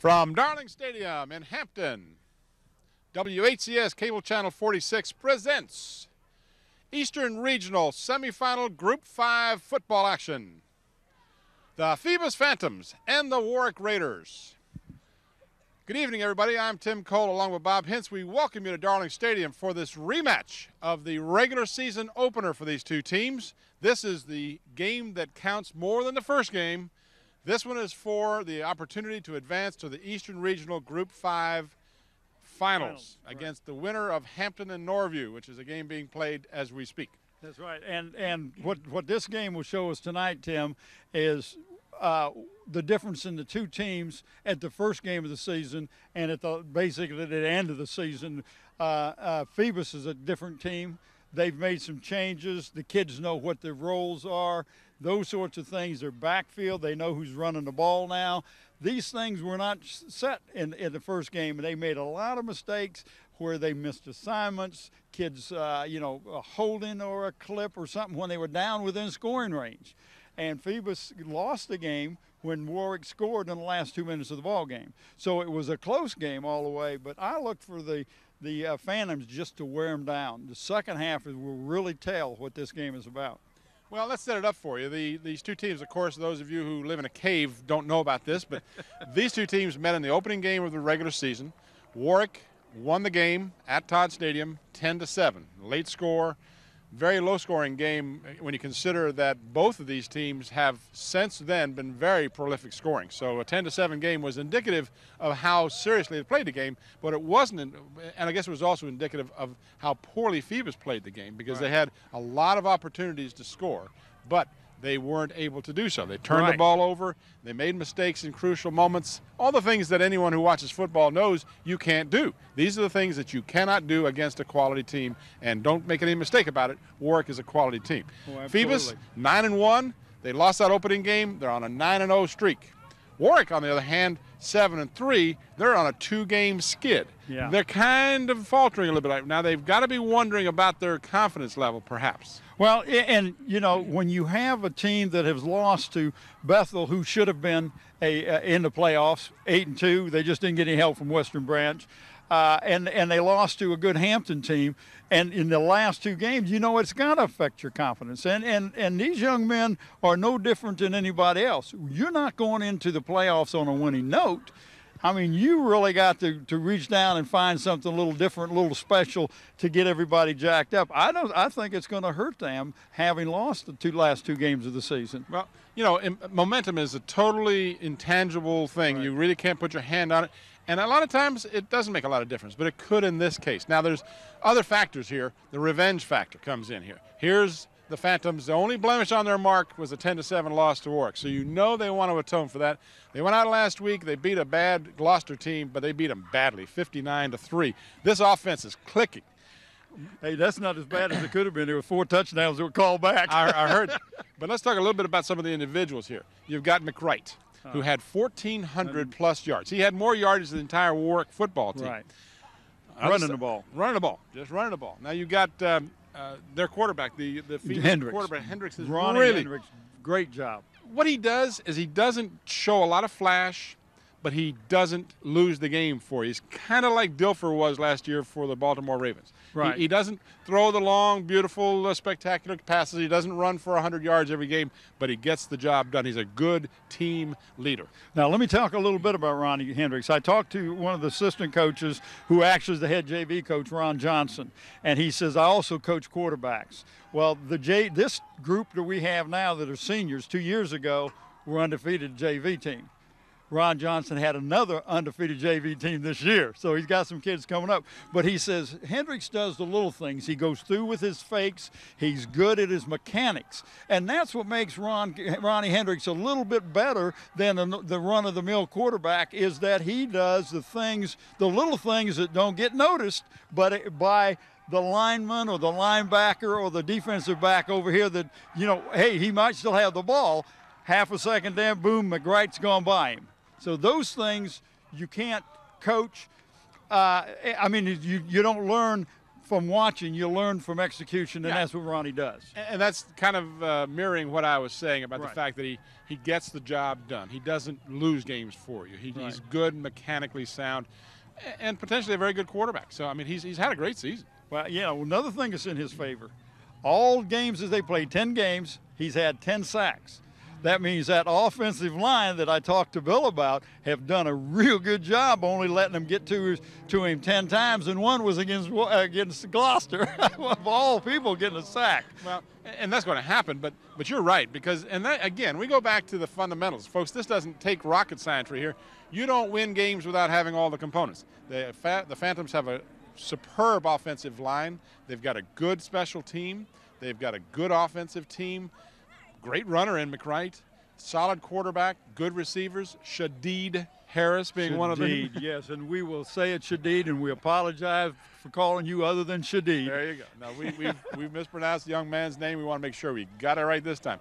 From Darling Stadium in Hampton, WHCS Cable Channel 46 presents Eastern Regional Semifinal Group 5 football action. The Phoebus Phantoms and the Warwick Raiders. Good evening, everybody. I'm Tim Cole along with Bob Hintz. We welcome you to Darling Stadium for this rematch of the regular season opener for these two teams. This is the game that counts more than the first game. This one is for the opportunity to advance to the Eastern Regional Group 5 finals against the winner of Hampton and Norview, which is a game being played as we speak. That's right. And what this game will show us tonight, Tim, is the difference in the two teams at the first game of the season and basically at the end of the season. Phoebus is a different team. They've made some changes. The kids know what their roles are. Those sorts of things. Their backfield, they know who's running the ball now. These things were not set in the first game, and they made a lot of mistakes where they missed assignments, kids, a holding or a clip or something when they were down within scoring range. And Phoebus lost the game when Warwick scored in the last 2 minutes of the ball game. So it was a close game all the way, but I looked for the Phantoms just to wear them down. The second half will really tell what this game is about. Well, let's set it up for you. These two teams, of course, those of you who live in a cave don't know about this, but these two teams met in the opening game of the regular season. Warwick won the game at Todd Stadium 10-7. Late score, very low-scoring game when you consider that both of these teams have since then been very prolific scoring. So a 10-7 game was indicative of how seriously they played the game, but it wasn't, and I guess it was also indicative of how poorly Phoebus played the game because they had a lot of opportunities to score, but they weren't able to do so. They turned the ball over. They made mistakes in crucial moments. All the things that anyone who watches football knows you can't do. These are the things that you cannot do against a quality team, and don't make any mistake about it. Warwick is a quality team. Oh, Phoebus, 9-1. They lost that opening game. They're on a 9-0 streak. Warwick, on the other hand, 7-3. They're on a 2-game skid. Yeah. They're kind of faltering a little bit right now. They've got to be wondering about their confidence level, perhaps. Well, and when you have a team that has lost to Bethel, who should have been in the playoffs, 8-2, they just didn't get any help from Western Branch, and they lost to a good Hampton team, and in the last two games, it's got to affect your confidence. And these young men are no different than anybody else. You're not going into the playoffs on a winning note. I mean, you really got to reach down and find something a little different, a little special to get everybody jacked up. I think it's going to hurt them having lost the last two games of the season. Well, momentum is a totally intangible thing. Right. You really can't put your hand on it. And a lot of times it doesn't make a lot of difference, but it could in this case. Now, there's other factors here. The revenge factor comes in here. Here's the Phantoms. The only blemish on their mark was a 10-7 loss to Warwick. So they want to atone for that. They went out last week. They beat a bad Gloucester team, but they beat them badly, 59-3. This offense is clicking. Hey, that's not as bad as it could have been. There were 4 touchdowns that were called back. I heard. But let's talk a little bit about some of the individuals here. You've got McWright, who had 1,400-plus yards. He had more yardage than the entire Warwick football team. Right. Running the ball. Just running the ball. Now you've got their quarterback, the Hendricks. quarterback. Hendricks is Ronnie really Hendricks, great job. What he does is he doesn't show a lot of flash, but he doesn't lose the game for you. He's kind of like Dilfer was last year for the Baltimore Ravens. Right. He doesn't throw the long, beautiful, spectacular passes. He doesn't run for 100 yards every game, but he gets the job done. He's a good team leader. Now, let me talk a little bit about Ronnie Hendricks. I talked to one of the assistant coaches who actually is the head JV coach, Ron Johnson, and he says, I also coach quarterbacks. Well, this group that we have now that are seniors 2 years ago were undefeated JV team. Ron Johnson had another undefeated JV team this year, so he's got some kids coming up. But he says Hendricks does the little things. He goes through with his fakes. He's good at his mechanics. And that's what makes Ronnie Hendricks a little bit better than the run-of-the-mill quarterback is that he does the little things that don't get noticed, but by the lineman or the linebacker or the defensive back over here that, hey, he might still have the ball. Half a second down, boom, McWright's gone by him. So those things you can't coach. You don't learn from watching, you learn from execution, and Yeah. that's what Ronnie does. And that's kind of mirroring what I was saying about Right. the fact that he gets the job done. He doesn't lose games for you. He's good, mechanically sound, and potentially a very good quarterback. So, I mean, he's had a great season. Well, another thing that's in his favor, all games as they played, 10 games, he's had 10 sacks. That means that offensive line that I talked to Bill about have done a real good job only letting them get to him 10 times, and one was against Gloucester, of all people getting a sack. Well, and that's going to happen, but you're right, because, and that, again, we go back to the fundamentals. Folks, this doesn't take rocket science right here. You don't win games without having all the components. The Phantoms have a superb offensive line. They've got a good special team. They've got a good offensive team. Great runner in McKnight, solid quarterback, good receivers. Shadid Harris being one of them. Yes, and we will say it Shadid, and we apologize for calling you other than Shadid. There you go. No, we've mispronounced the young man's name. We want to make sure we got it right this time.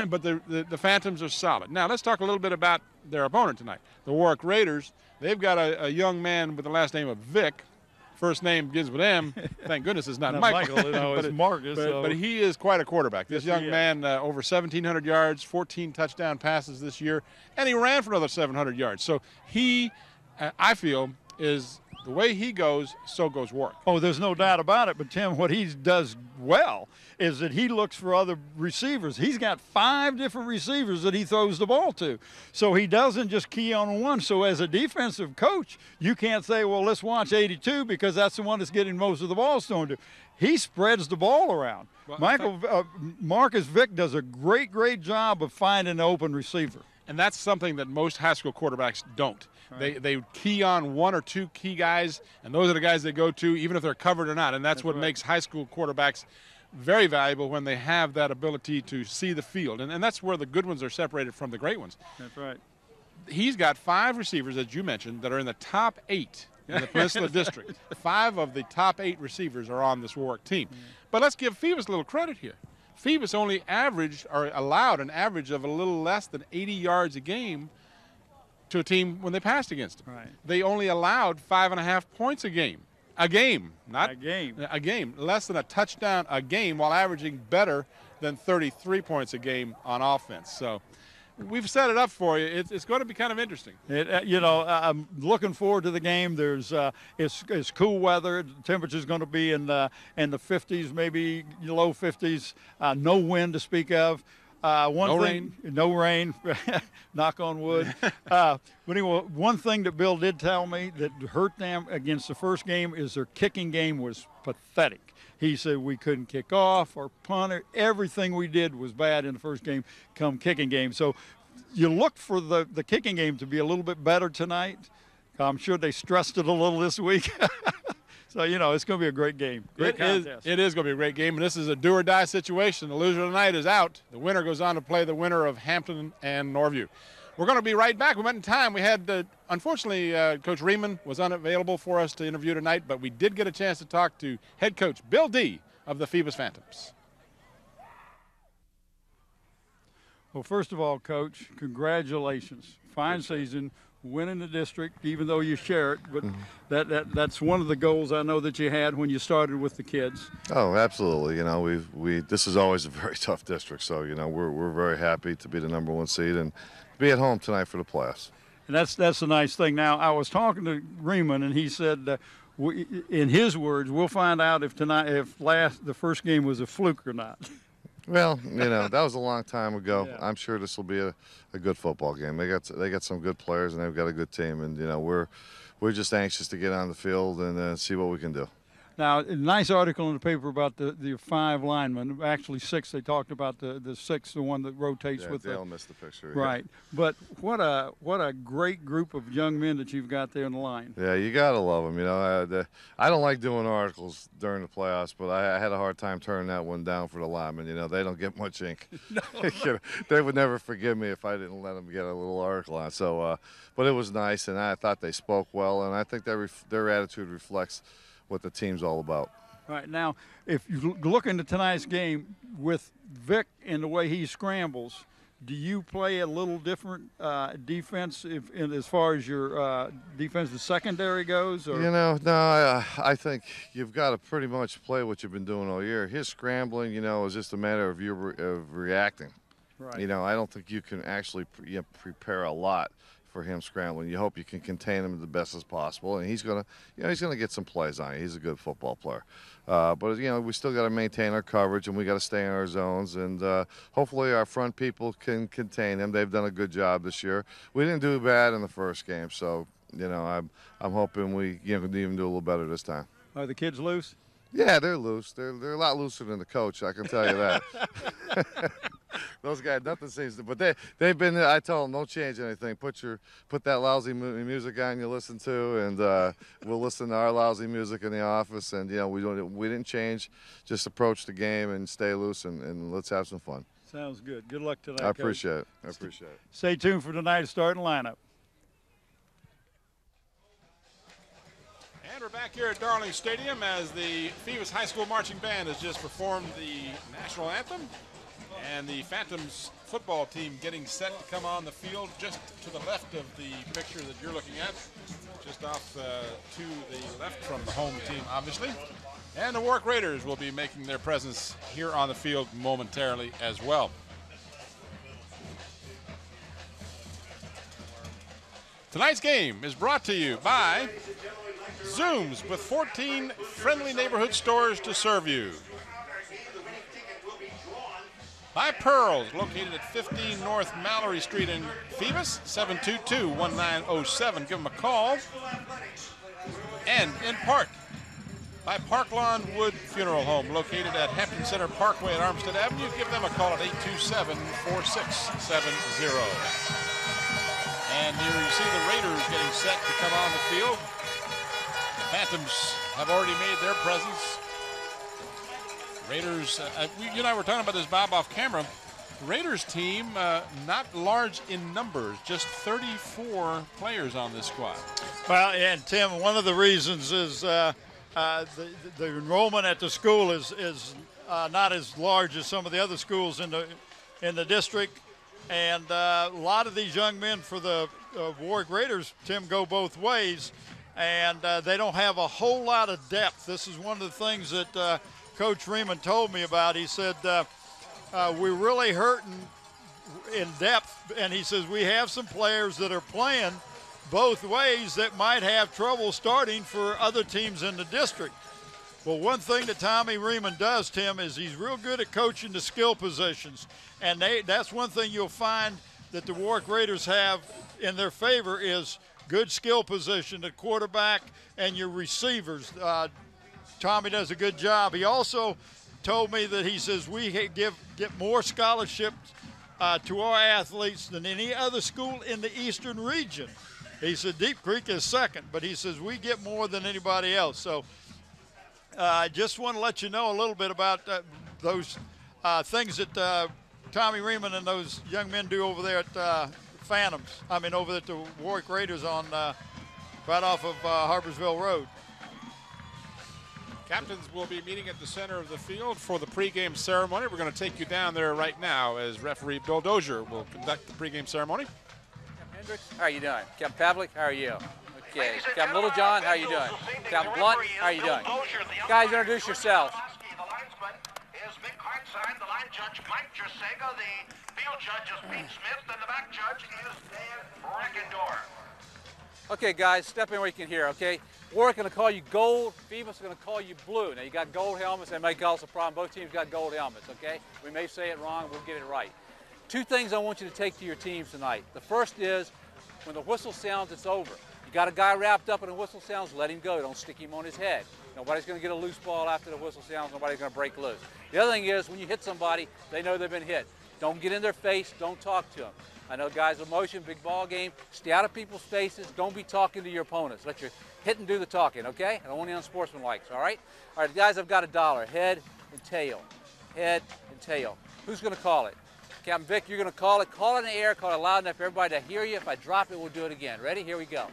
But the Phantoms are solid. Now let's talk a little bit about their opponent tonight, the Warwick Raiders. They've got a young man with the last name of Vic. First name begins with M. Thank goodness it's not Michael. It's Marcus. But he is quite a quarterback. This young man, over 1,700 yards, 14 touchdown passes this year, and he ran for another 700 yards. So he, I feel, is the way he goes, so goes Warwick. Oh, there's no doubt about it. But, Tim, what he does well is that he looks for other receivers. He's got 5 different receivers that he throws the ball to. So he doesn't just key on one. So as a defensive coach, you can't say, well, let's watch 82 because that's the one that's getting most of the balls thrown to. He spreads the ball around. Well, Marcus Vick does a great job of finding an open receiver. And that's something that most high school quarterbacks don't. Right. They key on 1 or 2 key guys, and those are the guys they go to, even if they're covered or not. And that's what makes high school quarterbacks very valuable, when they have that ability to see the field. And that's where the good ones are separated from the great ones. That's right. He's got 5 receivers, as you mentioned, that are in the top 8 in the Peninsula District. 5 of the top 8 receivers are on this Warwick team. But let's give Phoebus a little credit here. Phoebus only allowed an average of a little less than 80 yards a game to a team when they passed against them. Right. They only allowed 5.5 points a game. A game, not a game. A game, less than a touchdown a game, while averaging better than 33 points a game on offense. So we've set it up for you. It's going to be kind of interesting. I'm looking forward to the game. It's cool weather. The temperature's going to be in the 50s, maybe low 50s. No wind to speak of. No rain. Knock on wood. But anyway, one thing that Bill did tell me that hurt them against the first game is their kicking game was pathetic. He said we couldn't kick off or punt. Everything we did was bad in the first game come kicking game. So you look for the kicking game to be a little bit better tonight. I'm sure they stressed it a little this week. So, it's going to be a great game. Great contest. It is going to be a great game, and this is a do-or-die situation. The loser tonight is out. The winner goes on to play the winner of Hampton and Norview. We're going to be right back. We went in time. We had, unfortunately, Coach Riemann was unavailable for us to interview tonight, but we did get a chance to talk to head coach Bill D. of the Phoebus Phantoms. Well, first of all, Coach, congratulations. Fine season. Winning the district, even though you share it, but that's one of the goals I know that you had when you started with the kids. Oh, absolutely. This is always a very tough district, so we're very happy to be the #1 seed and be at home tonight for the playoffs. And that's a nice thing. Now, I was talking to Riemann, and he said, in his words, we'll find out if the first game was a fluke or not. Well, that was a long time ago. Yeah. I'm sure this will be a good football game. They got some good players, and they've got a good team, and we're just anxious to get on the field and see what we can do. Now, a nice article in the paper about the 5 linemen. Actually, 6. They talked about the 6th, the one that rotates with Dale missed the picture. Right. Yeah. But what a great group of young men that you've got there in the line. Yeah, you got to love them. I don't like doing articles during the playoffs, but I had a hard time turning that one down for the linemen. They don't get much ink. No. They would never forgive me if I didn't let them get a little article on. So, but it was nice, and I thought they spoke well, and I think their attitude reflects what the team's all about. All right, now, if you look into tonight's game with Vic and the way he scrambles, do you play a little different defense as far as your defensive secondary goes? Or? You know, no, I think you've got to pretty much play what you've been doing all year. His scrambling, you know, is just a matter of you of reacting. Right. You know, I don't think you can actually prepare a lot for him scrambling. You hope you can contain him the best as possible, and he's gonna get some plays on you. He's a good football player, but you know, we still got to maintain our coverage, and we got to stay in our zones, and hopefully our front people can contain him. They've done a good job this year. We didn't do bad in the first game, so you know, I'm hoping we can even do a little better this time. Are the kids loose? Yeah, they're loose. They're a lot looser than the coach, I can tell you that. Those guys, nothing seems to. But they've been. I tell them, don't change anything. Put that lousy music on you listen to, and we'll listen to our lousy music in the office. And you know, we didn't change. Just approach the game and stay loose, and let's have some fun. Sounds good. Good luck tonight. I appreciate it. I appreciate it. Stay tuned for tonight's starting lineup. And we're back here at Darling Stadium as the Phoebus High School Marching Band has just performed the national anthem. And the Phantoms football team getting set to come on the field just to the left of the picture that you're looking at. Just off to the left from the home team, obviously. And the Warwick Raiders will be making their presence here on the field momentarily as well. Tonight's game is brought to you by Zooms, with 14 friendly neighborhood stores to serve you. By Pearls, located at 15 North Mallory Street in Phoebus, 722-1907. Give them a call. And in part, by Park Lawn Wood Funeral Home, located at Hampton Center Parkway at Armstead Avenue. Give them a call at 827-4670. And here you see the Raiders getting set to come on the field. The Phantoms have already made their presence. Raiders, you and I were talking about this, Bob, off camera. The Raiders team, not large in numbers, just 34 players on this squad. Well, and Tim, one of the reasons is the enrollment at the school is not as large as some of the other schools in the district. And a lot of these young men for the Warwick Raiders, Tim, go both ways. And they don't have a whole lot of depth. This is one of the things that Coach Riemann told me about. He said, we're really hurting in depth. And he says, we have some players that are playing both ways that might have trouble starting for other teams in the district. Well, one thing that Tommy Riemann does, Tim, is he's real good at coaching the skill positions. And that's one thing you'll find that the Warwick Raiders have in their favor is good skill position, the quarterback and your receivers. Tommy does a good job. He also told me that he says we get more scholarships to our athletes than any other school in the eastern region. He said Deep Creek is second, but he says we get more than anybody else. So I just want to let you know a little bit about those things that Tommy Riemann and those young men do over there at Phantoms. I mean, over at the Warwick Raiders on right off of Harborsville Road. Captains will be meeting at the center of the field for the pregame ceremony. We're going to take you down there right now as referee Bill Dozier will conduct the pregame ceremony. Captain Hendricks, how are you doing? Captain Pavlik, how are you? Okay. Captain Littlejohn, how are you doing? Captain Blunt, how are you doing? Guys, introduce yourselves. The linesman is Vic Hartside, the line judge Mike Jersega, the field judge is Pete Smith, and the back judge is Dan Reckendorf. Okay, guys, step in where you can hear, okay? Warwick going to call you gold, Phoebus is going to call you blue. Now, you got gold helmets, that may cause a problem. Both teams got gold helmets, okay? We may say it wrong, we'll get it right. Two things I want you to take to your teams tonight. The first is, when the whistle sounds, it's over. You got a guy wrapped up in the whistle sounds, let him go. Don't stick him on his head. Nobody's going to get a loose ball after the whistle sounds. Nobody's going to break loose. The other thing is, when you hit somebody, they know they've been hit. Don't get in their face. Don't talk to them. I know guys, emotion, big ball game. Stay out of people's faces. Don't be talking to your opponents. Let your hitting do the talking, okay? I don't want any unsportsmanlike, all right? All right, guys, I've got $1. Head and tail. Head and tail. Who's going to call it? Captain Vic, you're going to call it. Call it in the air. Call it loud enough for everybody to hear you. If I drop it, we'll do it again. Ready? Here we go.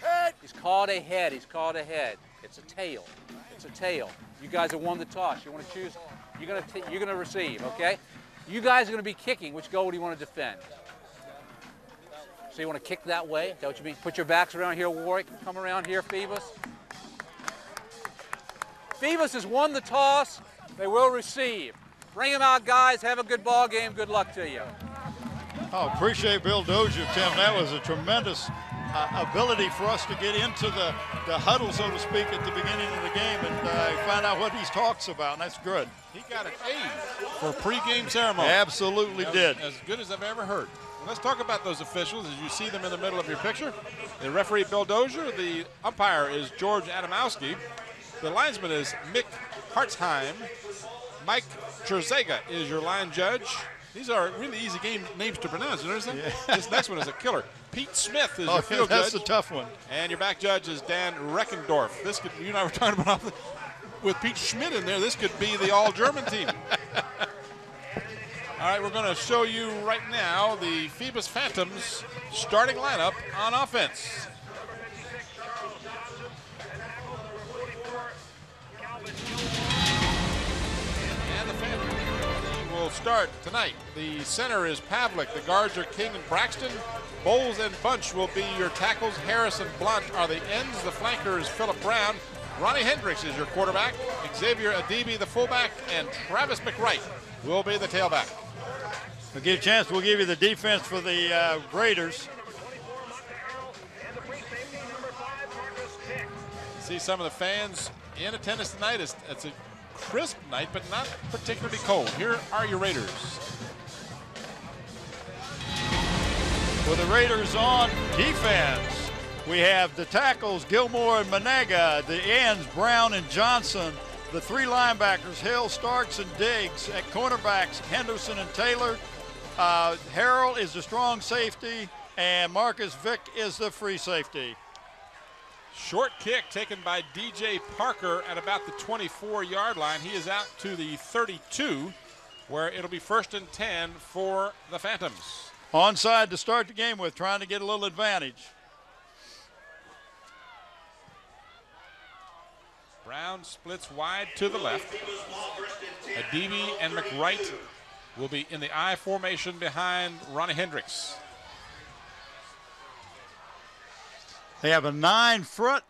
Head. He's called a head. He's called a head. It's a tail. It's a tail. You guys have won the toss. You want to choose? You're going to receive, okay? You guys are going to be kicking. Which goal do you want to defend? So you want to kick that way? Is that what you mean? Put your backs around here, Warwick. Come around here, Phoebus. Phoebus has won the toss. They will receive. Bring them out, guys. Have a good ball game. Good luck to you. Oh, appreciate Bill Dozier, Tim. That was a tremendous ability for us to get into the huddle, so to speak, at the beginning of the game and find out what he talks about, and that's good. He got an A for pregame ceremony. Absolutely did. As good as I've ever heard. Let's talk about those officials as you see them in the middle of your picture. The referee, Bill Dozier. The umpire is George Adamowski. The linesman is Mick Hartzheim. Mike Cherzega is your line judge. These are really easy game names to pronounce. You notice that? Yeah. This next one is a killer. Pete Smith is your field that's judge. That's a tough one. And your back judge is Dan Reckendorf. This could, you and I were talking about with Pete Schmidt in there, this could be the all-German team. All right, we're going to show you right now the Phoebus Phantoms starting lineup on offense. And the Phantoms will start tonight. The center is Pavlik. The guards are King and Braxton. Bowles and Bunch will be your tackles. Harris and Blunt are the ends. The flanker is Philip Brown. Ronnie Hendricks is your quarterback. Xavier Adibi, the fullback. And Travis McWright will be the tailback. We'll give you a chance. We'll give you the defense for the Raiders. See some of the fans in attendance tonight. It's a crisp night, but not particularly cold. Here are your Raiders. For the Raiders on defense, we have the tackles, Gilmore and Manega, the ends, Brown and Johnson, the three linebackers, Hill, Starks, and Diggs. At cornerbacks, Henderson and Taylor. Harrell is the strong safety, and Marcus Vick is the free safety. Short kick taken by DJ Parker at about the 24-yard line. He is out to the 32, where it'll be 1st and 10 for the Phantoms. Onside to start the game with, trying to get a little advantage. Brown splits wide to the left. Adibi and McWright will be in the I formation behind Ronnie Hendricks. They have a 9 front,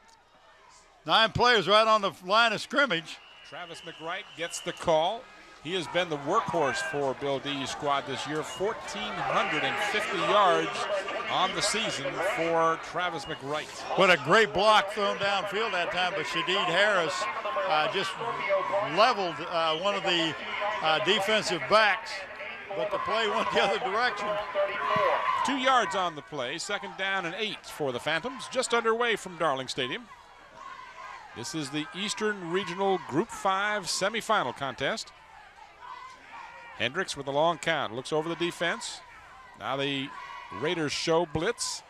9 players right on the line of scrimmage. Travis McWright gets the call. He has been the workhorse for Bill D's squad this year. 1,450 yards on the season for Travis McWright. What a great block thrown downfield that time, but Shadeed Harris just leveled one of the defensive backs, but the play went the other direction. 2 yards on the play, 2nd down and 8 for the Phantoms, just underway from Darling Stadium. This is the Eastern Regional Group 5 semifinal contest. Hendricks with a long count, looks over the defense. Now the Raiders show blitz.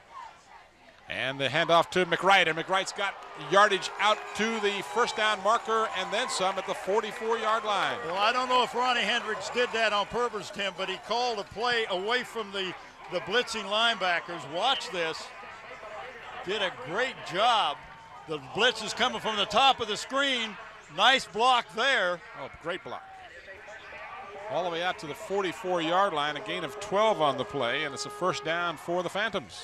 And the handoff to McWright, and McWright's got yardage out to the 1st down marker and then some at the 44-yard line. Well, I don't know if Ronnie Hendricks did that on purpose, Tim, but he called a play away from the blitzing linebackers. Watch this. Did a great job. The blitz is coming from the top of the screen. Nice block there. Oh, great block. All the way out to the 44-yard line, a gain of 12 on the play, and it's a 1st down for the Phantoms.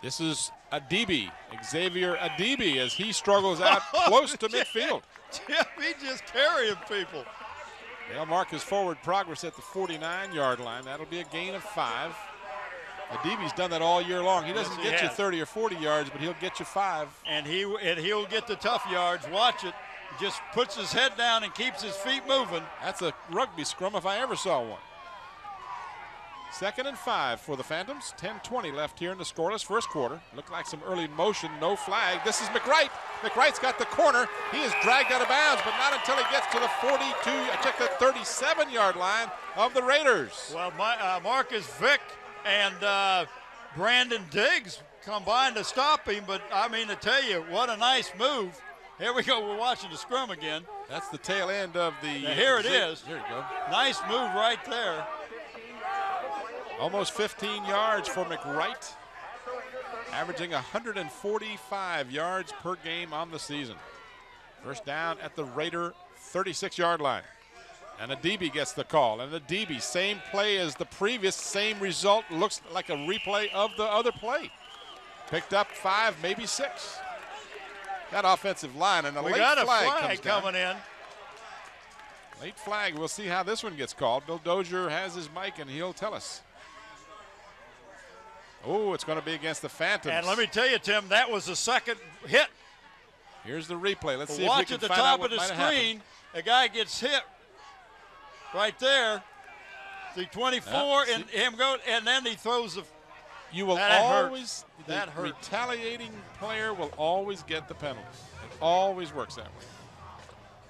This is Adibi, Xavier Adibi, as he struggles out close to midfield. Tim, he just carrying people. They'll mark his forward progress at the 49-yard line. That'll be a gain of 5. Adibi's done that all year long. He doesn't get you 30 or 40 yards, but he'll get you 5. And he'll get the tough yards. Watch it. He just puts his head down and keeps his feet moving. That's a rugby scrum if I ever saw one. 2nd and 5 for the Phantoms. 10:20 left here in the scoreless first quarter. Looked like some early motion, no flag. This is McWright. McWright's got the corner. He is dragged out of bounds, but not until he gets to the 37-yard line of the Raiders. Well, Marcus Vick and Brandon Diggs combined to stop him, but I mean to tell you, what a nice move. Here we go, we're watching the scrum again. That's the tail end of the... Now here it is. Here you go. Nice move right there. Almost 15 yards for McWright, averaging 145 yards per game on the season. 1st down at the Raider 36-yard line. And Adibi gets the call. And Adibi, same play as the previous, same result. Looks like a replay of the other play. Picked up 5, maybe 6. That offensive line, and we late got a flag flag coming in. Late flag. We'll see how this one gets called. Bill Dozier has his mic, and he'll tell us. Oh, it's going to be against the Phantoms. And let me tell you, Tim, that was the second hit. Here's the replay. Let's see if we watch can at the find out top what of the might have screen. happened. A guy gets hit right there. The 24 and him go, and then he throws the. You will that always. Hurts. That the hurts. retaliating player will always get the penalty. It always works that way.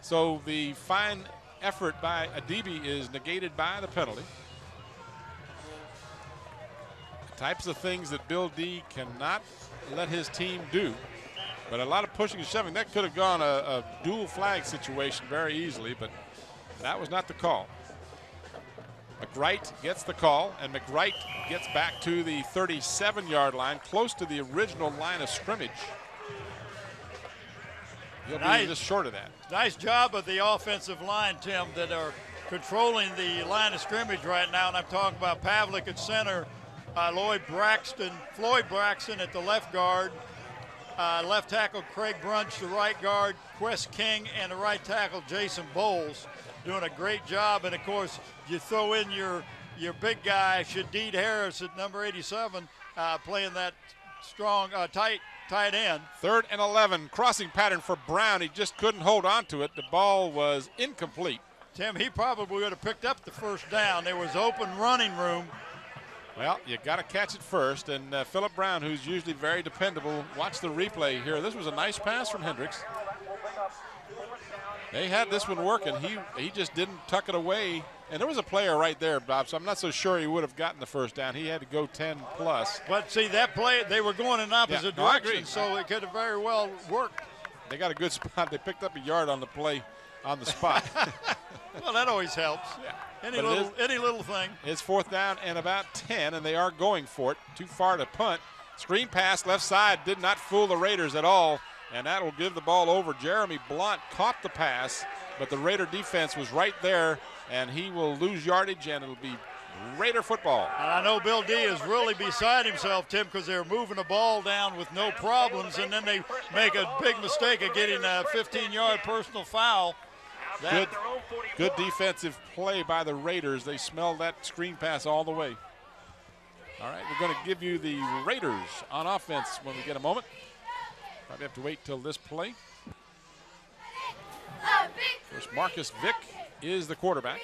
So the fine effort by Adibi is negated by the penalty. The types of things that Bill D cannot let his team do. But a lot of pushing and shoving. That could have gone a dual flag situation very easily, but that was not the call. McWright gets the call, and McWright gets back to the 37-yard line, close to the original line of scrimmage. He'll be just short of that. Nice job of the offensive line, Tim, that are controlling the line of scrimmage right now. And I'm talking about Pavlik at center, Floyd Braxton at the left guard, left tackle Craig Brunch, the right guard, Quest King, and the right tackle Jason Bowles doing a great job. And, of course, you throw in your big guy, Shadeed Harris at number 87, playing that strong, tight end. 3rd and 11, crossing pattern for Brown. He just couldn't hold on to it. The ball was incomplete. Tim, he probably would have picked up the first down. There was open running room. Well, you got to catch it first. And Philip Brown, who's usually very dependable, watch the replay here. This was a nice pass from Hendricks. They had this one working. He just didn't tuck it away. And there was a player right there, Bob, so I'm not so sure he would have gotten the first down. He had to go 10 plus. But see, that play, they were going in opposite directions, so it could have very well worked. They got a good spot. They picked up a yard on the play on the spot. Well, that always helps. Yeah. Any little thing. It's 4th down and about 10, and they are going for it. Too far to punt. Screen pass left side did not fool the Raiders at all, and that will give the ball over. Jeremy Blunt caught the pass, but the Raider defense was right there, and he will lose yardage, and it'll be Raider football. And I know Bill D is really beside himself, Tim, because they're moving the ball down with no problems, and then they make a big mistake of getting a 15-yard personal foul. Good defensive play by the Raiders. They smelled that screen pass all the way. All right, we're going to give you the Raiders on offense when we get a moment. Probably have to wait till this play. First, Marcus Vick is the quarterback,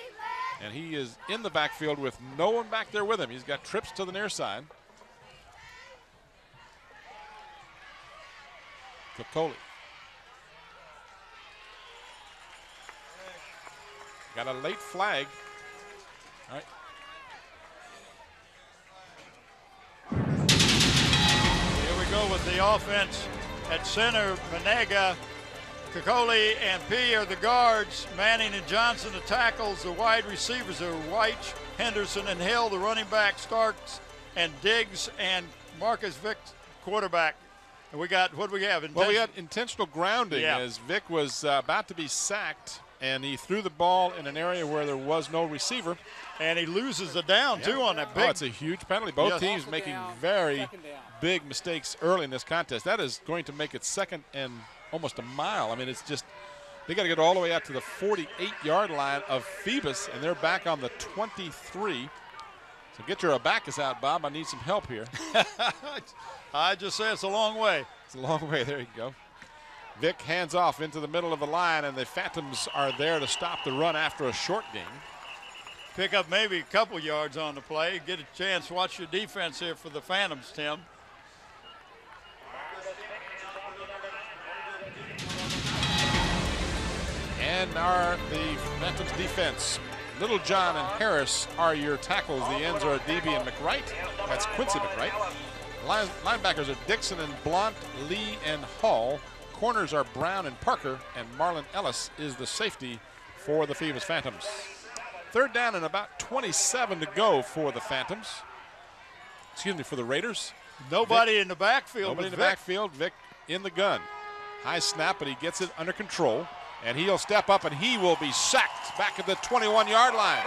and he is in the backfield with no one back there with him. He's got trips to the near side. Kokoli. Got a late flag. All right. Here we go with the offense at center. Manega, Kokoli, and P are the guards. Manning and Johnson the tackles. The wide receivers are White, Henderson, and Hill. The running back Starks and Diggs and Marcus Vick, quarterback. And we got, what do we have? Well, we got intentional grounding as Vick was about to be sacked, and he threw the ball in an area where there was no receiver. And he loses the down, too, on that big. Oh, it's a huge penalty. Both teams making very big mistakes early in this contest. That is going to make it 2nd and almost a mile. I mean, it's just, they got to get all the way out to the 48-yard line of Phoebus, and they're back on the 23. So get your abacus out, Bob. I need some help here. I just say it's a long way. It's a long way. There you go. Vick hands off into the middle of the line, and the Phantoms are there to stop the run after a short gain. Pick up maybe a couple yards on the play. Get a chance. Watch your defense here for the Phantoms, Tim. And the Phantoms defense. Little John and Harris are your tackles. The ends are Adibi and McWright. That's Quincy McWright. Linebackers are Dixon and Blunt, Lee and Hall. Corners are Brown and Parker, and Marlon Ellis is the safety for the Phoebus Phantoms. 3rd down and about 27 to go for the Phantoms. Excuse me, for the Raiders. Nobody in the backfield. Nobody in the backfield. Vick in the gun. High snap, but he gets it under control. And he'll step up and he will be sacked back at the 21-yard line.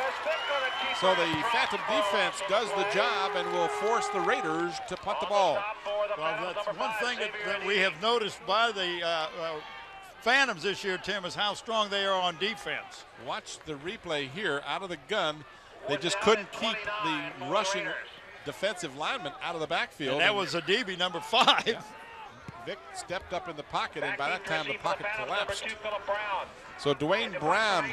So the Phantom defense does the job and will force the Raiders to punt the ball. Well, that's one thing that we have noticed by the Phantoms this year, Tim, is how strong they are on defense. Watch the replay here. Out of the gun, they just couldn't keep the rushing defensive lineman out of the backfield. And that was Adibi, number 5. Yeah. Vic stepped up in the pocket, and by that time the pocket collapsed. So Dwayne Brown,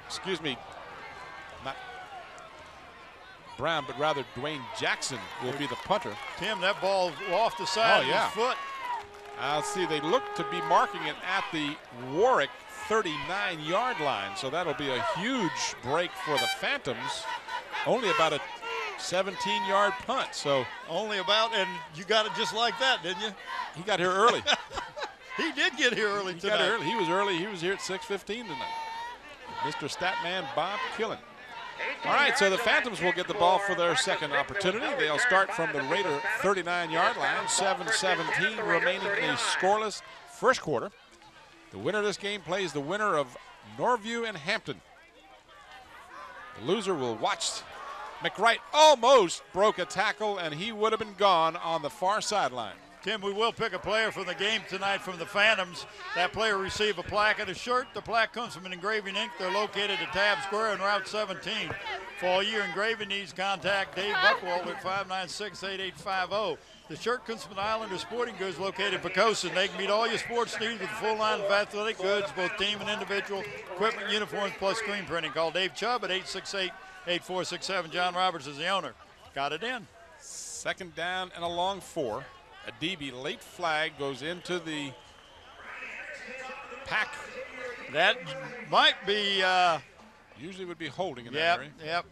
excuse me, not Brown, but rather Dwayne Jackson will be the punter. Tim, that ball off the side of his foot. I'll see, they look to be marking it at the Warwick 39-yard line, so that'll be a huge break for the Phantoms. Only about a 17-yard punt, so. Only about, and you got it just like that, didn't you? He got here early. He did get here early tonight. Got here early. He was early. He was here at 6:15 tonight. Mr. Statman Bob Killen. All right, so the Phantoms will get the ball for their second opportunity. They'll start from the Raider 39-yard line, 7:17 remaining in a scoreless first quarter. The winner of this game plays the winner of Norview and Hampton. The loser will watch. McWright almost broke a tackle, and he would have been gone on the far sideline. Tim, we will pick a player from the game tonight from the Phantoms. That player will receive a plaque and a shirt. The plaque comes from an Engraving Inc. They're located at Tab Square on Route 17. For all your engraving needs, contact Dave Buckwalter at 596-8850. The shirt comes from the Islander Sporting Goods located in Pocosin. They can meet all your sports needs with a full line of athletic goods, both team and individual, equipment, uniforms, plus screen printing. Call Dave Chubb at 868-8467. John Roberts is the owner. Got it in. Second down and a long 4. Adibi late flag goes into the pack. That might be. Usually would be holding in that area. Yep.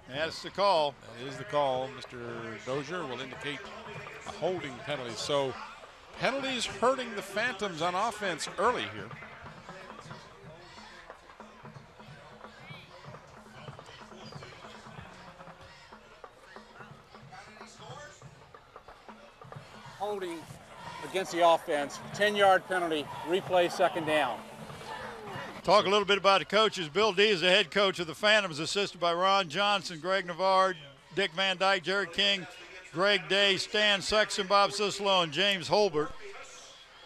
That's the call. That is the call. Mr. Dozier will indicate a holding penalty. So penalties hurting the Phantoms on offense early here. Holding against the offense, 10-yard penalty, replay second down. Talk a little bit about the coaches. Bill D is the head coach of the Phantoms, assisted by Ron Johnson, Greg Navarre, Dick Van Dyke, Jared King, Greg Day, Stan Sexton, Bob Sislow, and James Holbert.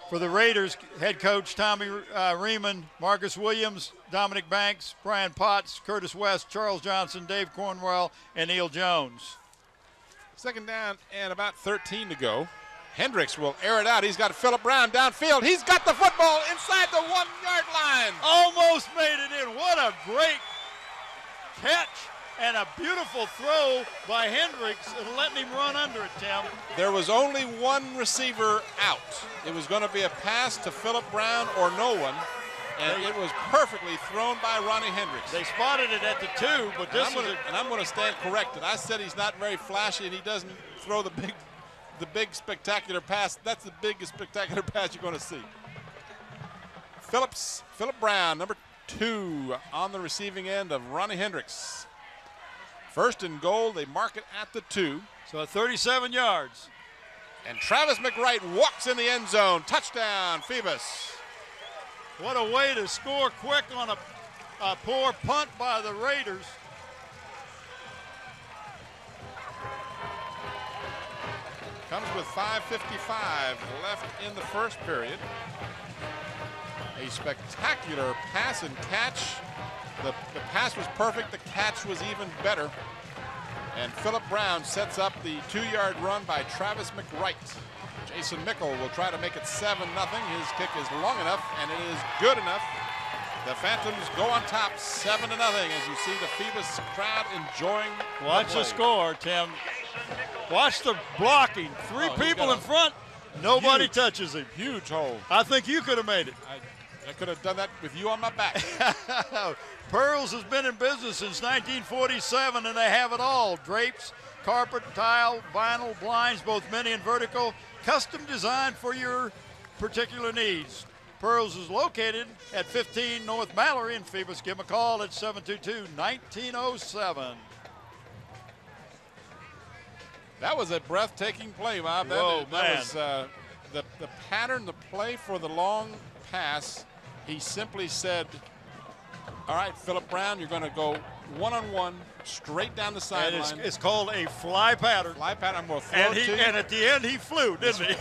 For the Raiders, head coach Tommy Riemann, Marcus Williams, Dominic Banks, Brian Potts, Curtis West, Charles Johnson, Dave Cornwell, and Neil Jones. Second down and about 13 to go. Hendricks will air it out. He's got Philip Brown downfield. He's got the football inside the 1-yard line. Almost made it in. What a great catch and a beautiful throw by Hendricks and letting him run under it, Tim. There was only one receiver out. It was going to be a pass to Philip Brown or no one, and it was perfectly thrown by Ronnie Hendricks. They spotted it at the 2, but this is and I'm going to stand corrected. I said he's not very flashy and he doesn't throw the big spectacular pass. That's the biggest spectacular pass you're going to see. Philip Brown, number 2 on the receiving end of Ronnie Hendricks. First and goal, they mark it at the 2. So at 37 yards. And Travis McWright walks in the end zone. Touchdown, Phoebus. What a way to score quick on a poor punt by the Raiders. Comes with 5:55 left in the first period. A spectacular pass and catch. The pass was perfect. The catch was even better. And Philip Brown sets up the 2-yard run by Travis McWright. Jason Mickle will try to make it 7-0. His kick is long enough, and it is good enough. The Phantoms go on top 7-0 as you see the Phoebus crowd enjoying Watch the score, Tim. Watch the blocking. 3 people in front. Nobody touches him. Huge hole. I think you could have made it. I could have done that with you on my back. Pearls has been in business since 1947, and they have it all. Drapes, carpet, tile, vinyl, blinds, both mini and vertical, custom designed for your particular needs. Pearls is located at 15 North Mallory in Phoebus. Give them a call at 722-1907. That was a breathtaking play, Bob. Whoa, that was the pattern, the play for the long pass, he simply said, all right, Philip Brown, you're going to go one-on-one straight down the sideline. It's called a fly pattern. Fly pattern. I'm going to throw it to you. And at the end, he flew, didn't he?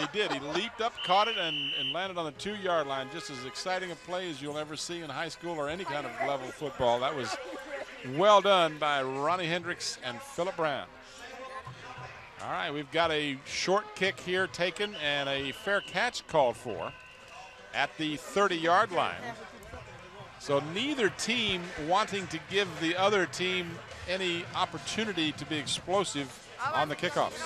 He did. He leaped up, caught it, and landed on the 2-yard line. Just as exciting a play as you'll ever see in high school or any kind of level football. That was well done by Ronnie Hendricks and Philip Brown. All right, we've got a short kick here taken and a fair catch called for at the 30-yard line. So neither team wanting to give the other team any opportunity to be explosive on the kickoffs.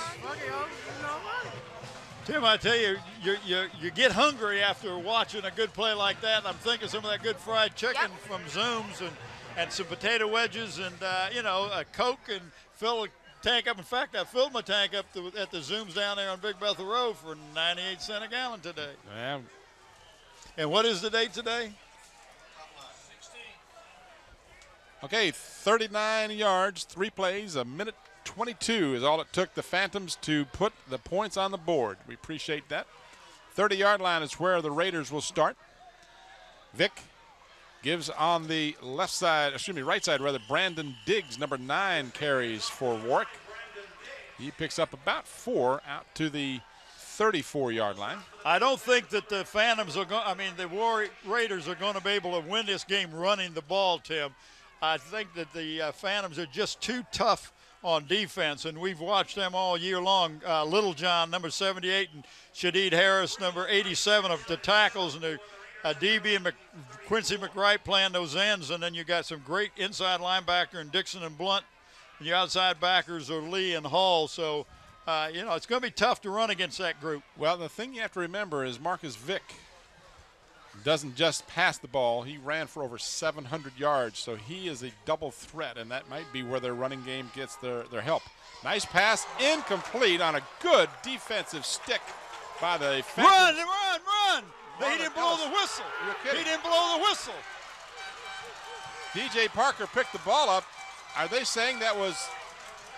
Tim, I tell you, you get hungry after watching a good play like that. And I'm thinking some of that good fried chicken from Zooms and some potato wedges and, a Coke and fill a tank up. In fact, I filled my tank up at the Zooms down there on Big Bethel Road for 98 cents a gallon today. Yeah. And what is the date today? Okay, 39 yards, 3 plays, a minute 22 is all it took the Phantoms to put the points on the board. We appreciate that. 30-yard line is where the Raiders will start. Vic gives on the right side, Brandon Diggs, number 9, carries for Warwick. He picks up about 4 out to the 34-yard line. I don't think that the Phantoms are going, the Warwick Raiders are going to be able to win this game running the ball, Tim. I think that the Phantoms are just too tough on defense, and we've watched them all year long. Little John, number 78, and Shadid Harris, number 87, of the tackles, and DB and Quincy McWright playing those ends, and then you got some great inside linebacker in Dixon and Blunt, and your outside backers are Lee and Hall. So, it's going to be tough to run against that group. Well, the thing you have to remember is Marcus Vick doesn't just pass the ball. He ran for over 700 yards, so he is a double threat, and that might be where their running game gets their help. Nice pass, incomplete on a good defensive stick by the Phantoms. Run! He didn't blow the whistle. He didn't blow the whistle. DJ Parker picked the ball up. Are they saying that was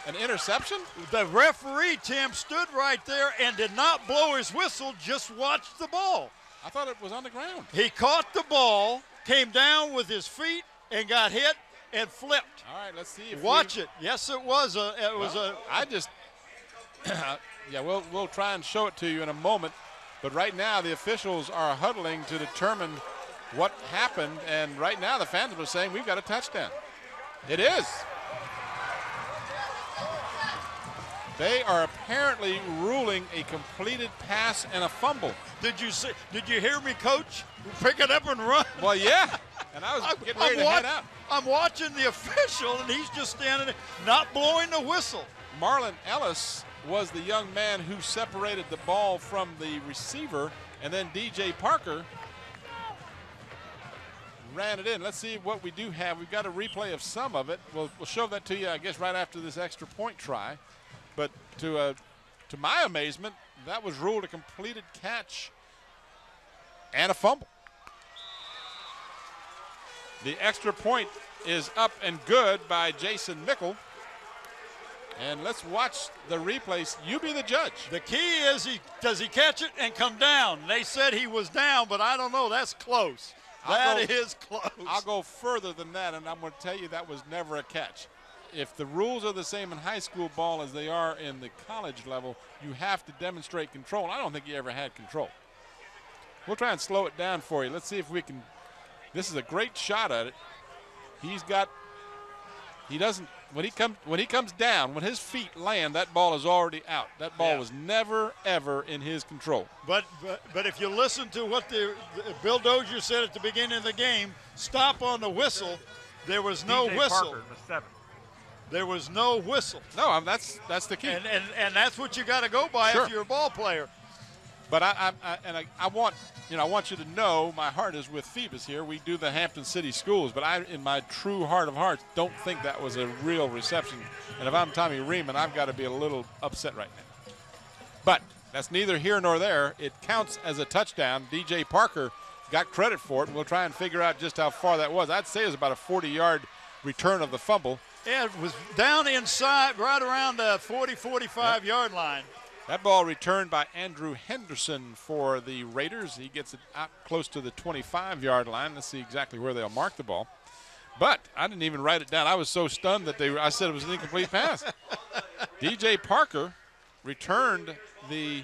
an interception? The referee, Tim, stood right there and did not blow his whistle, just watched the ball. I thought it was on the ground. He caught the ball, came down with his feet, and got hit and flipped. All right, let's see. Watch it. Yes, it was we'll try and show it to you in a moment. But right now, the officials are huddling to determine what happened. And right now, the Phantoms are saying, we've got a touchdown. It is. They are apparently ruling a completed pass and a fumble. Did you hear me, Coach? Pick it up and run. Well, yeah. And I was getting ready to head out. I'm watching the official, and he's just standing there, not blowing the whistle. Marlon Ellis was the young man who separated the ball from the receiver, and then DJ Parker ran it in. Let's see what we do have. We've got a replay of some of it. We'll show that to you, I guess, right after this extra point try. But to my amazement, that was ruled a completed catch and a fumble. The extra point is up and good by Jason Mickle. And let's watch the replays. You be the judge. The key is, does he catch it and come down? They said he was down, but I don't know. That's close. That is close. I'll go further than that, and I'm going to tell you that was never a catch. If the rules are the same in high school ball as they are in the college level, you have to demonstrate control. I don't think he ever had control. We'll try and slow it down for you. Let's see if we can. This is a great shot at it. When he comes down, when his feet land, that ball is already out. That ball was never, ever in his control. But if you listen to what Bill Dozier said at the beginning of the game, stop on the whistle, there was no DJ whistle. Parker, the 7. There was no whistle. No, that's the key. And that's what you got to go by if you're a ball player. But I want you to know my heart is with Phoebus here. We do the Hampton City Schools, but I, in my true heart of hearts, don't think that was a real reception. And if I'm Tommy Riemann, I've got to be a little upset right now. But that's neither here nor there. It counts as a touchdown. DJ Parker got credit for it. We'll try and figure out just how far that was. I'd say it was about a 40-yard return of the fumble. Yeah, it was down inside, right around the 40, 45-yard line. That ball returned by Andrew Henderson for the Raiders. He gets it out close to the 25-yard line. Let's see exactly where they'll mark the ball. But I didn't even write it down. I was so stunned that I said it was an incomplete pass. DJ Parker returned the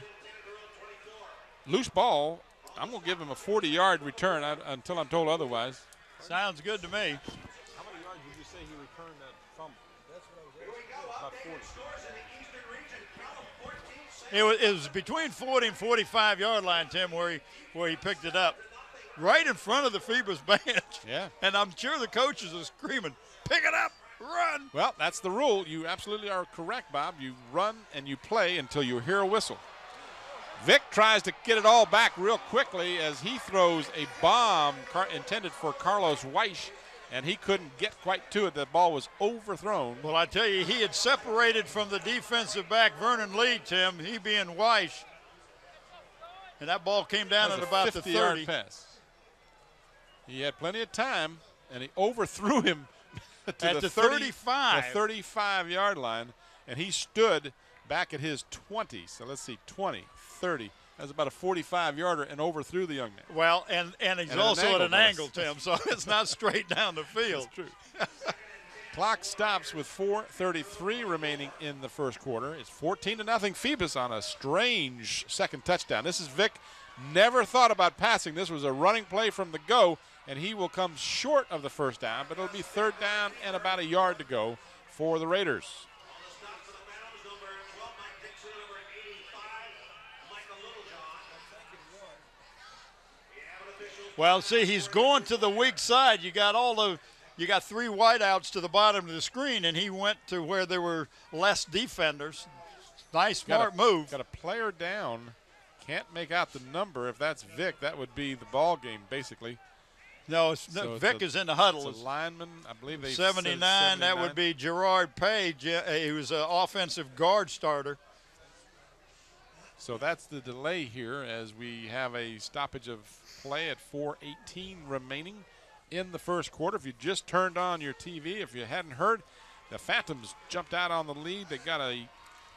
loose ball. I'm going to give him a 40-yard return until I'm told otherwise. Sounds good to me. How many yards would you say he returned that fumble? That's what I was asking. About 40. It was between 40 and 45-yard line, Tim, where he picked it up. Right in front of the Phoebus bench. Yeah. And I'm sure the coaches are screaming, pick it up, run. Well, that's the rule. You absolutely are correct, Bob. You run and you play until you hear a whistle. Vic tries to get it all back real quickly as he throws a bomb intended for Carlos Weish, and he couldn't get quite to it. The ball was overthrown. Well, I tell you, he had separated from the defensive back, Vernon Lee, Tim, he being Weish. And that ball came down at about the 30. Pass. He had plenty of time, and he overthrew him to the 35. The 35-yard line, and he stood back at his 20. So let's see, 20, 30. That's about a 45-yarder and overthrew the young man. Well, and he's also at an angle, Tim, so it's not straight down the field. That's true. Clock stops with 4:33 remaining in the first quarter. It's 14-0 Phoebus on a strange second touchdown. This is Vic. Never thought about passing. This was a running play from the go, and he will come short of the first down, but it'll be third down and about a yard to go for the Raiders. Well, see, he's going to the weak side. You got three wideouts to the bottom of the screen, and he went to where there were less defenders. Nice, smart move. Got a player down. Can't make out the number. If that's Vic, that would be the ball game, basically. No, Vic is in the huddle. It's a lineman. I believe they 79, 79. That would be Gerard Page. He was an offensive guard starter. So that's the delay here as we have a stoppage of play at 4:18 remaining in the first quarter. If you just turned on your TV, if you hadn't heard, the Phantoms jumped out on the lead. They got a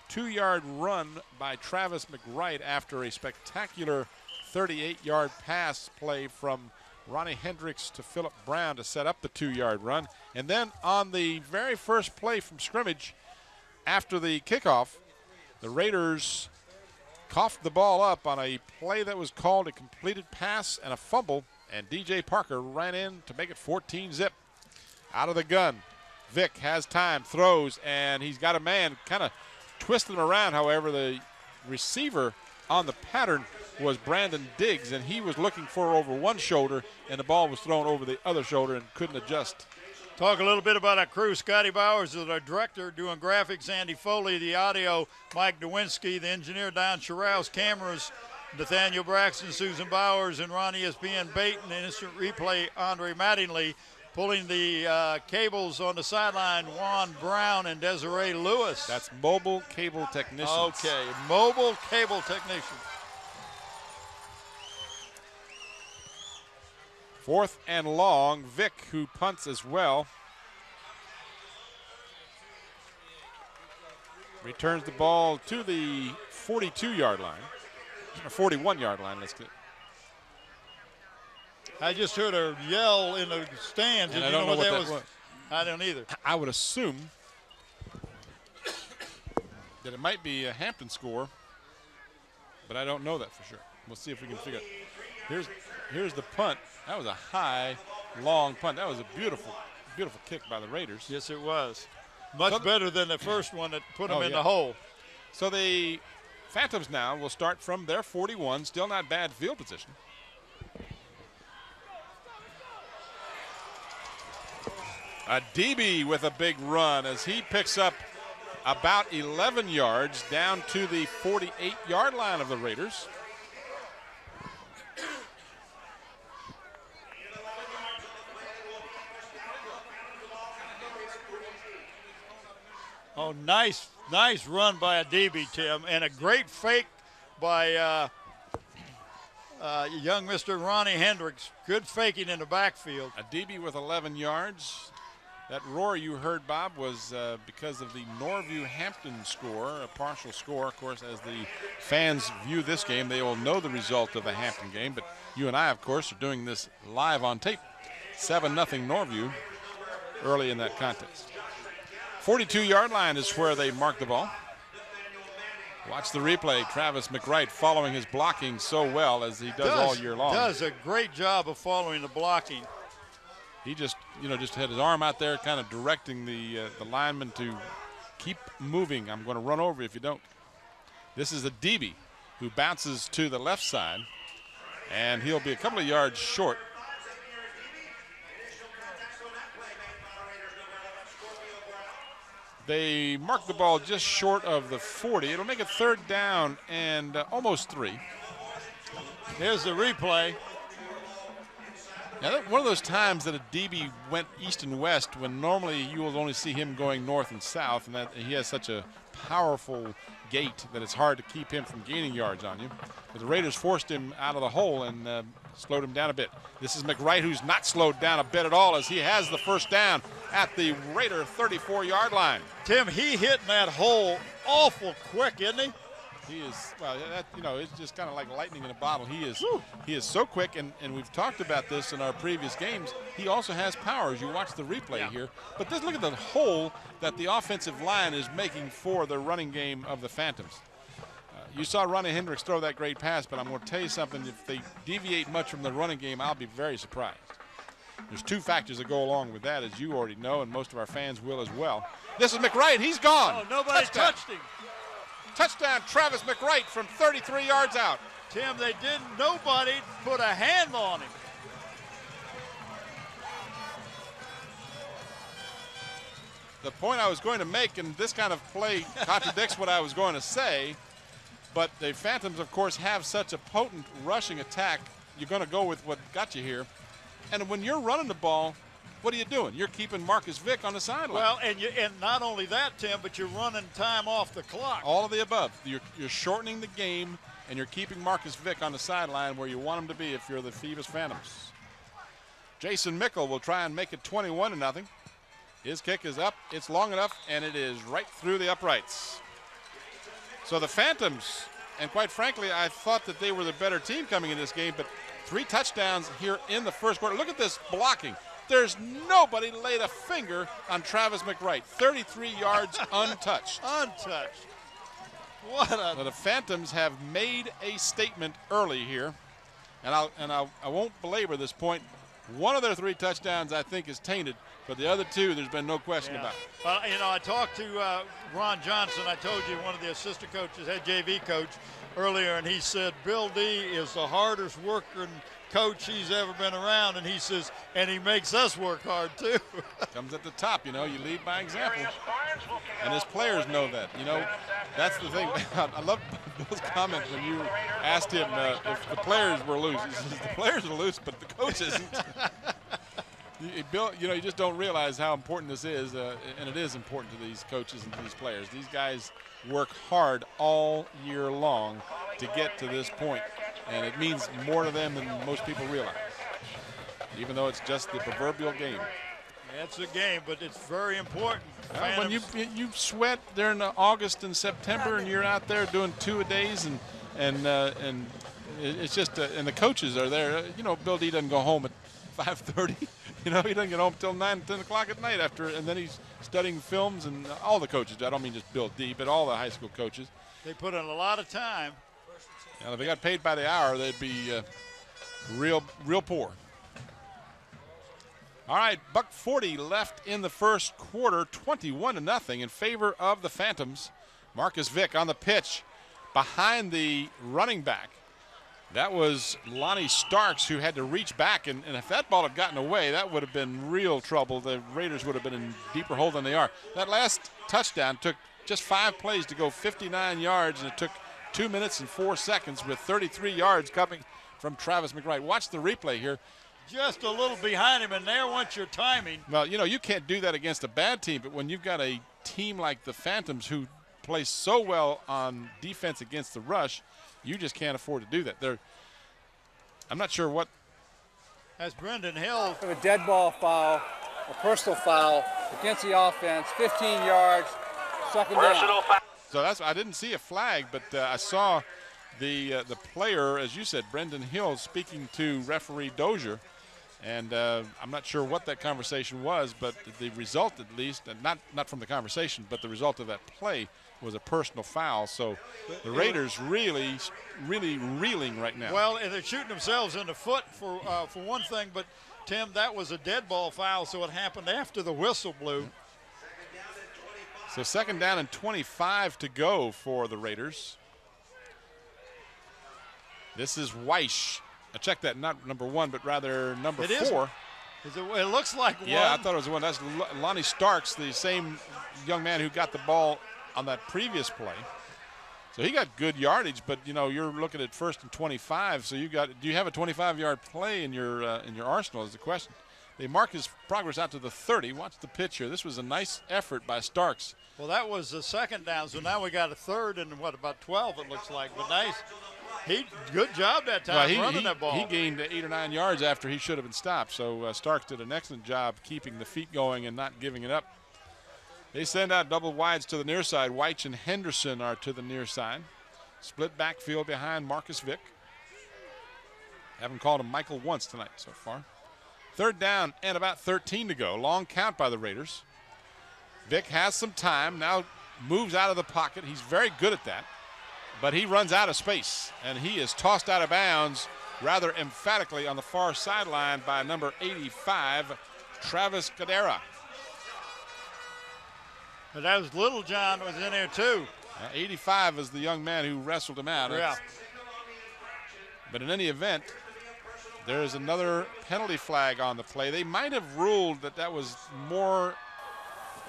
2-yard run by Travis McWright after a spectacular 38-yard pass play from Ronnie Hendricks to Philip Brown to set up the 2-yard run. And then on the very first play from scrimmage after the kickoff, the Raiders coughed the ball up on a play that was called a completed pass and a fumble, and DJ Parker ran in to make it 14-zip. Out of the gun, Vic has time, throws, and he's got a man kind of twisting him around. However, the receiver on the pattern was Brandon Diggs, and he was looking for over one shoulder, and the ball was thrown over the other shoulder and couldn't adjust. Talk a little bit about our crew. Scotty Bowers is our director doing graphics. Andy Foley, the audio. Mike Nowinski, the engineer. Don Sherrouse, cameras. Nathaniel Braxton, Susan Bowers, and Ron ESPN Baton. And instant replay, Andre Mattingly. Pulling the cables on the sideline, Juan Brown and Desiree Lewis. That's mobile cable technicians. Okay, mobile cable technicians. 4th and long. Vic, who punts as well, returns the ball to the 42-yard line, or 41-yard line. Let's get. I just heard a yell in the stands. And Did I you don't know what that was. I don't either. I would assume that it might be a Hampton score, but I don't know that for sure. We'll see if we can figure it. Here's the punt. That was a high, long punt. That was a beautiful, beautiful kick by the Raiders. Yes, it was. Much better than the first one that put them in the hole. So the Phantoms now will start from their 41. Still not bad field position. A DB with a big run as he picks up about 11 yards down to the 48-yard line of the Raiders. Oh, nice run by a DB, Tim, and a great fake by young Mr. Ronnie Hendricks. Good faking in the backfield. A DB with 11 yards. That roar you heard, Bob, was because of the Norview-Hampton score, a partial score. Of course, as the fans view this game, they will know the result of the Hampton game. But you and I, of course, are doing this live on tape. 7-0 Norview early in that contest. 42-yard line is where they mark the ball. Watch the replay. Travis McWright following his blocking so well as he does all year long. Does a great job of following the blocking. He just had his arm out there kind of directing the lineman to keep moving. I'm going to run over if you don't. This is a DB who bounces to the left side, and he'll be a couple of yards short. They mark the ball just short of the 40. It'll make it 3rd down and almost 3. Here's the replay. Now, one of those times that a DB went east and west when normally you will only see him going north and south, and that he has such a powerful gait that it's hard to keep him from gaining yards on you. But the Raiders forced him out of the hole and slowed him down a bit. This is McWright, who's not slowed down a bit at all as he has the 1st down at the Raider 34-yard line. Tim, he hitting that hole awful quick, isn't he? He is, well, it's just kind of like lightning in a bottle. He is so quick, and we've talked about this in our previous games. He also has power as you watch the replay here. But look at the hole that the offensive line is making for the running game of the Phantoms. You saw Ronnie Hendricks throw that great pass, but I'm going to tell you something. If they deviate much from the running game, I'll be very surprised. There's 2 factors that go along with that, as you already know, and most of our fans will as well. This is McWright. He's gone. Oh, nobody touched him. Touchdown, Travis McWright from 33 yards out. Tim, nobody put a hand on him. The point I was going to make, and this kind of play contradicts what I was going to say, but the Phantoms, of course, have such a potent rushing attack. You're going to go with what got you here. And when you're running the ball, what are you doing? You're keeping Marcus Vick on the sideline. Well, and not only that, Tim, but you're running time off the clock. All of the above. You're shortening the game, and you're keeping Marcus Vick on the sideline where you want him to be if you're the Phoebus Phantoms. Jason Mickle will try and make it 21-0. His kick is up. It's long enough, and it is right through the uprights. So the Phantoms, and quite frankly, I thought that they were the better team coming in this game, but 3 touchdowns here in the 1st quarter. Look at this blocking. There's nobody laid a finger on Travis McWright. 33 yards untouched. Untouched. So the Phantoms have made a statement early here, and I won't belabor this point. One of their 3 touchdowns, I think, is tainted, but the other 2, there's been no question about it. Well, I talked to Ron Johnson. I told you, one of the assistant coaches, head JV coach, earlier, and he said Bill D is the hardest working coach he's ever been around, and he says, and he makes us work hard too. Comes at the top, you lead by example. And his players know that, That's the thing. I love Bill's comment when you asked him if the players were loose. He says the players are loose, but the coach isn't. Bill, you just don't realize how important this is, and it is important to these coaches and to these players. These guys work hard all year long to get to this point, and it means more to them than most people realize, even though it's just the proverbial game. Yeah, it's a game, but it's very important. When you sweat during August and September, and you're out there doing 2-a-days, and it's just, and the coaches are there. Bill D doesn't go home at 5:30. He doesn't get home till 9, 10 o'clock at night and then he's studying films, and all the coaches. I don't mean just Bill D, but all the high school coaches. They put in a lot of time. Now, if they got paid by the hour, they'd be real poor. All right, $1:40 left in the 1st quarter, 21-0 in favor of the Phantoms. Marcus Vick on the pitch behind the running back. That was Lonnie Starks, who had to reach back, and if that ball had gotten away, that would have been real trouble. The Raiders would have been in deeper hole than they are. That last touchdown took just 5 plays to go 59 yards, and it took 2 minutes and 4 seconds with 33 yards coming from Travis McWright. Watch the replay here. Just a little behind him, and there went your timing. Well, you can't do that against a bad team, but when you've got a team like the Phantoms who play so well on defense against the rush, you just can't afford to do that. I'm not sure what. That's Brendan Hill. A dead ball foul a personal foul against the offense, 15 yards, second down. So I didn't see a flag, but I saw the player, as you said, Brendan Hill, speaking to referee Dozier. And I'm not sure what that conversation was, but the result, at least, and not from the conversation, but the result of that play was a personal foul. So the Raiders really reeling right now. Well, and they're shooting themselves in the foot for one thing, but Tim, that was a dead ball foul, so it happened after the whistle blew. So second down and 25 to go for the Raiders. This is Weish. I checked that, not number 1, but rather number 4. It looks like one. Yeah, I thought it was one. That's Lonnie Starks, the same young man who got the ball on that previous play. So he got good yardage, but you're looking at first and 25. So do you have a 25-yard play in your arsenal? Is the question. They mark his progress out to the 30. Watch the pitch here. This was a nice effort by Starks. Well, that was the second down. So now we got a third and about 12 it looks like. But nice. Good job that time running that ball. He gained 8 or 9 yards after he should have been stopped. So Starks did an excellent job keeping the feet going and not giving it up. They send out double wides to the near side. Weich and Henderson are to the near side. Split backfield behind Marcus Vick. Haven't called him Michael once tonight so far. Third down and about 13 to go. Long count by the Raiders. Vick has some time. Now moves out of the pocket. He's very good at that. But he runs out of space, and he is tossed out of bounds rather emphatically on the far sideline by number 85, Travis Cadera. But that was Little John was in there too. 85 is the young man who wrestled him out. Yeah. But in any event, there is another penalty flag on the play. They might have ruled that was more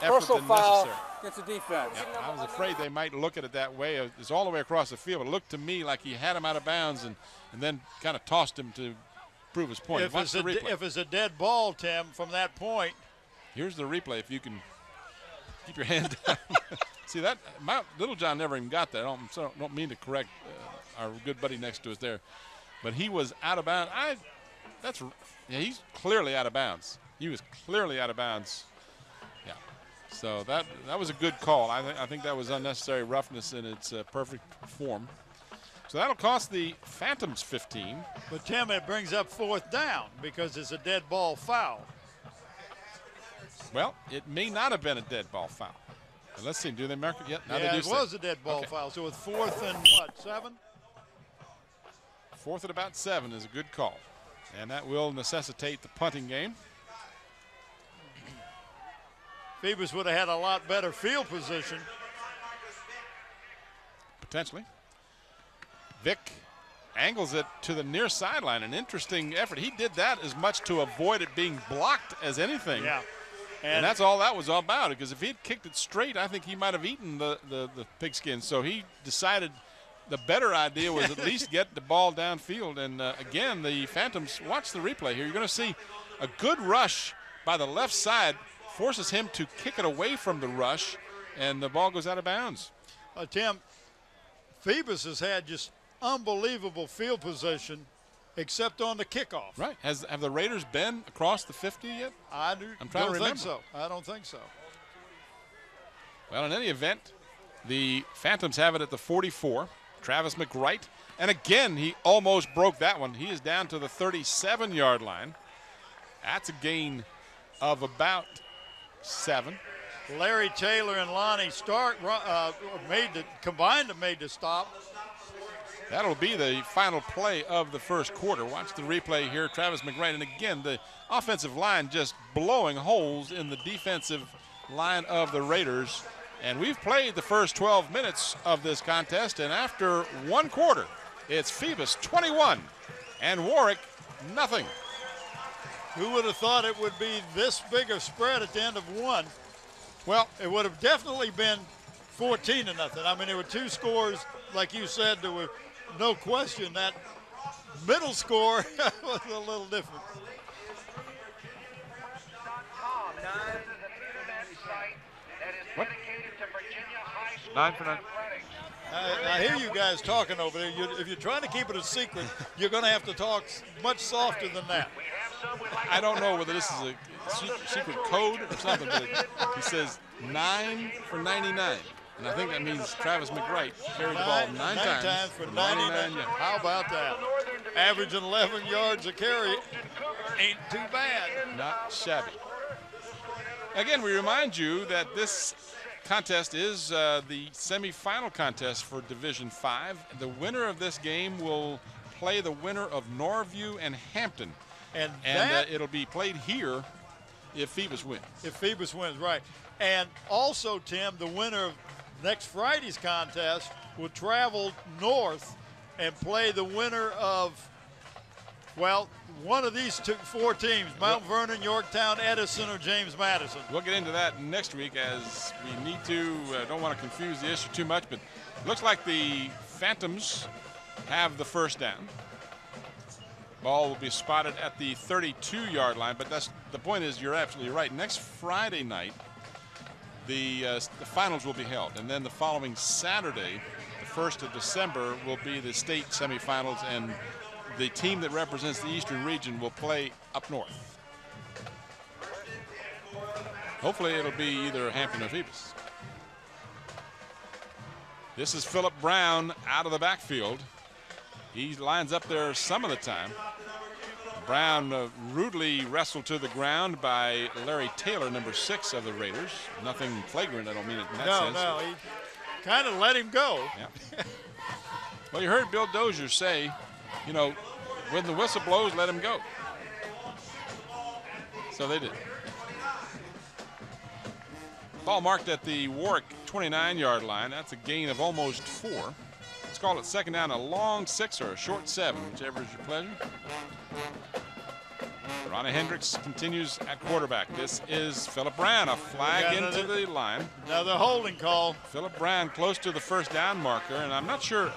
effort Personal than foul necessary. against the defense. Yeah, I was afraid they might look at it that way. It's all the way across the field. It looked to me like he had him out of bounds and then kind of tossed him to prove his point. If it's a dead ball, Tim, from that point. Here's the replay if you can keep your hand down. See that? Little John never even got that. I don't mean to correct our good buddy next to us there. But he was out of bounds. He's clearly out of bounds. He was clearly out of bounds. Yeah. So that was a good call. I think that was unnecessary roughness in its perfect form. So that'll cost the Phantoms 15. But Tim, it brings up fourth down because it's a dead ball foul. Well, it may not have been a dead ball foul. But let's see. Do they mark it yet? Now yeah, they do it was a dead ball foul. So it's fourth and what, 7? Fourth and about 7 is a good call. And that will necessitate the punting game. Phoebus would have had a lot better field position. Potentially. Vick angles it to the near sideline. An interesting effort. He did that as much to avoid it being blocked as anything. Yeah. And that's all that was all about. Because if he'd kicked it straight, I think he might have eaten the pigskin. So he decided the better idea was at least get the ball downfield. And again, the Phantoms, watch the replay here. You're going to see a good rush by the left side forces him to kick it away from the rush, and the ball goes out of bounds. Tim, Phoebus has had just unbelievable field position except on the kickoff. Right. Have the Raiders been across the 50 yet? I'm trying to remember. Think so. I don't think so. Well, in any event, the Phantoms have it at the 44. Travis McWright. And again, he almost broke that one. He is down to the 37-yard line. That's a gain of about 7. Larry Taylor and Lonnie Stark combined made the stop. That'll be the final play of the first quarter. Watch the replay here. Travis McWright. And again, the offensive line just blowing holes in the defensive line of the Raiders. And we've played the first 12 minutes of this contest, and after one quarter, it's Phoebus 21 and Warwick nothing. Who would have thought it would be this big a spread at the end of one? Well, it would have definitely been 14-0. I mean, there were two scores, like you said, there were no question that middle score was a little different. 9 for 9. I hear you guys talking over there. If you're trying to keep it a secret, you're going to have to talk much softer than that. I don't know whether this is secret code or something, but he says 9 for 99. And I think that means Travis McWright carried the ball nine times for 99 yards. How about that? Averaging 11 yards a carry ain't too bad. Not shabby. Again, we remind you that this contest is the semifinal contest for Division 5. The winner of this game will play the winner of Norview and Hampton. And it'll be played here if Phoebus wins. If Phoebus wins, right. And also, Tim, the winner of next Friday's contest will travel north and play the winner of, well, one of these four teams, Mount Vernon, Yorktown, Edison, or James Madison. We'll get into that next week as we need to. Don't want to confuse the issue too much, but looks like the Phantoms have the first down. Ball will be spotted at the 32-yard line, but the point is, you're absolutely right. Next Friday night, the finals will be held, and then the following Saturday, the 1st of December, will be the state semifinals, and the team that represents the Eastern region will play up north. Hopefully it'll be either Hampton or Phoebus. This is Philip Brown out of the backfield. He lines up there some of the time. Brown rudely wrestled to the ground by Larry Taylor, number 6 of the Raiders. Nothing flagrant, I don't mean it in that sense. No, he kind of let him go. Yeah. Well, you heard Bill Dozier say, you know, when the whistle blows, let him go. So they did. Ball marked at the Warwick 29-yard line. That's a gain of almost 4. Let's call it second down, a long 6 or a short 7, whichever is your pleasure. Ronnie Hendricks continues at quarterback. This is Philip Brown, a flag into the line. Another holding call. Philip Brown close to the first down marker, and I'm not sure.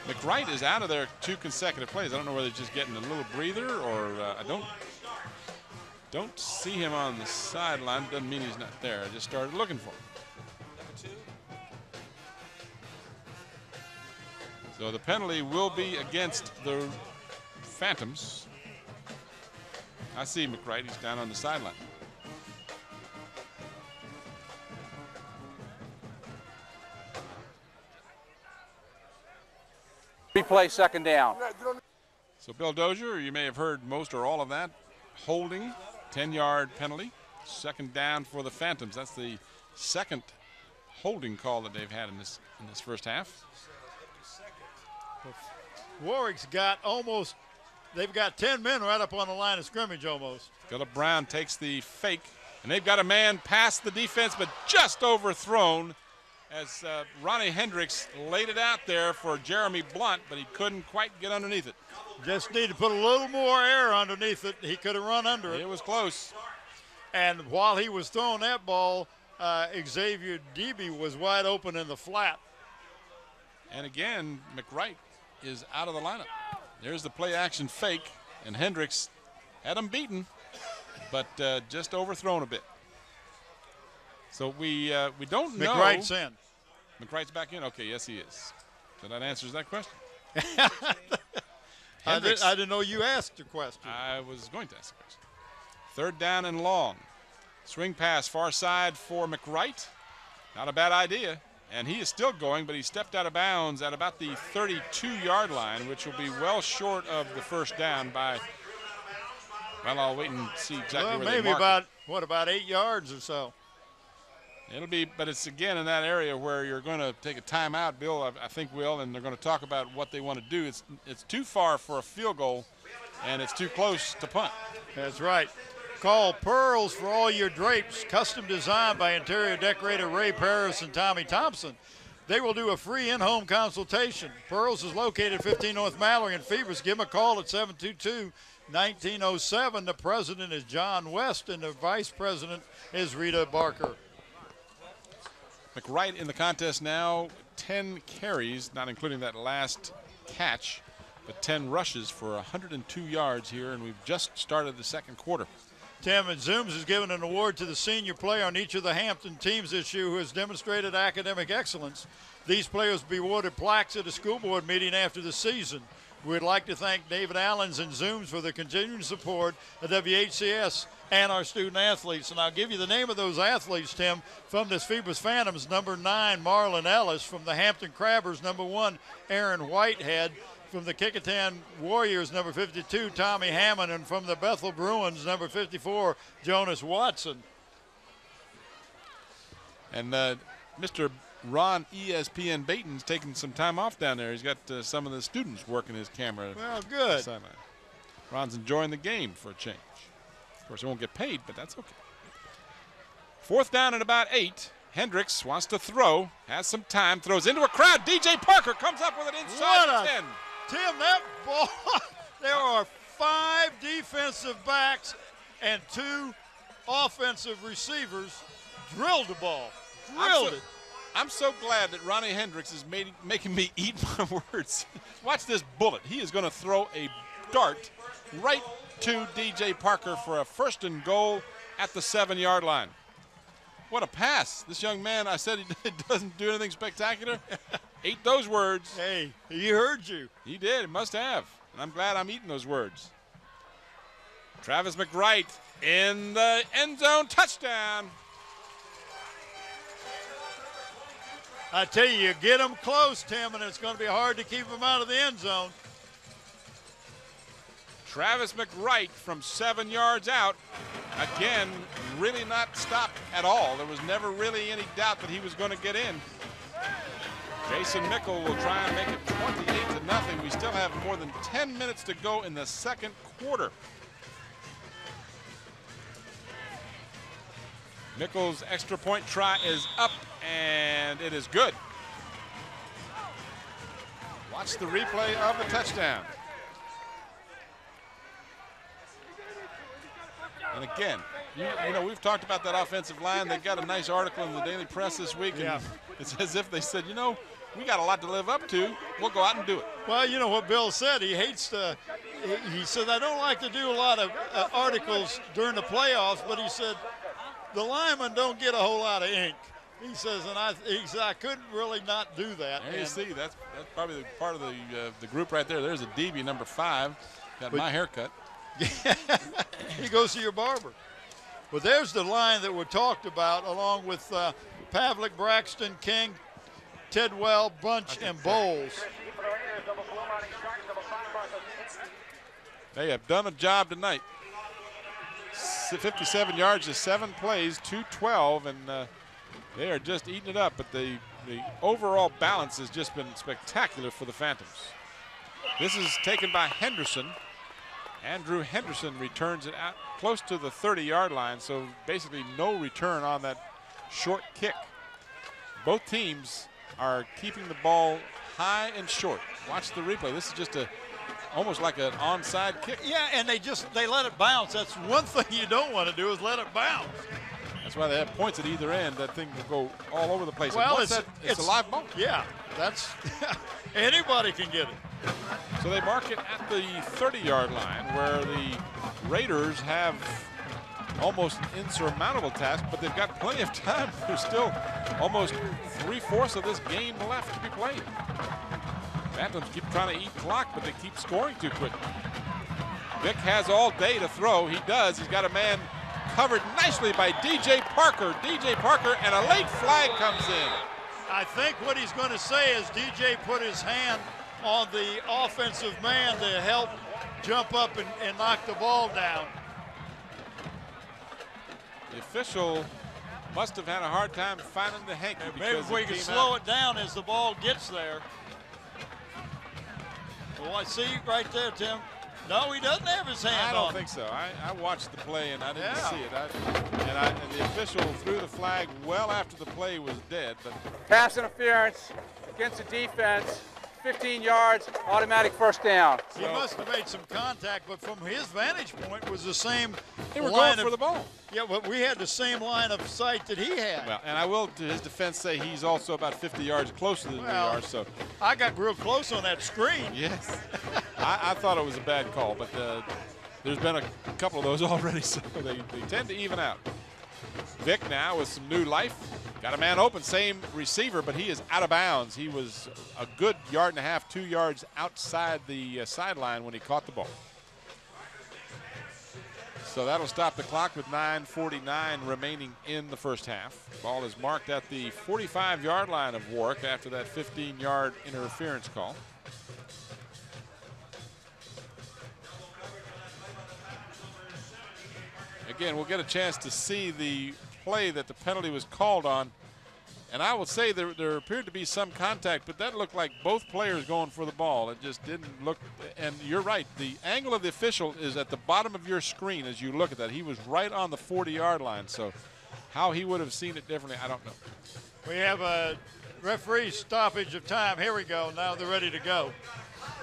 McWright is out of there 2 consecutive plays. I don't know whether he's just getting a little breather or I don't see him on the sideline. Doesn't mean he's not there. I just started looking for him. So the penalty will be against the Phantoms. I see McWright. He's down on the sideline. Replay second down. So Bill Dozier, you may have heard most or all of that. Holding, 10-yard penalty. Second down for the Phantoms. That's the second holding call that they've had in this first half. Warwick's got they've got 10 men right up on the line of scrimmage almost. Philip Brown takes the fake, and they've got a man past the defense, but just overthrown as Ronnie Hendricks laid it out there for Jeremy Blunt, but he couldn't quite get underneath it. Just need to put a little more air underneath it. He could have run under it. It was close. And while he was throwing that ball, Xavier Debe was wide open in the flat. And again, McWright is out of the lineup. There's the play action fake, and Hendricks had him beaten, but just overthrown a bit. So we don't know. McWright's in. McWright's back in? Okay, yes he is. So that answers that question. I didn't know you asked a question. I was going to ask a question. Third down and long. Swing pass far side for McWright. Not a bad idea. And he is still going, but he stepped out of bounds at about the 32-yard line, which will be well short of the first down by, well, I'll wait and see exactly where they mark maybe about 8 yards or so. It'll be, but it's again in that area where you're going to take a timeout, Bill, I think will, and they're going to talk about what they want to do. It's too far for a field goal, and it's too close to punt. That's right. Call Pearls for all your drapes, custom designed by interior decorator Ray Paris and Tommy Thompson. They will do a free in-home consultation. Pearls is located 15 North Mallory in Phoebus. Give them a call at 722-1907. The president is John West, and the vice president is Rita Barker. McWright in the contest now, 10 carries, not including that last catch, but 10 rushes for 102 yards here, and we've just started the second quarter. Tim, and Zooms has given an award to the senior player on each of the Hampton teams this year who has demonstrated academic excellence. These players will be awarded plaques at a school board meeting after the season. We'd like to thank David Allens and Zooms for the continuing support of WHCS and our student athletes. And I'll give you the name of those athletes, Tim, from this Phoebus Phantoms. Number 9, Marlon Ellis. From the Hampton Crabbers, number 1, Aaron Whitehead. From the Kickingham Warriors, number 52, Tommy Hammond. And from the Bethel Bruins, number 54, Jonas Watson. And Mr. Ron ESPN Baton's taking some time off down there. He's got some of the students working his camera. Well, good. Ron's enjoying the game for a change. Of course, he won't get paid, but that's okay. 4th down and about 8. Hendricks wants to throw, has some time, throws into a crowd. DJ Parker comes up with it inside the 10. Tim, that ball, there are 5 defensive backs and 2 offensive receivers drilled the ball. Drilled it. I'm so glad that Ronnie Hendricks is making me eat my words. Watch this bullet. He is going to throw a dart right to DJ Parker for a 1st and goal at the 7-yard line. What a pass. This young man, I said he doesn't do anything spectacular. Ate those words. Hey, he heard you. He did. He must have. And I'm glad I'm eating those words. Travis McWright in the end zone. Touchdown. I tell you get them close, Tim, and it's going to be hard to keep them out of the end zone. Travis McWright from 7 yards out. Again, really not stopped at all. There was never really any doubt that he was going to get in. Jason Mickle will try and make it 28-0. We still have more than 10 minutes to go in the 2nd quarter. Mickle's extra point try is up, and it is good. Watch the replay of the touchdown. And again, you know, we've talked about that offensive line. They got a nice article in the Daily Press this week, and it's as if they said, you know, we got a lot to live up to. We'll go out and do it. Well, you know what Bill said. He hates to, he said, I don't like to do a lot of articles during the playoffs, but he said, the linemen don't get a whole lot of ink. He says, and he said, I couldn't really not do that. There you see, that's probably the part of the group right there. There's a DB number 5, got my haircut. He goes to your barber. But there's the line that we talked about, along with Pavlik, Braxton, King, Tidwell, Bunch, and Bowles. They have done a job tonight. 57 yards to 7 plays, 212, and they are just eating it up. But the overall balance has just been spectacular for the Phantoms. This is taken by Henderson. Andrew Henderson returns it out close to the 30-yard line, so basically no return on that short kick. Both teams are keeping the ball high and short. Watch the replay. This is just almost like an onside kick. Yeah, and they let it bounce. That's one thing you don't want to do, is let it bounce. That's why they have points at either end. That thing will go all over the place. Well, it's a live ball. Yeah, that's anybody can get it. So they mark it at the 30-yard line, where the Raiders have almost an insurmountable task, but they've got plenty of time. There's still almost 3/4 of this game left to be played. Phantoms keep trying to eat clock, but they keep scoring too quick. Vic has all day to throw. He does. He's got a man covered nicely by DJ Parker. DJ Parker, and a late flag comes in. I think what he's going to say is DJ put his hand on the offensive man to help jump up and knock the ball down. The official must have had a hard time finding the hanky. Maybe if we can slow it down as the ball gets there. Well, I see right there, Tim. No, he doesn't have his hand on. I don't think so. I watched the play and I didn't see it. And the official threw the flag well after the play was dead. But Pass interference against the defense. 15 yards, automatic 1st down. He must have made some contact, but from his vantage point was the same. They were going for the ball. Yeah, but we had the same line of sight that he had. Well, and I will, to his defense, say he's also about 50 yards closer than we are. So I got real close on that screen. Yes. I thought it was a bad call, but there's been a couple of those already, so they tend to even out. Vic now with some new life. Got a man open, same receiver, but he is out of bounds. He was a good yard and a half, 2 yards outside the sideline when he caught the ball. So that'll stop the clock with 9:49 remaining in the first half. Ball is marked at the 45-yard line of Warwick after that 15-yard interference call. Again, we'll get a chance to see the play that the penalty was called on. And I will say there appeared to be some contact, but that looked like both players going for the ball. It just didn't look, and you're right, the angle of the official is at the bottom of your screen as you look at that. He was right on the 40-yard line, so how he would have seen it differently, I don't know. We have a referee stoppage of time. Here we go. Now they're ready to go.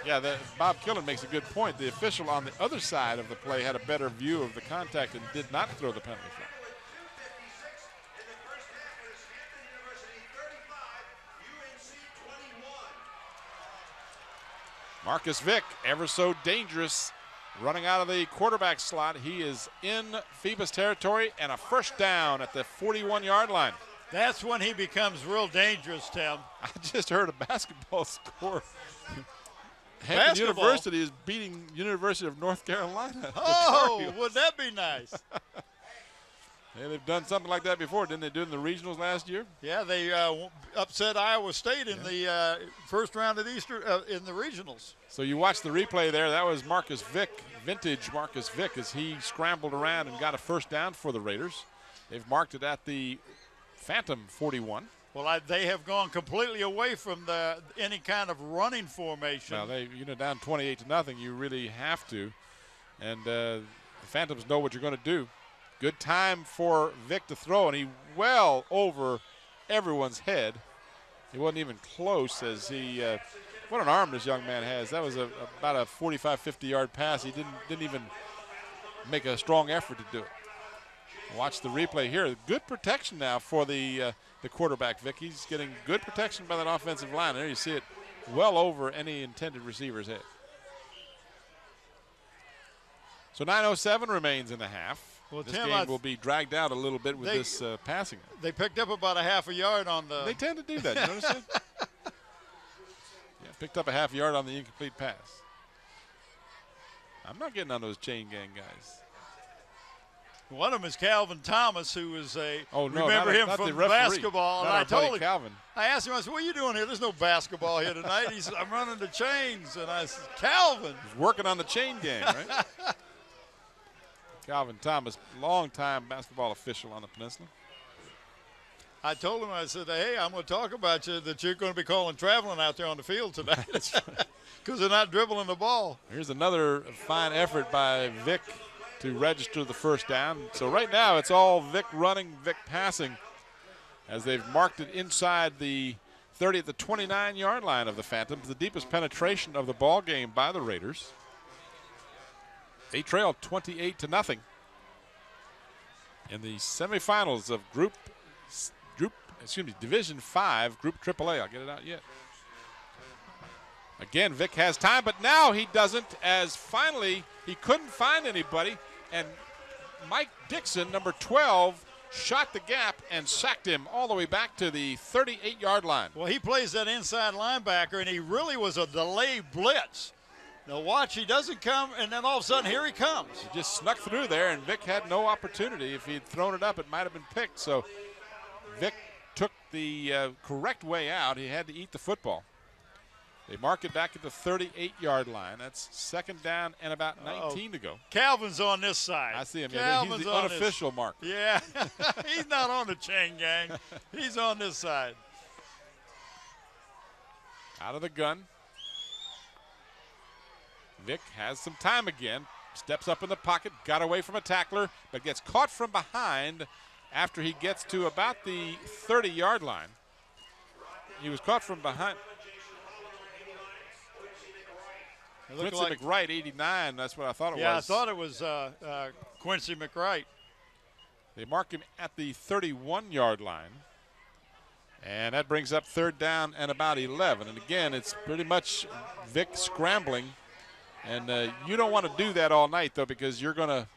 Yeah, Bob Killen makes a good point. The official on the other side of the play had a better view of the contact and did not throw the penalty flag. Marcus Vick, ever so dangerous, running out of the quarterback slot. He is in Phoebus territory and a first down at the 41-yard line. That's when he becomes real dangerous, Tim. I just heard a basketball score. Hampton University is beating University of North Carolina. Oh, would that be nice? Yeah, they've done something like that before. Didn't they do it in the regionals last year? Yeah, they upset Iowa State in the first round of the in the regionals. So you watch the replay there. That was Marcus Vick, vintage Marcus Vick, as he scrambled around and got a first down for the Raiders. They've marked it at the Phantom 41. Well, they have gone completely away from any kind of running formation. Now, down 28-0, you really have to. And the Phantoms know what you're going to do. Good time for Vick to throw, and he well over everyone's head. He wasn't even close as he what an arm this young man has. That was about a 45, 50-yard pass. He didn't even make a strong effort to do it. Watch the replay here. Good protection now for the quarterback, Vick. He's getting good protection by that offensive line. There you see it well over any intended receiver's head. So 9:07 remains in the half. Well, this Tim, game will be dragged out a little bit with this passing. They picked up about a half a yard on the. They tend to do that. You notice that? Yeah, picked up a half yard on the incomplete pass. I'm not getting on those chain gang guys. One of them is Calvin Thomas, who is remember him from basketball. And I told him, Calvin. I asked him, I said, what are you doing here? There's no basketball here tonight. He said, I'm running the chains. And I said, Calvin. He's working on the chain gang, right? Calvin Thomas, longtime basketball official on the peninsula. I told him, I said, hey, I'm going to talk about you, that you're going to be calling traveling out there on the field tonight. Because they're not dribbling the ball. Here's another fine effort by Vick to register the first down. So right now it's all Vick running, Vick passing, as they've marked it inside the 30 at the 29-yard line of the Phantoms, the deepest penetration of the ball game by the Raiders. They trail 28-0 in the semifinals of Division 5, Group AAA. I'll get it out yet. Again, Vick has time, but now he doesn't, as finally he couldn't find anybody, and Mike Dixon, number 12, shot the gap and sacked him all the way back to the 38-yard line. Well, he plays that inside linebacker, and he really was a delay blitz. Now watch, he doesn't come, and then all of a sudden, here he comes. He just snuck through there, and Vick had no opportunity. If he had thrown it up, it might have been picked. So Vick took the correct way out. He had to eat the football. They mark it back at the 38-yard line. That's second down and about 19 to go. Calvin's on this side. I see him. He's the unofficial mark. Yeah, he's not on the chain gang. He's on this side. Out of the gun. Vick has some time again. Steps up in the pocket, got away from a tackler, but gets caught from behind after he gets to about the 30-yard line. He was caught from behind. Quincy McWright, 89. That's what I thought it was. Yeah, I thought it was Quincy McWright. They mark him at the 31-yard line. And that brings up third down and about 11. And again, it's pretty much Vick scrambling. And you don't want to do that all night, though, because you're going to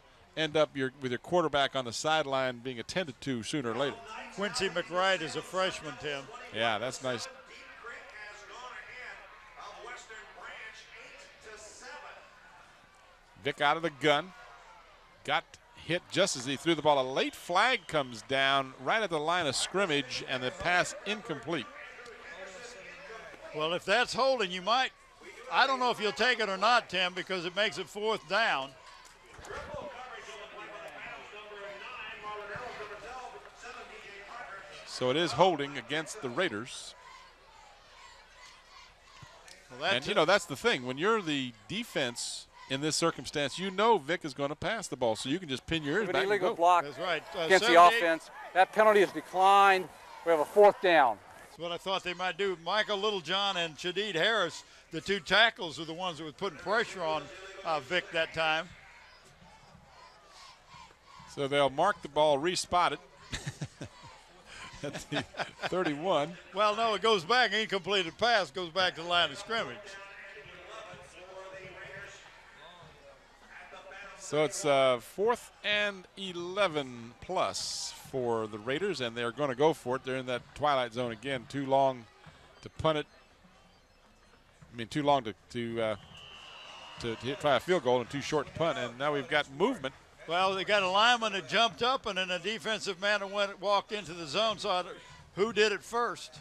end up with your quarterback on the sideline being attended to sooner or later. Quincy McWright is a freshman, Tim. Yeah, that's nice. Vick out of the gun. Got hit just as he threw the ball. A late flag comes down right at the line of scrimmage, and the pass incomplete. Well, if that's holding, you might. I don't know if you'll take it or not, Tim, because it makes it 4th down. So it is holding against the Raiders. Well, and, you know, that's the thing. When you're the defense in this circumstance, you know Vick is going to pass the ball, so you can just pin your ears back and illegal go. block That's right. against the offense. That penalty is declined. We have a 4th down. That's what I thought they might do. Michael Littlejohn and Shadeed Harris, the 2 tackles, are the ones that were putting pressure on Vick that time. So they'll mark the ball respotted at the 31. Well, no, it goes back. Incompleted pass goes back to the line of scrimmage. So it's 4th and 11 plus for the Raiders, and they're going to go for it. They're in that twilight zone again. Too long to punt it. I mean, too long to try a field goal and too short to punt. And now we've got movement. Well, they got a lineman that jumped up, and then a defensive man that walked into the zone. So who did it first?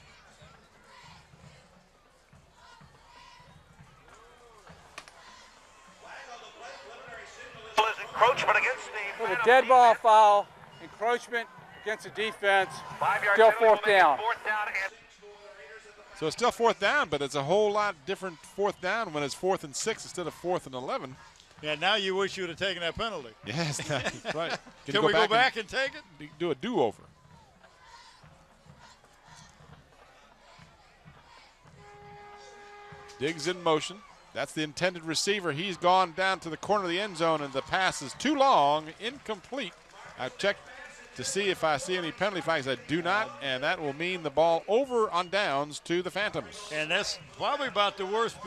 Encroachment against the With a dead ball foul, encroachment against the defense, 5-yard still penalty 4th down. 4th down and So it's still 4th down, but it's a whole lot different 4th down when it's 4th and 6 instead of 4th and 11. Yeah, now you wish you would have taken that penalty. Yes, that's right. Can we go back and take it? Do a do-over. Diggs in motion. That's the intended receiver. He's gone down to the corner of the end zone, and the pass is too long, incomplete. I've checked to see if I see any penalty flags. I do not, and that will mean the ball over on downs to the Phantoms. And that's probably about the worst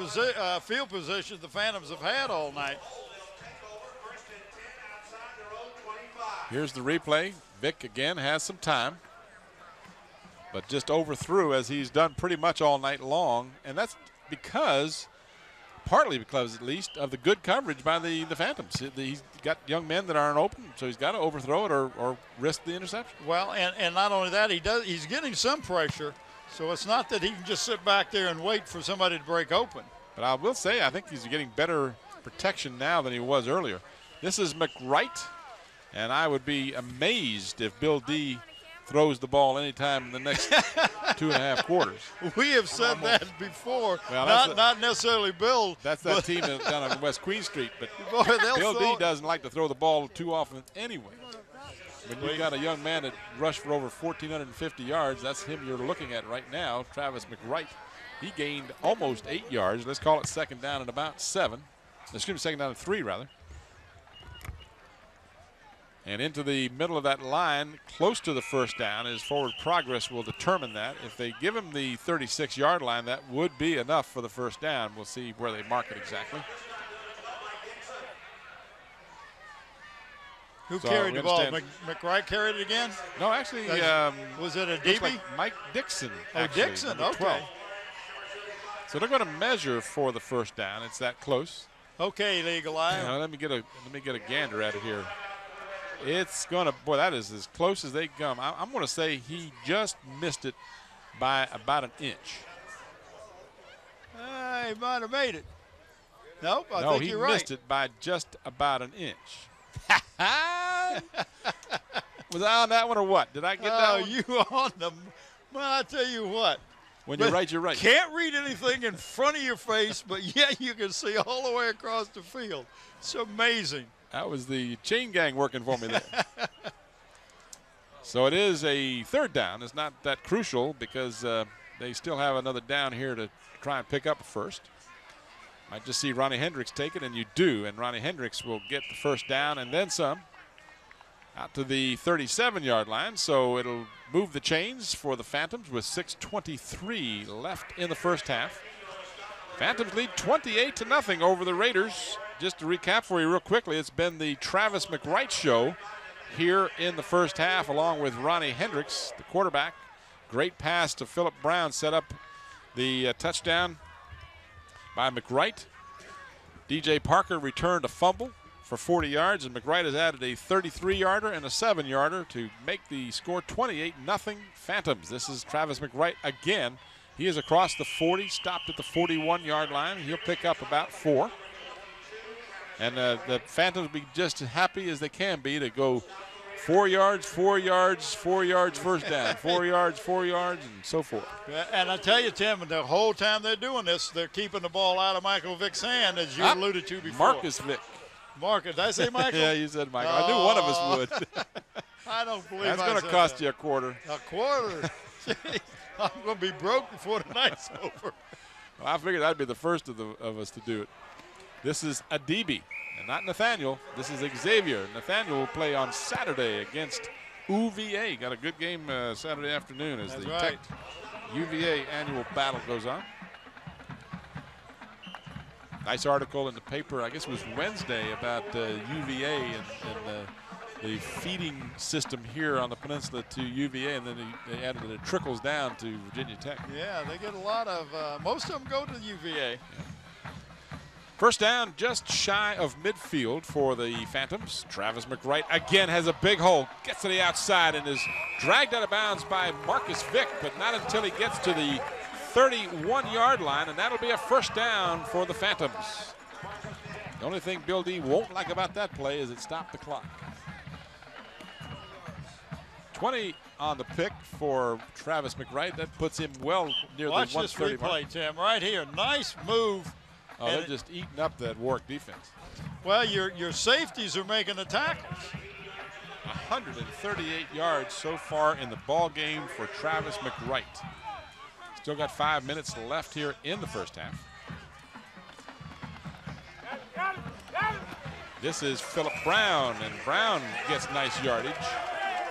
field position the Phantoms have had all night. Here's the replay. Vick again has some time, but just overthrew as he's done pretty much all night long, and that's partly because at least of the good coverage by the Phantoms. He's got young men that aren't open, so he's got to overthrow it or risk the interception. Well, and not only that, he's getting some pressure, so it's not that he can just sit back there and wait for somebody to break open. But I will say I think he's getting better protection now than he was earlier. This is McWright, and I would be amazed if Bill D throws the ball anytime in the next 2.5 quarters. We have said that before, well, not necessarily Bill. That's that team down on West Queen Street, but Boy, Bill D doesn't like to throw the ball too often anyway. When you've got a young man that rushed for over 1,450 yards, that's him you're looking at right now, Travis McWright. He gained almost 8 yards. Let's call it 2nd down and about 7. Excuse me, 2nd down and 3, rather. And into the middle of that line, close to the 1st down. His forward progress will determine that. If they give him the 36-yard line, that would be enough for the 1st down. We'll see where they mark it exactly. Who carried the ball? McWright carried it again? No, actually, was it a DB? Like Mike Dixon. Oh, Dixon, okay. 12. So they're going to measure for the 1st down. It's that close. Okay, Legal Eye. Now, let me get a gander at it here. It's going to, boy, that is as close as they come. I'm going to say he just missed it by about an inch. He might have made it. Nope, I think you're right. He missed it by just about an inch. Was I on that one or what? Did I get that one? Oh, you on them. Well, I tell you what. When you're right, you're right. Can't read anything in front of your face, but yet you can see all the way across the field. It's amazing. That was the chain gang working for me there. So it is a 3rd down. It's not that crucial because they still have another down here to try and pick up a 1st. Might just see Ronnie Hendricks take it, and you do. And Ronnie Hendricks will get the 1st down and then some out to the 37-yard line. So it'll move the chains for the Phantoms with 6:23 left in the 1st half. Phantoms lead 28-0 over the Raiders. just to recap for you real quickly, it's been the Travis McWright show here in the first half, along with Ronnie Hendricks, the quarterback. Great pass to Philip Brown, set up the touchdown by McWright. DJ Parker returned a fumble for 40 yards, and McWright has added a 33-yarder and a 7-yarder to make the score 28-0 Phantoms. This is Travis McWright again. He is across the 40, stopped at the 41-yard line. He'll pick up about 4. And the Phantoms will be just as happy as they can be to go 4 yards, 4 yards, 4 yards first down, 4 yards, 4 yards, and so forth. And I tell you, Tim, the whole time they're doing this, they're keeping the ball out of Michael Vick's hand, as you alluded to before. Marcus Vick. Marcus, did I say Michael? Yeah, you said Michael. I knew one of us would. I don't believe That's going to cost you a quarter. A quarter? I'm going to be broke before the night's over. Well, I figured I'd be the first of us to do it. This is Adibi, and not Nathaniel. This is Xavier. Nathaniel will play on Saturday against UVA. Got a good game Saturday afternoon as the Tech UVA annual battle goes on. Nice article in the paper, I guess it was Wednesday, about UVA and the feeding system here on the peninsula to UVA, and then they added that it trickles down to Virginia Tech. Yeah, they get a lot of, most of them go to UVA. Yeah. First down, just shy of midfield for the Phantoms. Travis McWright again has a big hole, gets to the outside and is dragged out of bounds by Marcus Vick, but not until he gets to the 31-yard line, and that'll be a first down for the Phantoms. The only thing Bill D won't like about that play is it stopped the clock. 20 on the pick for Travis McWright. That puts him well near the 130 Watch this replay, Tim, right here. Nice move. Oh, they're just eating up that Warwick defense. Well, your safeties are making the tackles. 138 yards so far in the ball game for Travis McWright. Still got 5 minutes left here in the first half. This is Philip Brown, and Brown gets nice yardage.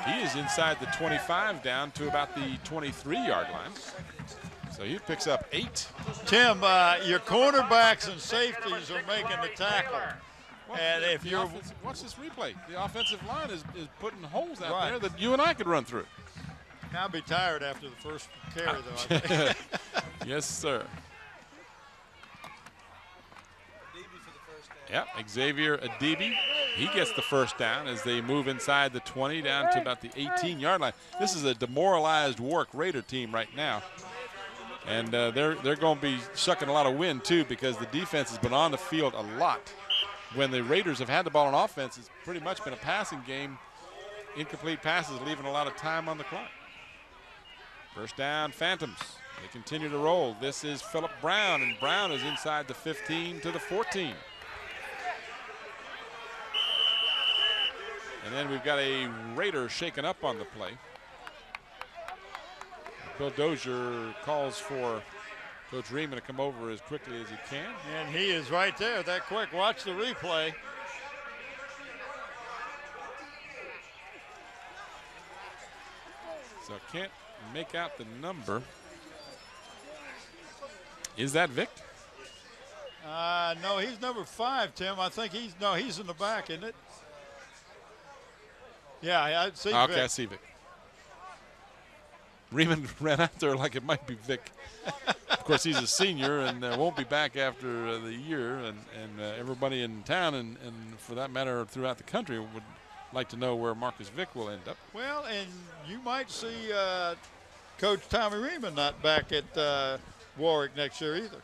He is inside the 25 down to about the 23-yard line. So he picks up 8. Tim, your cornerbacks and safeties are making the tackle. And if you're watch this replay. The offensive line is putting holes out there that you and I could run through. I'll be tired after the first carry, though, I think. Yes, sir. Yep, Xavier Adibi. He gets the first down as they move inside the 20 down to about the 18-yard line. This is a demoralized Warwick Raider team right now. And they're going to be sucking a lot of wind, too, because the defense has been on the field a lot. When the Raiders have had the ball on offense, it's pretty much been a passing game. Incomplete passes leaving a lot of time on the clock. First down, Phantoms. They continue to roll. This is Philip Brown, and Brown is inside the 15 to the 14. And then we've got a Raider shaken up on the play. Bill Dozier calls for Coach Riemann to come over as quickly as he can. And he is right there that quick. Watch the replay. So I can't make out the number. Is that Vic? No, he's number 5, Tim. I think he's in the back, isn't it? Yeah, I see Vic. Okay, I see Vic. Riemann ran out there like it might be Vic. Of course, he's a senior and won't be back after the year, and everybody in town and for that matter throughout the country would like to know where Marcus Vick will end up. Well, and you might see Coach Tommy Riemann not back at Warwick next year either.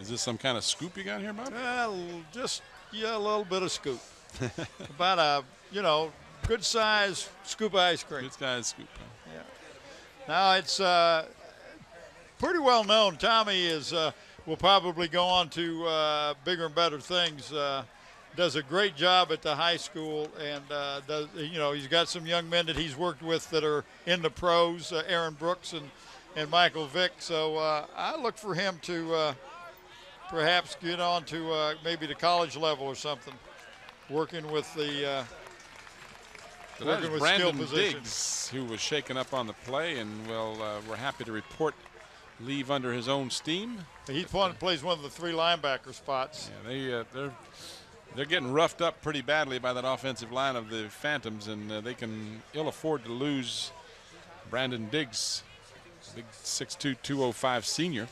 Is this some kind of scoop you got here, Bob? Well, just a little bit of scoop. About a, good size scoop of ice cream. Good size scoop. Huh? Yeah. Now it's pretty well known. Tommy will probably go on to bigger and better things. Does a great job at the high school, and he's got some young men that he's worked with that are in the pros, Aaron Brooks and Michael Vick. So I look for him to perhaps get on to maybe the college level or something, working with the working with skill Brandon positions. Diggs, who was shaken up on the play, and we're happy to report leave under his own steam. He plays one of the 3 linebacker spots. Yeah, they're getting roughed up pretty badly by that offensive line of the Phantoms, and they can ill afford to lose Brandon Diggs, big 6'2", 205 senior.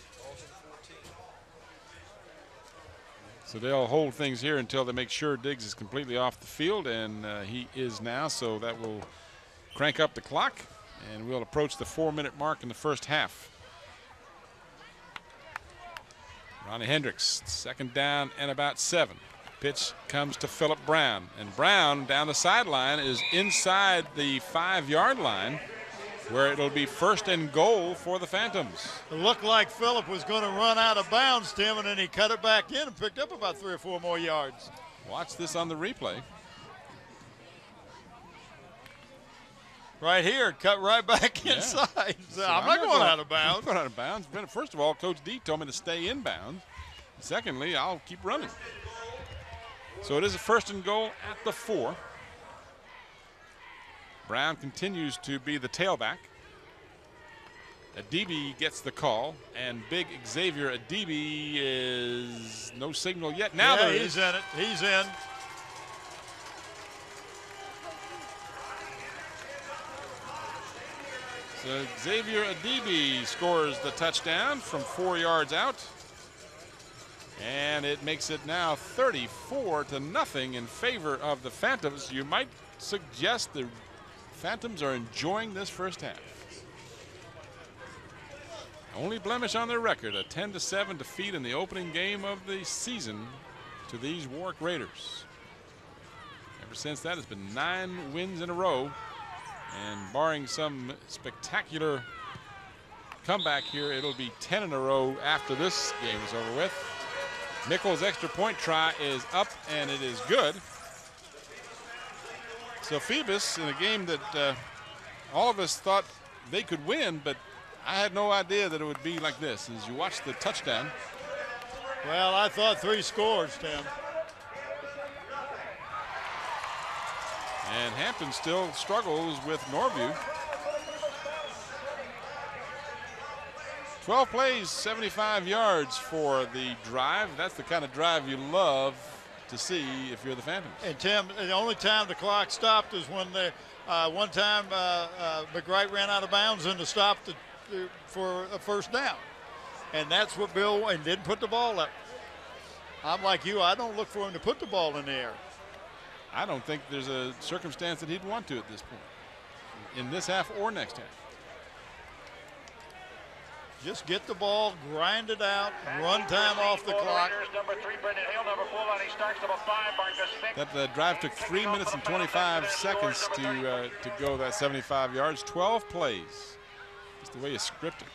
So they'll hold things here until they make sure Diggs is completely off the field, and he is now, so that will crank up the clock, and we'll approach the 4-minute mark in the first half. Ronnie Hendricks, 2nd down and about 7. Pitch comes to Philip Brown, and Brown down the sideline is inside the 5-yard line, where it'll be 1st and goal for the Phantoms. It looked like Phillip was going to run out of bounds, Tim, and then he cut it back in and picked up about 3 or 4 more yards. Watch this on the replay. Right here, cut right back inside. So I'm not going out of bounds. I'm going out of bounds. First of all, Coach D told me to stay in bounds. Secondly, I'll keep running. So it is a 1st and goal at the 4. Brown continues to be the tailback. Adibi gets the call, and big Xavier Adibi is no signal yet. Now there he's in it. He's in. So Xavier Adibi scores the touchdown from 4 yards out. And it makes it now 34-0 in favor of the Phantoms. You might suggest the Phantoms are enjoying this first half. Only blemish on their record, a 10-7 defeat in the opening game of the season to these Warwick Raiders. Ever since that, it's been 9 wins in a row. And barring some spectacular comeback here, it'll be 10 in a row after this game is over with. Mickle's extra point try is up, and it is good. So Phoebus, in a game that all of us thought they could win, but I had no idea that it would be like this. As you watch the touchdown. Well, I thought 3 scores, Tim. And Hampton still struggles with Norview. 12 plays, 75 yards for the drive. That's the kind of drive you love to see if you're the Phantoms. And Tim, the only time the clock stopped is when the one time McWright ran out of bounds and to stop for a 1st down. And that's what Bill and didn't put the ball up. I'm like you, I don't look for him to put the ball in the air. I don't think there's a circumstance that he'd want to at this point, in this half or next half. Just get the ball, grind it out, run time off the clock. That drive took 3 minutes and 25 seconds to go that 75 yards. 12 plays, just the way you script it.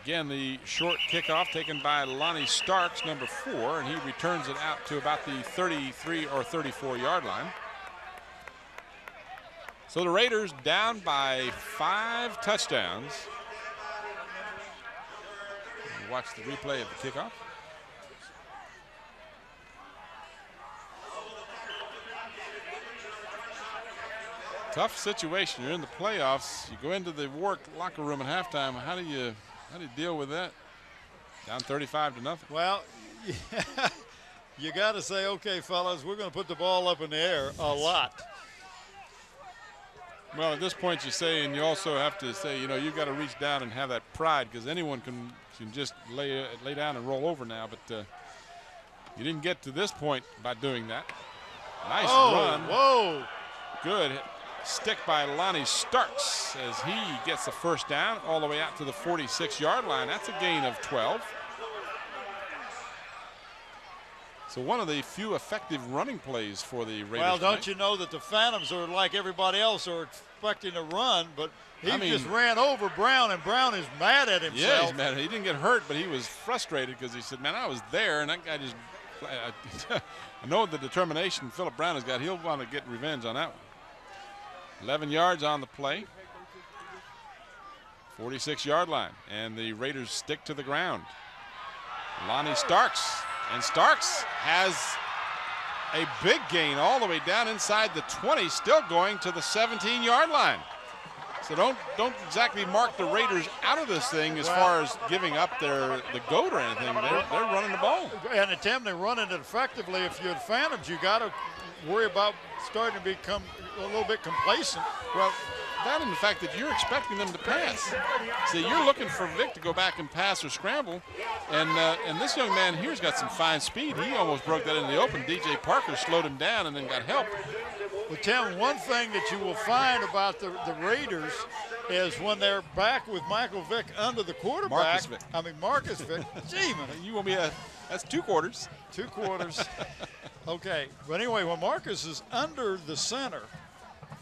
Again, the short kickoff taken by Lonnie Starks, number 4, and he returns it out to about the 33 or 34-yard line. So the Raiders down by 5 touchdowns. Watch the replay of the kickoff. Tough situation. You're in the playoffs. You go into the Warwick locker room at halftime. How do you deal with that? Down 35-0. Well, you got to say, okay, fellas, we're going to put the ball up in the air a lot. Well, at this point you say, and you also have to say, you know, you've got to reach down and have that pride, because anyone can just lay down and roll over now. But you didn't get to this point by doing that. Nice run. Whoa. Good stick by Lonnie Starks as he gets the 1st down all the way out to the 46-yard line. That's a gain of 12. So one of the few effective running plays for the Raiders. Well, don't you know that the Phantoms are like everybody else, are expecting to run, but he just ran over Brown, and Brown is mad at himself. Yeah, he's mad. He didn't get hurt, but he was frustrated because he said, man, I was there, and that guy just I know the determination Philip Brown has got. He'll want to get revenge on that one. 11 yards on the play. 46-yard line, and the Raiders stick to the ground. Lonnie Starks. And Starks has a big gain all the way down inside the 20, still going to the 17-yard line. So don't exactly mark the Raiders out of this thing as far as giving up the goat or anything. They're running the ball. And they're running it effectively. If you're the Phantoms, you got to worry about starting to become a little bit complacent. Well, that and the fact that you're expecting them to pass. See, you're looking for Vic to go back and pass or scramble, and this young man here's got some fine speed. He almost broke that in the open. DJ Parker slowed him down and then got help. Well, Tim, one thing that you will find about the Raiders is when they're back with Michael Vick under the quarterback. Marcus Vick. Gee, man. You want me that's 2 quarters. 2 quarters. Okay. But anyway, when Marcus is under the center,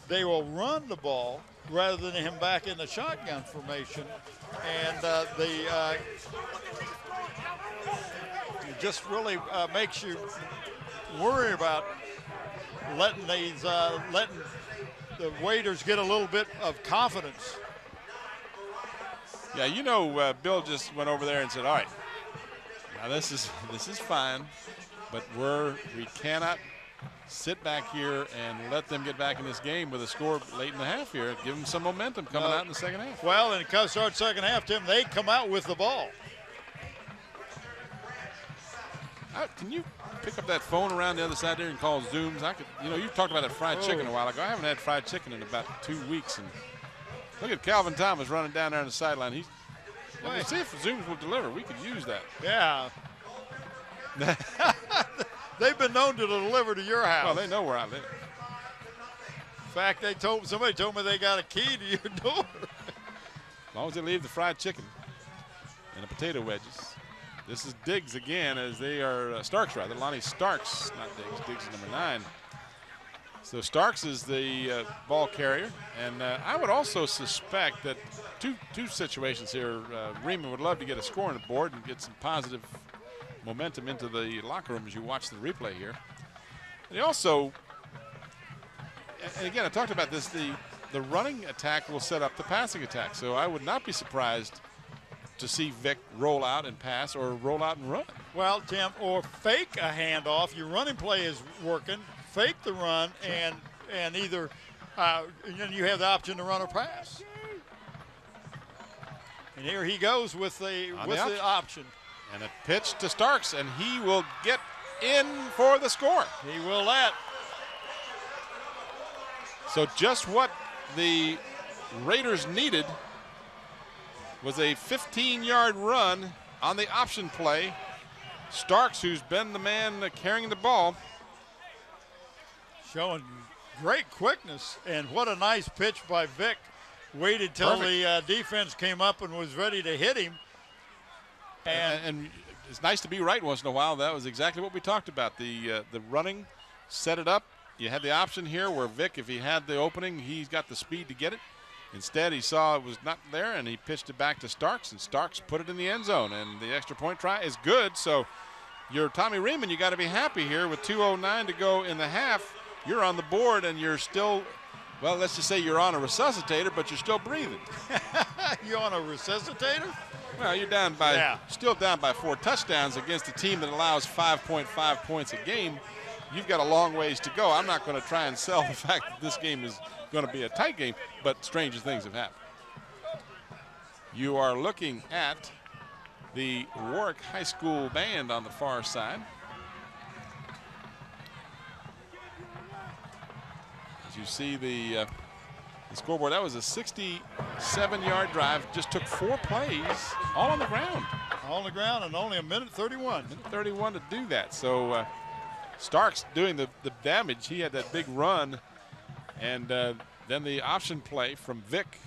they will run the ball rather than him back in the shotgun formation. And it just really makes you worry about letting the Raiders get a little bit of confidence. Yeah, Bill just went over there and said, all right, now this is fine, but we cannot sit back here and let them get back in this game with a score late in the half here. Give them some momentum coming out in the second half. Well, and it starts second half, Tim, they come out with the ball. Can you pick up that phone around the other side there and call Zooms? You talked about that fried chicken a while ago. I haven't had fried chicken in about 2 weeks. And look at Calvin Thomas running down there on the sideline. We'll see if Zooms will deliver. We could use that. Yeah. They've been known to deliver to your house. Well, they know where I live. In fact, somebody told me they got a key to your door. As long as they leave the fried chicken and the potato wedges. This is Diggs again, as they are Starks rather. Lonnie Starks, not Diggs. Diggs is number 9. So Starks is the ball carrier, and I would also suspect that two situations here. Riemann would love to get a score on the board and get some positive momentum into the locker room as you watch the replay here. And he also, and again, I talked about this, the running attack will set up the passing attack. So I would not be surprised to see Vic roll out and pass or roll out and run. Well, Tim, or fake a handoff. Your running play is working. Fake the run, and either you have the option to run or pass. And here he goes with the option. And a pitch to Starks, and he will get in for the score. He will that. So just what the Raiders needed was a 15-yard run on the option play. Starks, who's been the man carrying the ball, showing great quickness, and what a nice pitch by Vic. Waited till the defense came up and was ready to hit him. And it's nice to be right once in a while. That was exactly what we talked about. The running, set it up. You had the option here where Vic, if he had the opening, he's got the speed to get it. Instead, he saw it was not there, and he pitched it back to Starks, and Starks put it in the end zone. And the extra point try is good. So you're Tommy Riemann, you got to be happy here with 2:09 to go in the half. You're on the board, and you're still, well, let's just say you're on a resuscitator, but you're still breathing. You on a resuscitator? Well, you're down by still down by 4 touchdowns against a team that allows 5.5 points a game. You've got a long ways to go. I'm not going to try and sell the fact that this game is going to be a tight game, but stranger things have happened. You are looking at the Warwick High School band on the far side. As you see the scoreboard, that was a 67-yard drive. Just took 4 plays, all on the ground. All on the ground, and only a minute 31. Minute 31 to do that. So Starks doing the damage. He had that big run, and then the option play from Vic.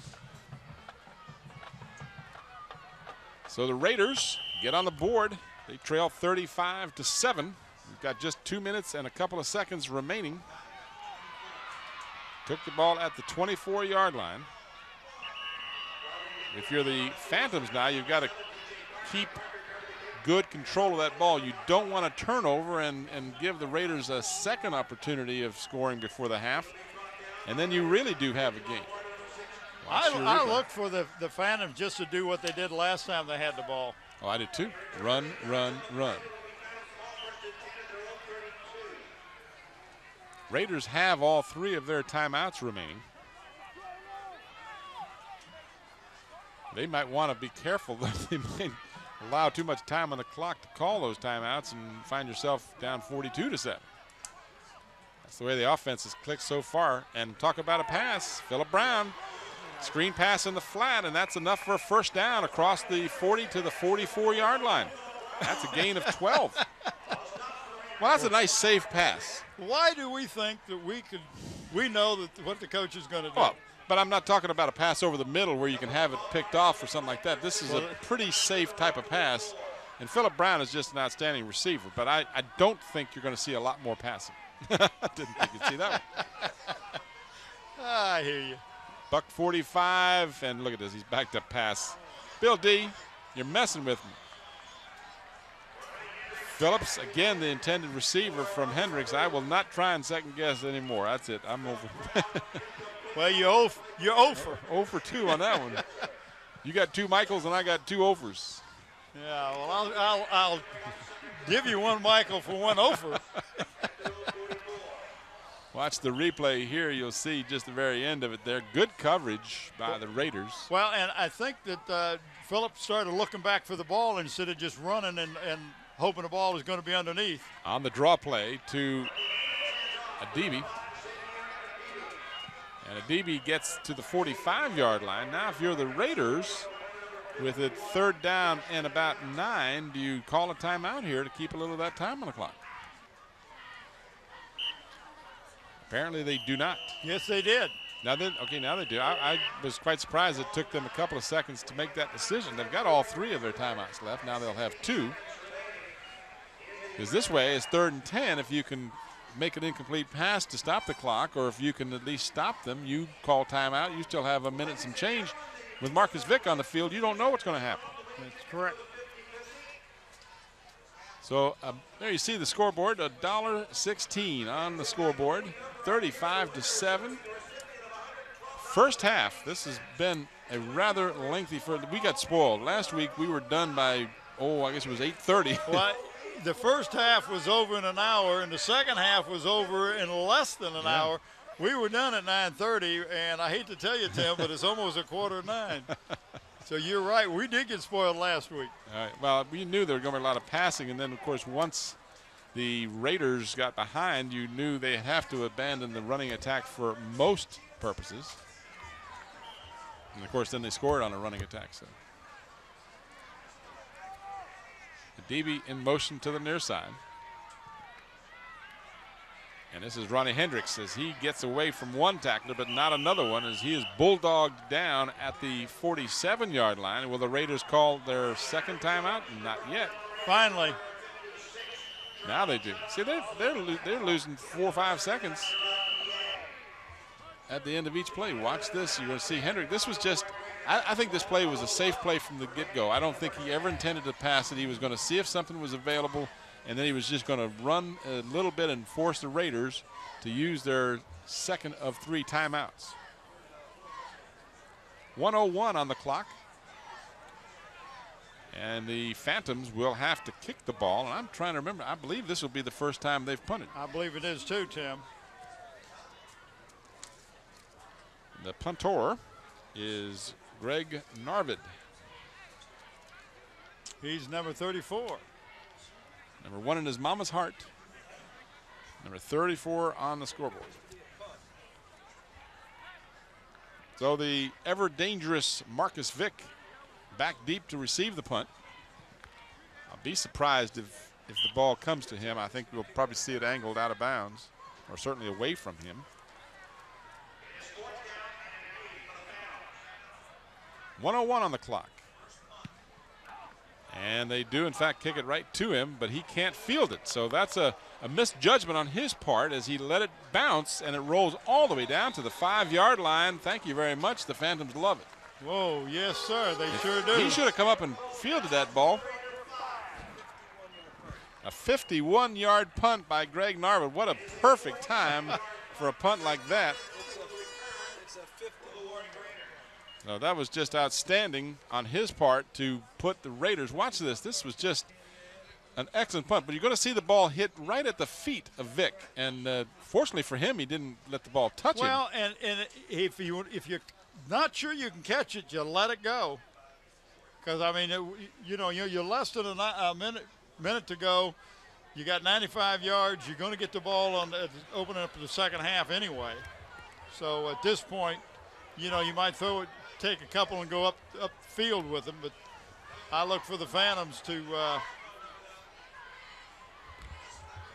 So the Raiders get on the board. They trail 35-7. We've got just 2 minutes and a couple of seconds remaining. Took the ball at the 24-yard line. If you're the Phantoms now, you've got to keep good control of that ball. You don't want to turnover and give the Raiders a second opportunity of scoring before the half. And then you really do have a game. I look for the Phantoms just to do what they did last time they had the ball. Oh, I did too. Run, run, run. Raiders have all 3 of their timeouts remaining. They might want to be careful. They might allow too much time on the clock to call those timeouts and find yourself down 42-7. That's the way the offense has clicked so far. And talk about a pass. Philip Brown, screen pass in the flat, and that's enough for a first down across the 40 to the 44-yard line. That's a gain of 12. Well, that's a nice safe pass. Why do we think that we know that what the coach is going to do? Well, but I'm not talking about a pass over the middle where you can have it picked off or something like that. This is a pretty safe type of pass. And Philip Brown is just an outstanding receiver. But I don't think you're going to see a lot more passing. I didn't think you'd see that one. I hear you. Buck 45, and look at this. He's backed up pass. Bill D, you're messing with me. Phillips, again, the intended receiver from Hendricks. I will not try and second guess anymore. That's it. I'm over. Well, you're 0 for. 0 for 2 on that one. You got 2 Michaels and I got 2 Offers. Yeah, well, I'll give you 1 Michael for 1 Ofer. Watch the replay here. You'll see just the very end of it there. Good coverage by the Raiders. Well, and I think that Phillips started looking back for the ball instead of just running and hoping the ball was going to be underneath. On the draw play to Adibi. And Adibi gets to the 45-yard line. Now, if you're the Raiders, with it 3rd down and about 9, do you call a timeout here to keep a little of that time on the clock? Apparently they do not. Yes, they did. Now they do. I was quite surprised it took them a couple of seconds to make that decision. They've got all 3 of their timeouts left. Now they'll have 2. Because this way it's 3rd and 10. If you can make an incomplete pass to stop the clock, or if you can at least stop them, you call timeout. You still have a minute and some change. With Marcus Vick on the field, you don't know what's going to happen. That's correct. So there you see the scoreboard, $1.16 on the scoreboard, 35-7. First half, this has been a rather lengthy we got spoiled. Last week we were done by, I guess it was 8:30. Well, the first half was over in an hour, and the second half was over in less than an hour. We were done at 9:30, and I hate to tell you, Tim, but it's almost 8:45. So you're right. We did get spoiled last week. All right. Well, we knew there was going to be a lot of passing, and then, of course, once the Raiders got behind, you knew they'd have to abandon the running attack for most purposes. And, of course, then they scored on a running attack. So the DB in motion to the near side. And this is Ronnie Hendricks as he gets away from one tackler, but not another one, as he is bulldogged down at the 47-yard line. Will the Raiders call their second timeout? Not yet. Finally. Now they do. See, they're losing 4 or 5 seconds at the end of each play. Watch this. You're going to see Hendricks. This was just, I think this play was a safe play from the get-go. I don't think he ever intended to pass it. He was going to see if something was available, and then he was just going to run a little bit and force the Raiders to use their second of 3 timeouts. 1:01 on the clock. And the Phantoms will have to kick the ball. And I'm trying to remember. I believe this will be the first time they've punted. I believe it is too, Tim. The punter is Greg Narvid. He's number 34. Number 1 in his mama's heart. Number 34 on the scoreboard. So the ever dangerous Marcus Vick back deep to receive the punt. I'll be surprised if the ball comes to him. I think we'll probably see it angled out of bounds, or certainly away from him. 1:01 on the clock. And they do, in fact, kick it right to him, but he can't field it. So that's a misjudgment on his part as he let it bounce, and it rolls all the way down to the 5-yard line. Thank you very much. The Phantoms love it. Whoa, yes, sir. They sure do. He should have come up and fielded that ball. A 51-yard punt by Greg Narvid. What a perfect time for a punt like that. No, that was just outstanding on his part to put the Raiders. Watch this. This was just an excellent punt. But you're going to see the ball hit right at the feet of Vick. And fortunately for him, he didn't let the ball touch him. Well, and if you're not sure you can catch it, you let it go. Because, I mean, you're less than a minute to go. You got 95 yards. You're going to get the ball on opening up the second half anyway. So at this point, you might take a couple and go up the field with them. But I look for the Phantoms to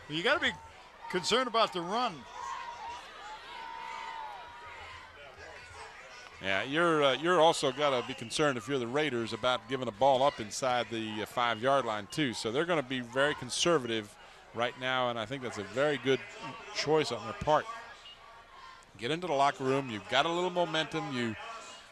you got to be concerned about the run. Yeah, you're also got to be concerned if you're the Raiders about giving a ball up inside the 5-yard line too. So they're going to be very conservative right now, and I think that's a very good choice on their part. Get into the locker room. You've got a little momentum. You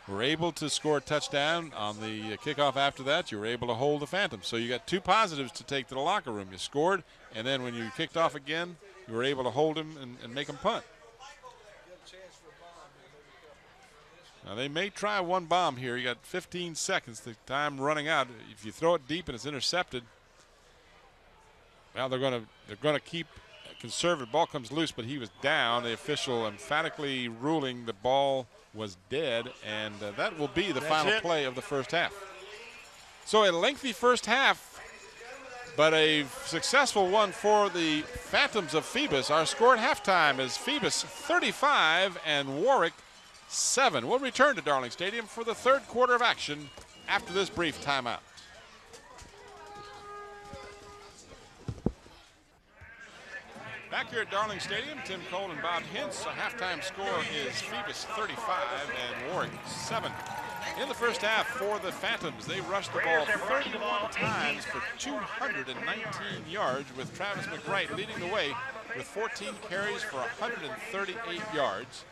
were able to score a touchdown on the kickoff after that. You were able to hold the Phantoms. So you got two positives to take to the locker room. You scored, and then when you kicked off again, you were able to hold him and make him punt. Now they may try one bomb here. You got 15 seconds. The time running out. If you throw it deep and it's intercepted, well, they're going to keep conservative. Ball comes loose, but he was down. The official emphatically ruling the ball was dead, and that will be the final play of the first half. So a lengthy first half, but a successful one for the Phantoms of Phoebus. Our score at halftime is Phoebus 35 and Warwick 7. We'll return to Darling Stadium for the third quarter of action after this brief timeout. Back here at Darling Stadium, Tim Cole and Bob Hintz. A halftime score is Phoebus 35 and Warwick 7. In the first half for the Phantoms, they rushed the ball 31 times for 219 yards, with Travis McWright leading the way with 14 carries for 138 yards.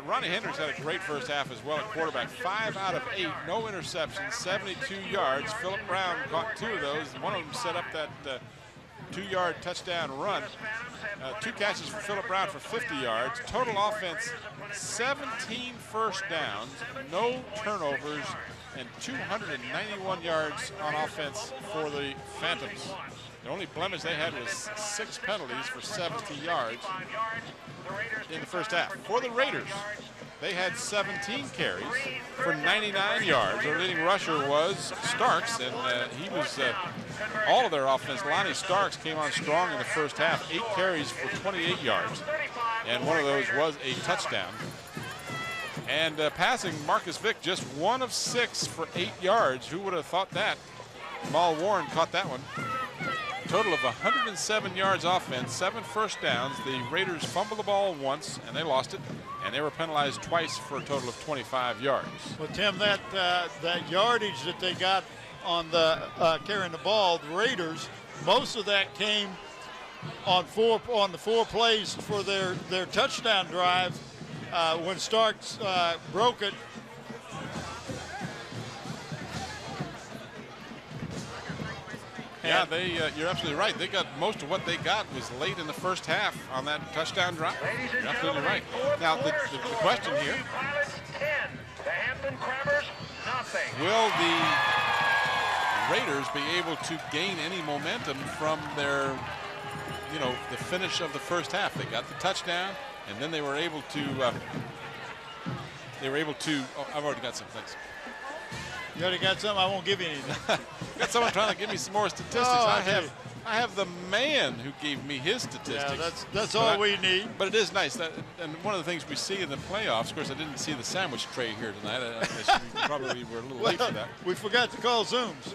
Ronnie Hendricks had a great first half as well at quarterback. 5 out of 8, no interceptions, 72 yards. Philip Brown caught 2 of those. One of them set up that 2-yard touchdown run. 2 catches for Philip Brown for 50 yards. Total offense, 17 first downs, no turnovers, and 291 yards on offense for the Phantoms. The only blemish they had was 6 penalties for 70 yards in the first half. For the Raiders, they had 17 carries for 99 yards. Their leading rusher was Starks, and he was all of their offense. Lonnie Starks came on strong in the first half, 8 carries for 28 yards, and one of those was a touchdown. And passing, Marcus Vick just 1 of 6 for 8 yards. Who would have thought that? Mal Warren caught that one. Total of 107 yards offense, 7 first downs. The Raiders fumbled the ball once, and they lost it, and they were penalized twice for a total of 25 yards. Well, Tim, that yardage that they got on the carrying the ball, the Raiders, most of that came on the 4 plays for their touchdown drive when Starks broke it. Yeah, you're absolutely right. They got most of what they got was late in the first half on that touchdown drive. You're absolutely right. Now, the question here, will the Raiders be able to gain any momentum from their, the finish of the first half? They got the touchdown, and then they were able to, oh, I've already got some things. You already got some? I won't give you anything. Got someone trying to give me some more statistics. Oh, I have the man who gave me his statistics. Yeah, that's all we need. But it is nice. And one of the things we see in the playoffs, of course, I didn't see the sandwich tray here tonight. I guess we probably were a little late for that. We forgot to call Zooms.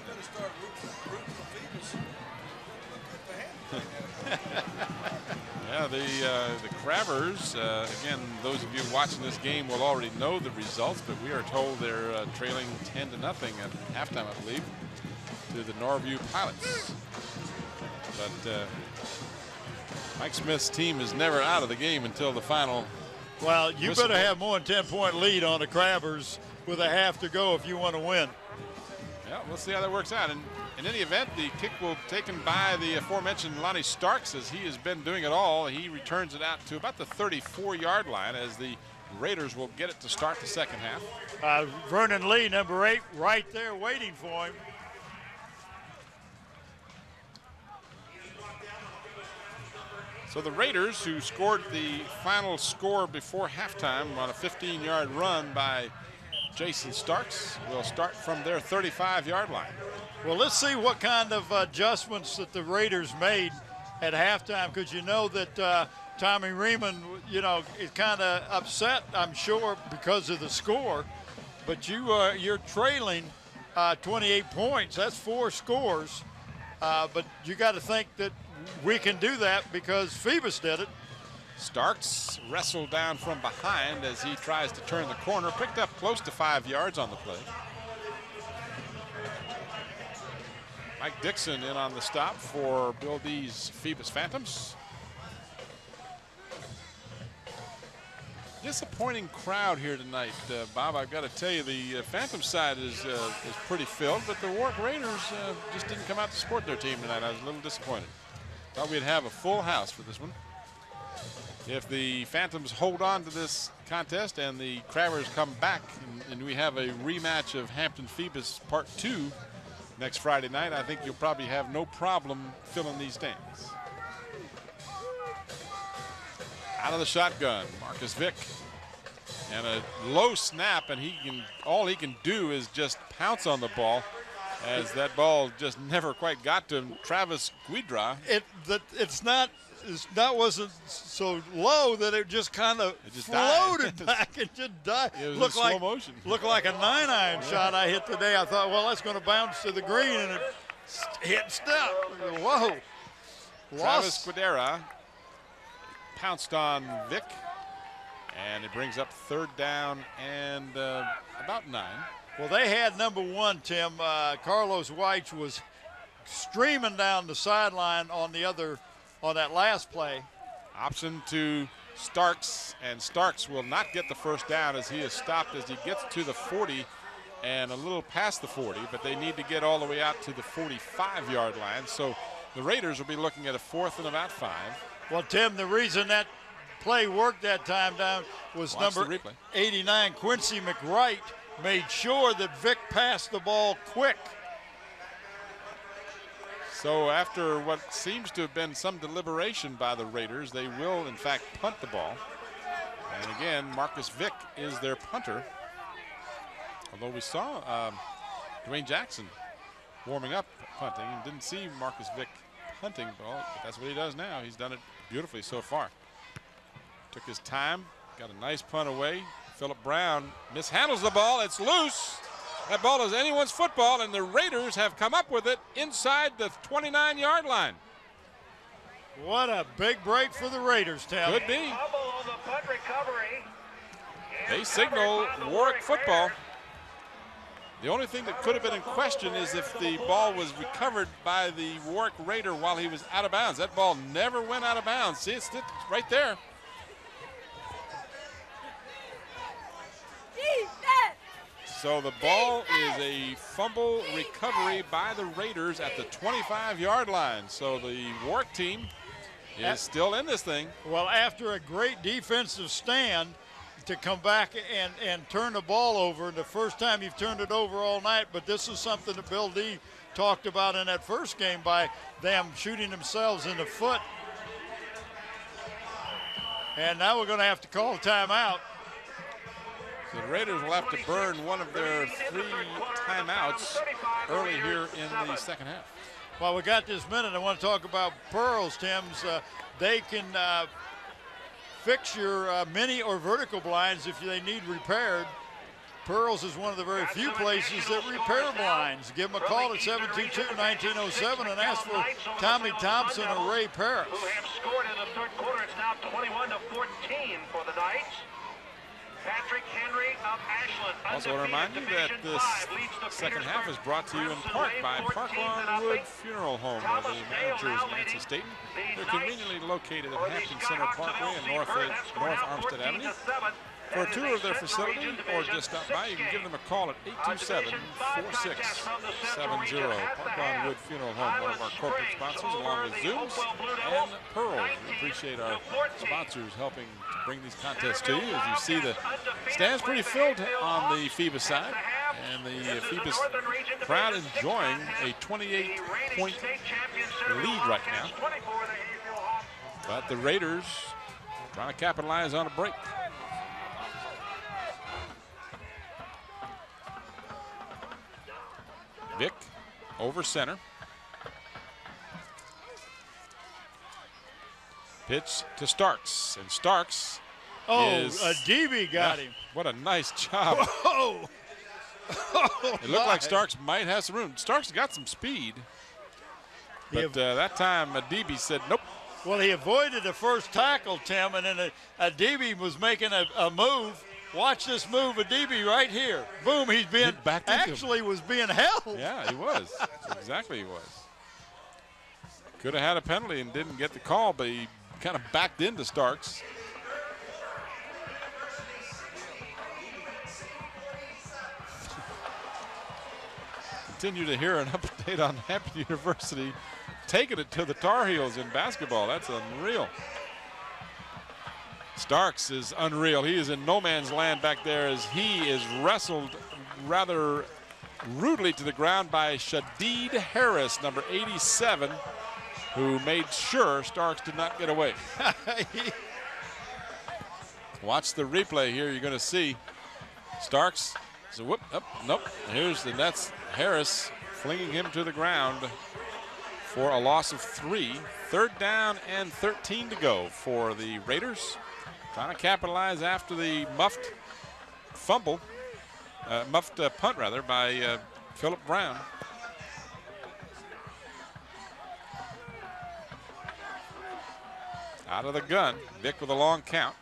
Yeah, the Crabbers, again, those of you watching this game will already know the results, but we are told they're trailing 10-0 at halftime, I believe, to the Norview Pilots. But Mike Smith's team is never out of the game until the final. Well, you better have more than 10-point lead on the Crabbers with a half to go if you want to win. Yeah, we'll see how that works out. And in any event, the kick will be taken by the aforementioned Lonnie Starks, as he has been doing it all. He returns it out to about the 34-yard line as the Raiders will get it to start the second half. Vernon Lee, number 8, right there waiting for him. So the Raiders, who scored the final score before halftime on a 15-yard run by Jason Starks will start from their 35-yard line. Well, let's see what kind of adjustments that the Raiders made at halftime, because you know that Tommy Riemann, is kind of upset, I'm sure, because of the score. But you're trailing 28 points. That's 4 scores. But you got to think that we can do that because Phoebus did it. Starks wrestled down from behind as he tries to turn the corner, picked up close to 5 yards on the play. Mike Dixon in on the stop for Bill D's Phoebus Phantoms. Disappointing crowd here tonight, Bob. I've got to tell you, the Phantom side is pretty filled, but the Warwick Raiders just didn't come out to support their team tonight. I was a little disappointed. Thought we'd have a full house for this one. If the Phantoms hold on to this contest and the Crabbers come back and we have a rematch of Hampton Phoebus Part 2 next Friday night, I think you'll probably have no problem filling these stands. Out of the shotgun, Marcus Vick. And a low snap, and all he can do is just pounce on the ball, as that ball just never quite got to him. Travis Guidra. That wasn't so low that it just kind of floated back and just died. It was in slow motion. Looked like a 9-iron shot I hit today. I thought, well, that's going to bounce to the green, and it hit step. Whoa. Travis Guidra pounced on Vick, and it brings up 3rd down and about 9. Well, they had number 1, Tim. Carlos Weich was streaming down the sideline on that last play. Option to Starks, and Starks will not get the first down as he is stopped as he gets to the 40 and a little past the 40, but they need to get all the way out to the 45-yard line. So the Raiders will be looking at a 4th and about 5. Well, Tim, the reason that play worked that time down was number 89, Quincy McWright, made sure that Vick passed the ball quick. So after what seems to have been some deliberation by the Raiders, they will, in fact, punt the ball. And again, Marcus Vick is their punter. Although we saw Dwayne Jackson warming up punting and didn't see Marcus Vick punting ball, but that's what he does now. He's done it beautifully so far. Took his time, got a nice punt away. Philip Brown mishandles the ball. It's loose. That ball is anyone's football, and the Raiders have come up with it inside the 29-yard line. What a big break for the Raiders, Tim. Could be. They signal Warwick football. The only thing that could have been in question is if the ball was recovered by the Warwick Raider while he was out of bounds. That ball never went out of bounds. See, it's right there. So the ball is a fumble recovery by the Raiders at the 25-yard line. So the Warwick team is still in this thing. Well, after a great defensive stand to come back and turn the ball over, the first time you've turned it over all night, but this is something that Bill D talked about in that first game by them shooting themselves in the foot. And now we're going to have to call a timeout. So the Raiders will have to burn one of their 3 timeouts early here in the second half. While we got this minute, I want to talk about pearls, Tim's. They can fix your mini or vertical blinds if they need repaired. Pearls is one of the very few places that repair blinds. Give them a call at 722-1907 and ask for Tommy Thompson or Ray Paris. Who have scored in the third quarter. It's now 21-14 for the Knights. Patrick Henry of Ashland. Also want to remind you that this second half is brought to you in part by Park Lawn Wood Funeral Home, where the manager is Nancy Staten. They're conveniently located at Hampton Center Parkway and North Armstead Avenue. For a tour of their facility or just stop by, you can give them a call at 827-4670. Park Lawn Wood Funeral Home, one of our corporate sponsors, along with Zooms and Pearls. We appreciate our sponsors helping to bring these contests to you. As you see, the stand's pretty filled on the Phoebus side, and the Phoebus crowd enjoying a 28-point lead right now. But the Raiders trying to capitalize on a break. Vick over center. Pitch to Starks, and Starks is... Adebe got him. What a nice job. Oh! It looked like Starks might have some room. Starks got some speed, but that time Adebe said nope. Well, he avoided the first tackle, Tim, and then Adebe was making a move. Watch this move, Adebe right here. Boom, he's being was being held. Yeah, he was. Exactly, he was. Could have had a penalty and didn't get the call, but he kind of backed into Starks. Continue to hear an update on Hampton University taking it to the Tar Heels in basketball. That's unreal. Starks is unreal. He is in no man's land back there as he is wrestled rather rudely to the ground by Shadid Harris, number 87, who made sure Starks did not get away. Watch the replay here. You're going to see Starks. So whoop, up, nope. That's Harris flinging him to the ground for a loss of 3. 3rd down and 13 to go for the Raiders. Trying to capitalize after the muffed punt rather by Philip Brown. Out of the gun, Vick with a long count.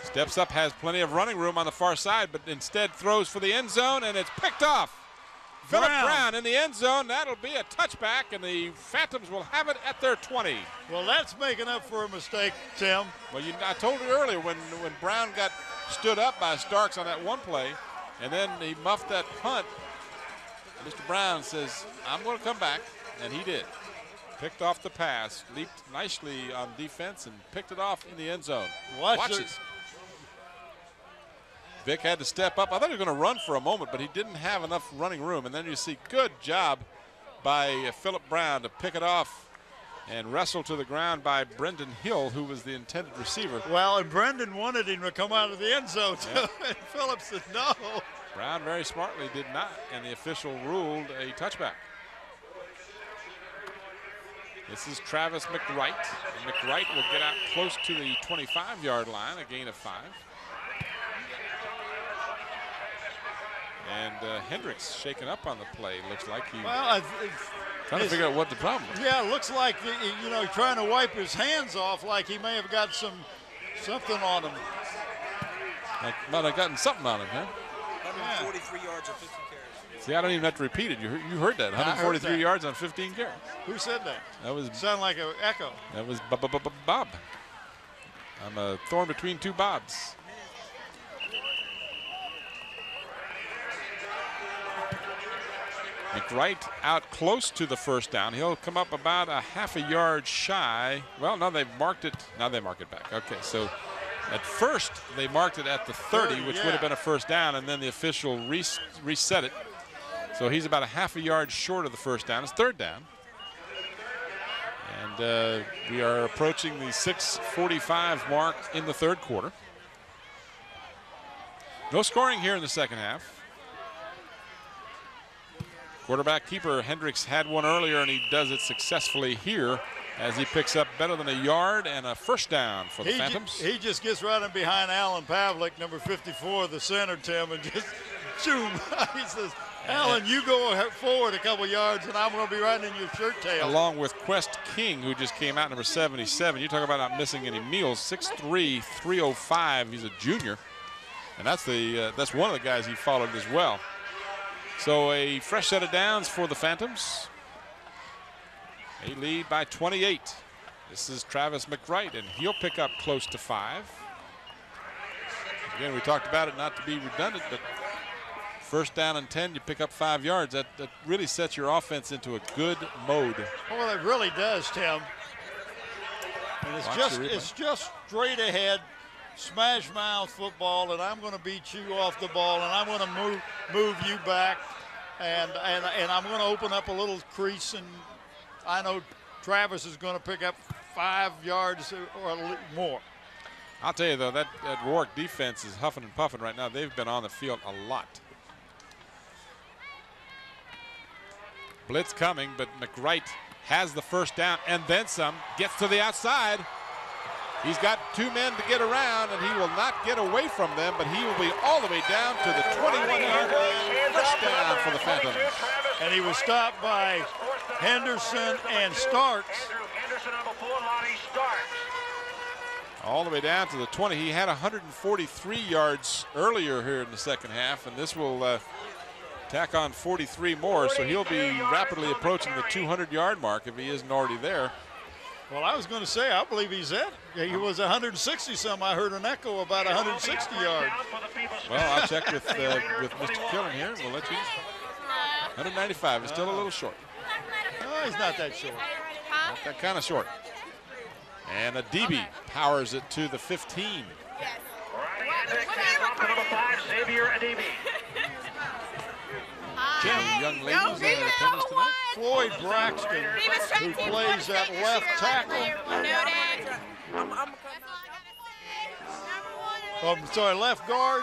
Steps up, has plenty of running room on the far side, but instead throws for the end zone, and it's picked off. Philip Brown in the end zone. That'll be a touchback, and the Phantoms will have it at their 20. Well, that's making up for a mistake, Tim. Well, I told you earlier when Brown got stood up by Starks on that one play, and then he muffed that punt, Mr. Brown says, I'm going to come back, and he did. Picked off the pass, leaped nicely on defense, and picked it off in the end zone. Watch this. Vick had to step up. I thought he was going to run for a moment, but he didn't have enough running room. And then you see good job by Philip Brown to pick it off and wrestle to the ground by Brendan Hill, who was the intended receiver. Well, and Brendan wanted him to come out of the end zone, too, and Philip said no. Brown very smartly did not, and the official ruled a touchback. This is Travis McWright. And McWright will get out close to the 25-yard line, a gain of 5. And Hendricks shaken up on the play. Looks like he trying to figure out what the problem is. Yeah, it looks like, trying to wipe his hands off like he may have got something on him. Like might have gotten something on him, huh? 143 yards on 15 carries. See, I don't even have to repeat it. You heard that. 143 yards on 15 carries. Who said that? That was sound like an echo. That was Bob. I'm a thorn between two Bobs. McWright out close to the first down. He'll come up about a half a yard shy. Well, no, they've marked it. Now they mark it back. Okay, so at first they marked it at the 30, which would have been a first down, and then the official reset it. So he's about a half a yard short of the first down. It's 3rd down. And we are approaching the 6:45 mark in the 3rd quarter. No scoring here in the 2nd half. Quarterback keeper Hendricks had one earlier, and he does it successfully here as he picks up better than a yard and a first down for the Phantoms. He just gets right in behind Alan Pavlik, number 54, the center, Tim, and just zoom. He says, Alan, you go forward a couple yards, and I'm going to be right in your shirt tail. Along with Quest King, who just came out, number 77. You talk about not missing any meals. 6'3", 305. He's a junior, and that's one of the guys he followed as well. So a fresh set of downs for the Phantoms. They lead by 28. This is Travis McWright, and he'll pick up close to 5. Again, we talked about it not to be redundant, but first down and 10, you pick up 5 yards. That really sets your offense into a good mode. Well, it really does, Tim. And it's just straight ahead, smash mouth football, and I'm going to beat you off the ball, and I'm going to move you back, and I'm going to open up a little crease, and I know Travis is going to pick up 5 yards or more. I'll tell you, though, that Warwick defense is huffing and puffing right now. They've been on the field a lot. Blitz coming, but McWright has the first down and then some. Gets to the outside. He's got 2 men to get around, and he will not get away from them, but he will be all the way down to the 21-yard line. First down for the Phantoms. And he was stopped by Henderson and Starks. All the way down to the 20. He had 143 yards earlier here in the second half, and this will tack on 43 more, so he'll be rapidly approaching the 200-yard mark if he isn't already there. Well, I was going to say, I believe he's at. He was 160-some. I heard an echo about 160 yards. Well, I'll check with Mr. Killen here. We'll let you. 195 is still a little short. No, he's not that short. Not that kind of short. And Adibi powers it to the 15. Number 5, Xavier Adibi. Young ladies in attendance tonight. Floyd Braxton, who plays at left tackle. Left guard,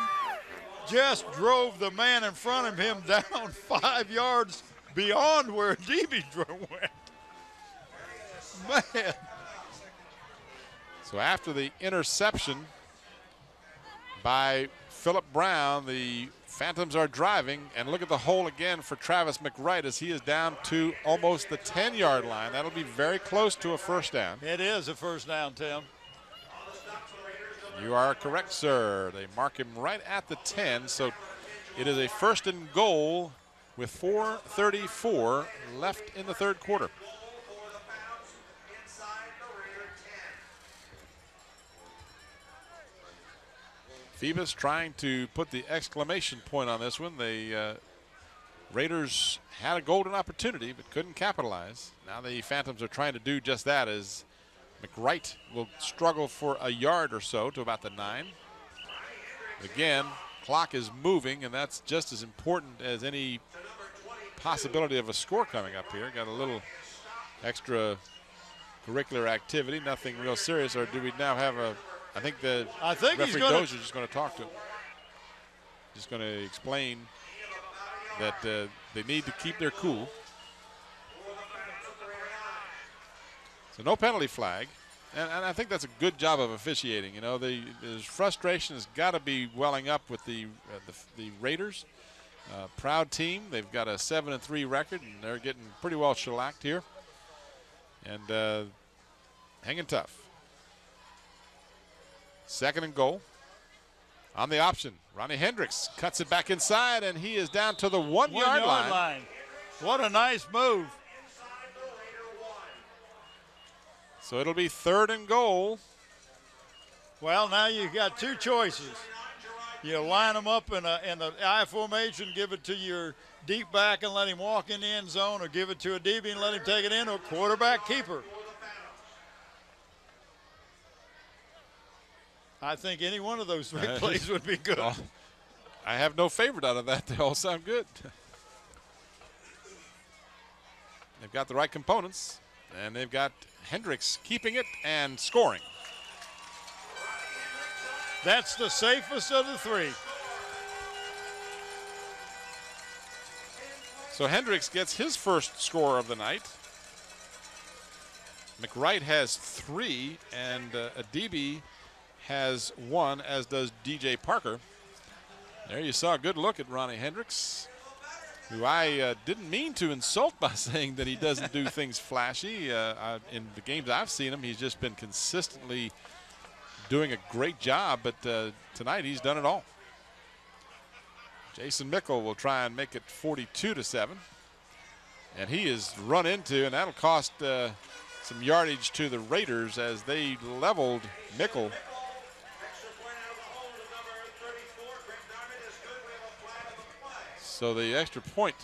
just drove the man in front of him down 5 yards beyond where Adibi went. Man. So after the interception by Philip Brown, the Phantoms are driving, and look at the hole again for Travis McWright as he is down to almost the 10-yard line. That'll be very close to a first down. It is a first down, Tim. You are correct, sir. They mark him right at the 10, so it is a first and goal with 4:34 left in the third quarter. Phoebus trying to put the exclamation point on this one. The Raiders had a golden opportunity but couldn't capitalize. Now the Phantoms are trying to do just that as McWright will struggle for a yard or so to about the 9. Again, clock is moving, and that's just as important as any possibility of a score coming up here. Got a little extra curricular activity, nothing real serious, or do we now have a I think referee Dozier is just going to talk to him. Just going to explain that they need to keep their cool. So no penalty flag. And I think that's a good job of officiating. You know, the frustration has got to be welling up with the Raiders. Proud team. They've got a 7-3 record, and they're getting pretty well shellacked here. And hanging tough. Second and goal. On the option, Ronnie Hendricks cuts it back inside, and he is down to the 1-yard line. What a nice move. So it'll be third and goal. Well, now you've got two choices. You line them up in the I formation, give it to your deep back and let him walk in the end zone, or give it to a DB and let him take it in, or quarterback keeper. I think any one of those three plays would be good. Well, I have no favorite out of that. They all sound good. They've got the right components, and they've got Hendricks keeping it and scoring. That's the safest of the three. So Hendricks gets his first score of the night. McWright has 3, and Adibi has 1, as does DJ Parker. There you saw a good look at Ronnie Hendricks, who I didn't mean to insult by saying that he doesn't do things flashy. In the games I've seen him, he's just been consistently doing a great job, but tonight he's done it all. Jason Mickle will try and make it 42-7. And he is run into, and that'll cost some yardage to the Raiders as they leveled Mickle. So the extra point.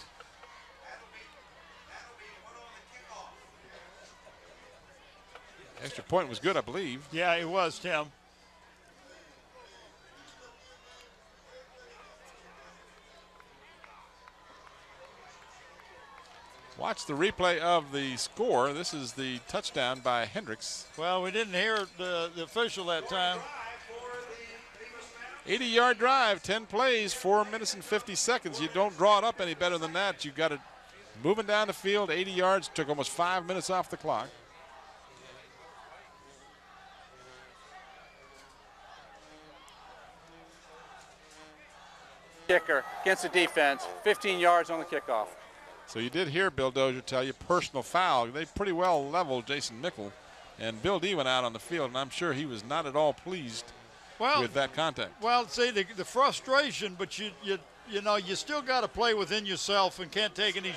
Extra point was good, I believe. Yeah, it was, Tim. Watch the replay of the score. This is the touchdown by Hendricks. Well, we didn't hear the official that time. 80-yard drive, 10 plays, 4 minutes and 50 seconds. You don't draw it up any better than that. You've got to Moving down the field, 80 yards, took almost 5 minutes off the clock. Kicker against the defense, 15 yards on the kickoff. So you did hear Bill Dozier tell you personal foul. They pretty well leveled Jason Mickle, and Bill D went out on the field, and I'm sure he was not at all pleased with that contact. Well, see, the frustration, but you know, you still got to play within yourself and can't take any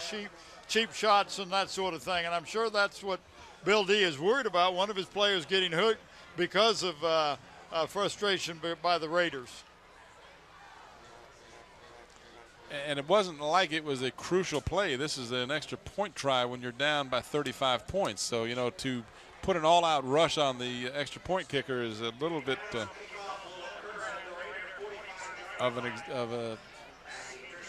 cheap shots and that sort of thing. And I'm sure that's what Bill D is worried about, one of his players getting hurt because of frustration by the Raiders. And it wasn't like it was a crucial play. This is an extra point try when you're down by 35 points. So, you know, to put an all-out rush on the extra point kicker is a little bit of a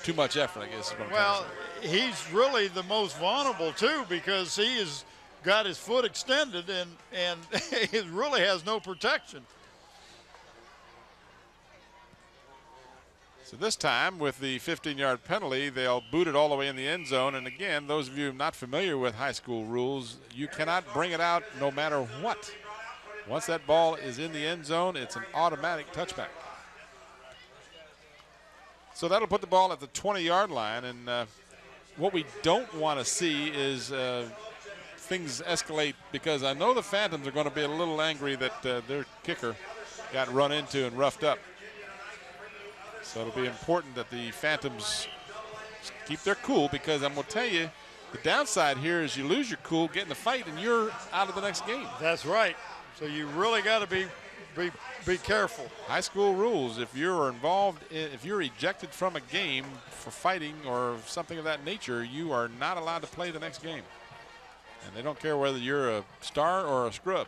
too much effort, I guess. Well, he's really the most vulnerable, too, because he has got his foot extended and he really has no protection. So this time, with the 15-yard penalty, they'll boot it all the way in the end zone. And again, those of you not familiar with high school rules, you cannot bring it out no matter what. Once that ball is in the end zone, it's an automatic touchback. So that'll put the ball at the 20-yard line. And what we don't want to see is things escalate, because I know the Phantoms are going to be a little angry that their kicker got run into and roughed up. So it'll be important that the Phantoms keep their cool, because I'm going to tell you, the downside here is you lose your cool, get in the fight, and you're out of the next game. That's right. So you really got to be careful. High school rules, if you're involved, if you're ejected from a game for fighting or something of that nature, you are not allowed to play the next game. And they don't care whether you're a star or a scrub.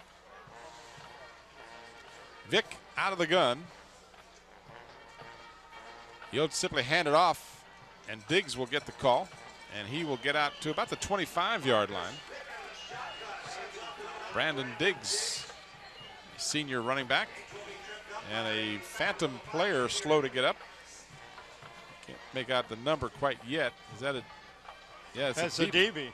Vick out of the gun. He'll simply hand it off, and Diggs will get the call, and he will get out to about the 25-yard line. Brandon Diggs, senior running back, and a Phantom player slow to get up. Can't make out the number quite yet. Is that a? Yeah, that's a DB.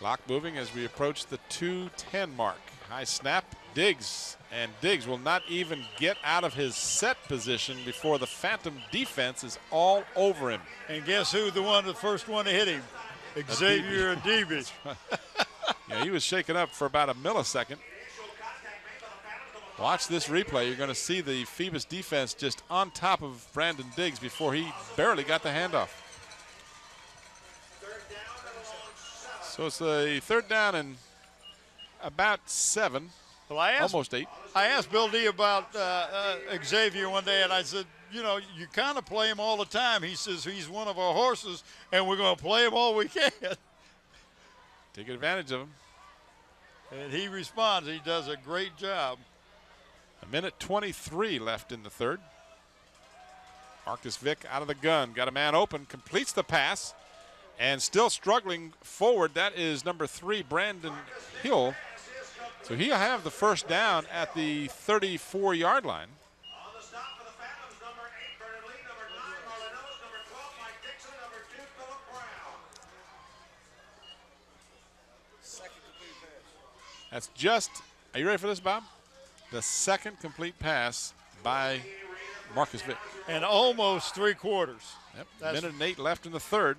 Clock moving as we approach the 2:10 mark. High snap, Diggs, and Diggs will not even get out of his set position before the Phantom defense is all over him. And guess who the first one to hit him? Xavier Adibi. Yeah, he was shaken up for about a millisecond. Watch this replay. You're going to see the Phoebus defense just on top of Brandon Diggs before he barely got the handoff. So it's a 3rd down and about 7, almost 8. I asked Bill D about Xavier one day, and I said, you know, you kind of play him all the time. He says he's one of our horses, and we're going to play him all we can. Take advantage of him. And he responds. He does a great job. 1:23 left in the 3rd. Marcus Vick out of the gun. Got a man open. Completes the pass. And still struggling forward, that is number 3, Brandon Hill. So he'll have the first down at the 34-yard line. On the stop for the Phantoms, number 8, Bernard Lee, number 9, Marlon Ellis, number 12, Mike Dixon, number 2, Philip Brown. Second complete pass. That's just, are you ready for this, Bob? The second complete pass by Marcus Vick. And almost 3/4. Yep, 1:08 left in the 3rd.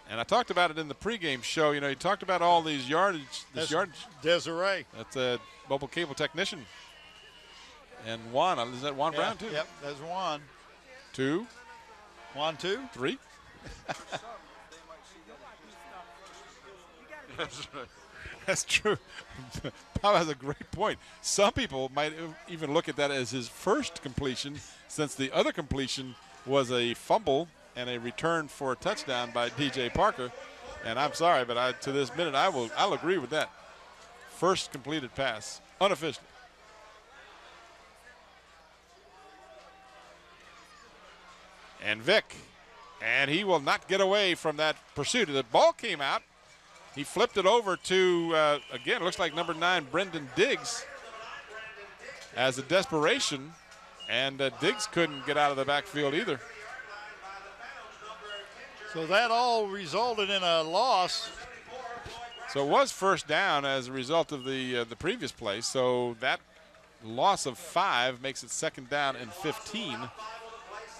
And I talked about it in the pregame show. You know, you talked about all these yardage. Desiree. That's a mobile cable technician. And Juan, is that Juan Brown too? Yep, that's Juan. 2. Juan 2. 3. That's right. That's true. Bob has a great point. Some people might even look at that as his first completion, since the other completion was a fumble and a return for a touchdown by DJ Parker. And I'm sorry, but to this minute, I'll agree with that. First completed pass, unofficial. And Vick, and he will not get away from that pursuit. The ball came out. He flipped it over to, again, looks like number 9, Brendan Diggs, as a desperation. And Diggs couldn't get out of the backfield either. So that all resulted in a loss. So it was first down as a result of the previous play. So that loss of 5 makes it second down and 15.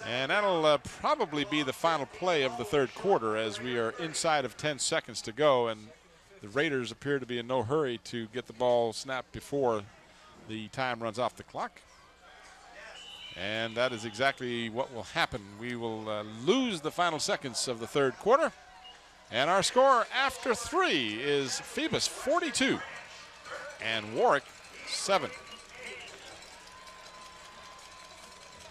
And that'll probably be the final play of the third quarter as we are inside of 10 seconds to go. And the Raiders appear to be in no hurry to get the ball snapped before the time runs off the clock. And that is exactly what will happen. We will lose the final seconds of the third quarter. And our score after 3 is Phoebus 42 and Warwick 7.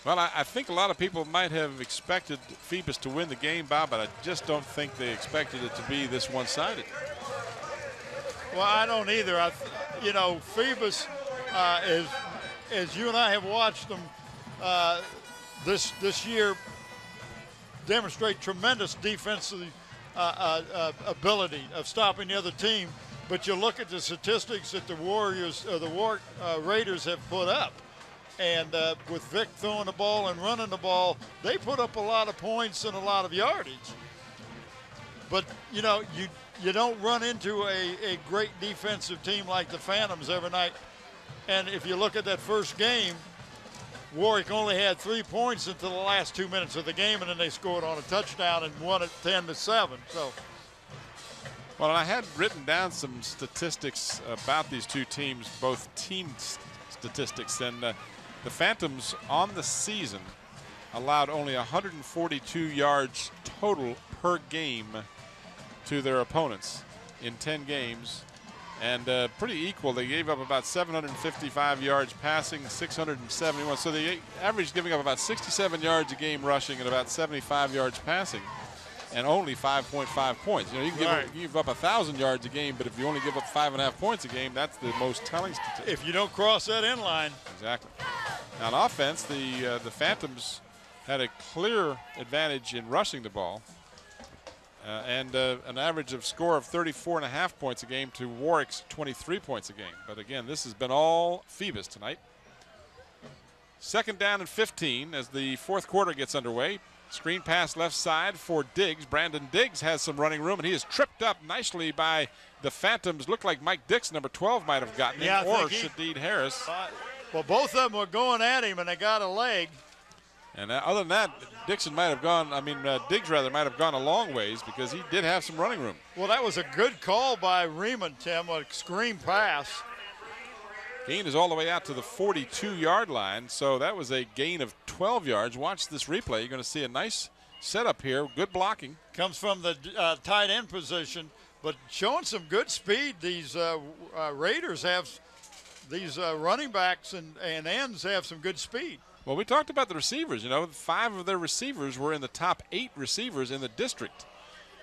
Well, I think a lot of people might have expected Phoebus to win the game, Bob, but I just don't think they expected it to be this one-sided. Well, I don't either. You know, Phoebus, as you and I have watched them this year, demonstrate tremendous defensive ability of stopping the other team. But you look at the statistics that the Warwick Raiders have put up. And with Vick throwing the ball and running the ball, they put up a lot of points and a lot of yardage. But, you know, you don't run into a great defensive team like the Phantoms every night. And if you look at that first game, Warwick only had 3 points until the last 2 minutes of the game, and then they scored on a touchdown and won it 10-7. So, well, I had written down some statistics about these two teams, both team statistics, and the Phantoms on the season allowed only 142 yards total per game to their opponents in 10 games. And pretty equal. They gave up about 755 yards passing, 671. So they averaged giving up about 67 yards a game rushing and about 75 yards passing, and only 5.5 points. You know, you can give up 1,000 yards a game, but if you only give up 5.5 points a game, that's the most telling statistic. If you don't cross that end line. Exactly. Now, on offense, the Phantoms had a clear advantage in rushing the ball. And an average of score of 34.5 points a game to Warwick's 23 points a game. But again, this has been all Phoebus tonight. Second down and 15 as the fourth quarter gets underway. Screen pass left side for Diggs. Brandon Diggs has some running room, and he is tripped up nicely by the Phantoms. Looked like Mike Dixon, number 12, might have gotten him, or Shadeed Harris. Well, both of them were going at him, and they got a leg. And other than that, Diggs might have gone a long ways because he did have some running room. Well, that was a good call by Riemann, Tim, a screen pass. Gain is all the way out to the 42-yard line, so that was a gain of 12 yards. Watch this replay. You're going to see a nice setup here, good blocking. Comes from the tight end position, but showing some good speed. These Raiders have, these running backs and ends have some good speed. Well, we talked about the receivers. You know, 5 of their receivers were in the top 8 receivers in the district.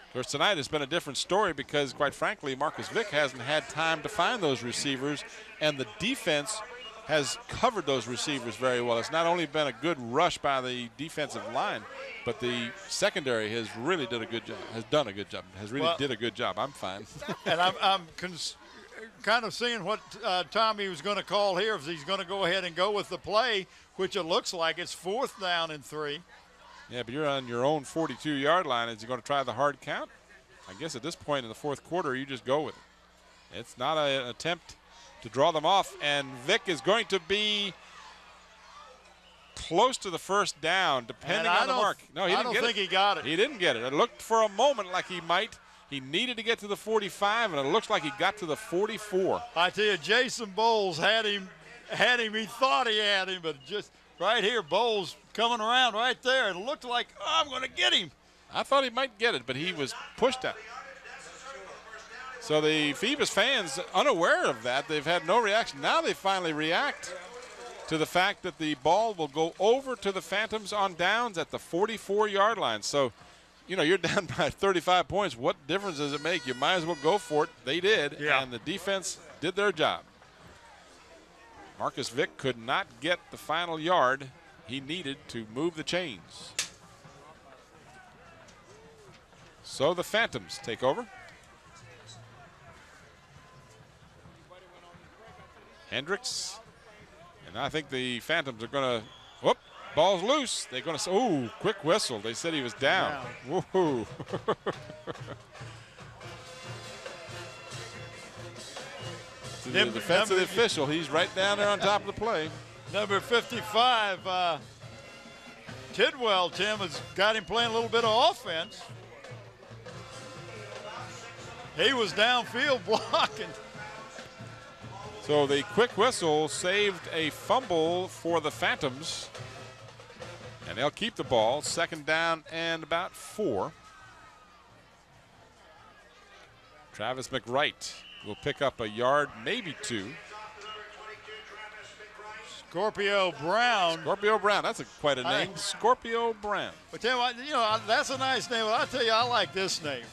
Of course, tonight has been a different story because, quite frankly, Marcus Vick hasn't had time to find those receivers, and the defense has covered those receivers very well. It's not only been a good rush by the defensive line, but the secondary has really did a good job. Did a good job. I'm fine. And I'm kind of seeing what Tommy was going to call here, if he's going to go ahead and go with the play, which it looks like it's 4th down and 3. Yeah, but you're on your own 42-yard line. Is he going to try the hard count? I guess at this point in the fourth quarter, you just go with it. It's not an attempt to draw them off, and Vick is going to be close to the first down, depending on the mark. No, he didn't get it. I don't think he got it. He didn't get it. It looked for a moment like he might. He needed to get to the 45, and it looks like he got to the 44. I tell you, Jason Bowles had him. He thought he had him, but just right here, Bowles coming around right there. It looked like, I'm going to get him. I thought he might get it, but he was pushed out. So the Phoebus fans, unaware of that, they've had no reaction. Now they finally react to the fact that the ball will go over to the Phantoms on downs at the 44-yard line. So, you know, you're down by 35 points. What difference does it make? You might as well go for it. They did, and the defense did their job. Marcus Vick could not get the final yard he needed to move the chains. So the Phantoms take over. Hendricks. And I think the Phantoms are going to, whoop, ball's loose. They're going to, ooh, quick whistle. They said he was down. Woohoo. To the defensive official, he's right down there on top of the play. Number 55, Tidwell, Tim, has got him playing a little bit of offense. He was downfield blocking. So the quick whistle saved a fumble for the Phantoms. And they'll keep the ball. 2nd down and about 4. Travis McWright will pick up a yard, maybe 2. Scorpio Brown. Scorpio Brown, that's quite a name. Scorpio Brown. But tell you what, that's a nice name. But I tell you, I like this name.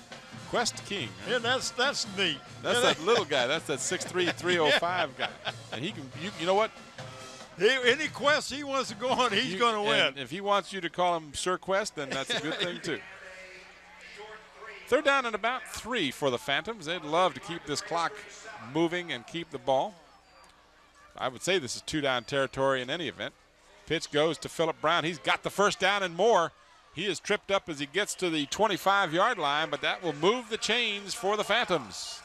Quest King. Yeah, that's neat. That's that little guy. That's that 6'3", 305 guy. And he can, you know what? Any quest he wants to go on, he's going to win. If he wants you to call him Sir Quest, then that's a good thing too. 3rd down and about 3 for the Phantoms. They'd love to keep this clock moving and keep the ball. I would say this is 2-down territory in any event. Pitch goes to Philip Brown. He's got the 1st down and more. He is tripped up as he gets to the 25-yard line, but that will move the chains for the Phantoms.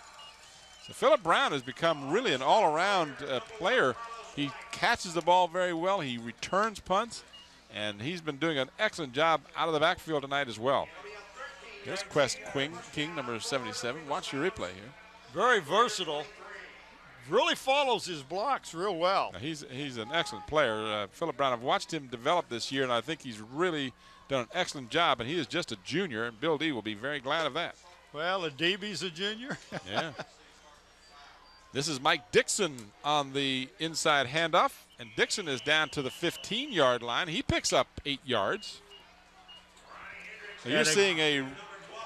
So Philip Brown has become really an all-around player. He catches the ball very well. He returns punts, and he's been doing an excellent job out of the backfield tonight as well. Here's Quest King, number 77. Watch your replay here. Very versatile. Really follows his blocks real well. Now he's an excellent player. Philip Brown, I've watched him develop this year, and I think he's really done an excellent job, and he is just a junior, and Bill D will be very glad of that. Well, the DB's a junior. Yeah. This is Mike Dixon on the inside handoff, and Dixon is down to the 15-yard line. He picks up 8 yards. So you're seeing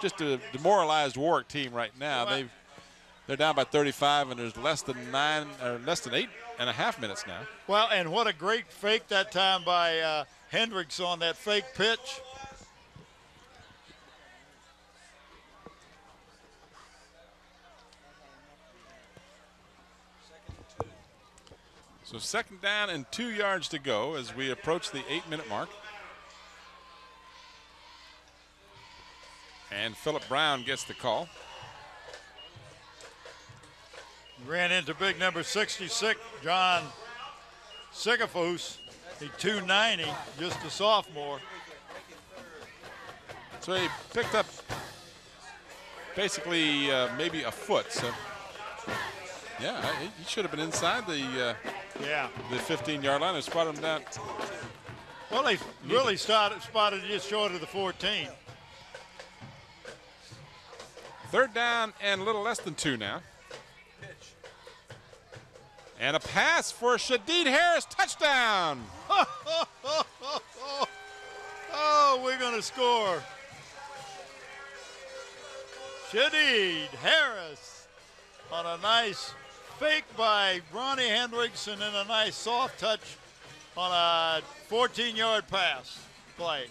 just a demoralized Warwick team right now. They're down by 35, and there's less than 8.5 minutes now. Well, and what a great fake that time by Hendricks on that fake pitch. So 2nd down and 2 yards to go as we approach the 8-minute mark. And Philip Brown gets the call. Ran into big number 66, John Sigafus. He's 290, just a sophomore. So he picked up basically maybe a foot. So yeah, he should have been inside the 15-yard line. They spotted him down. Well, they really spotted just short of the 14. 3rd down and a little less than 2 now. And a pass for Shadeed Harris, touchdown. Oh, we're going to score. Shadeed Harris on a nice fake by Ronnie Hendricks, and then a nice soft touch on a 14-yard pass play.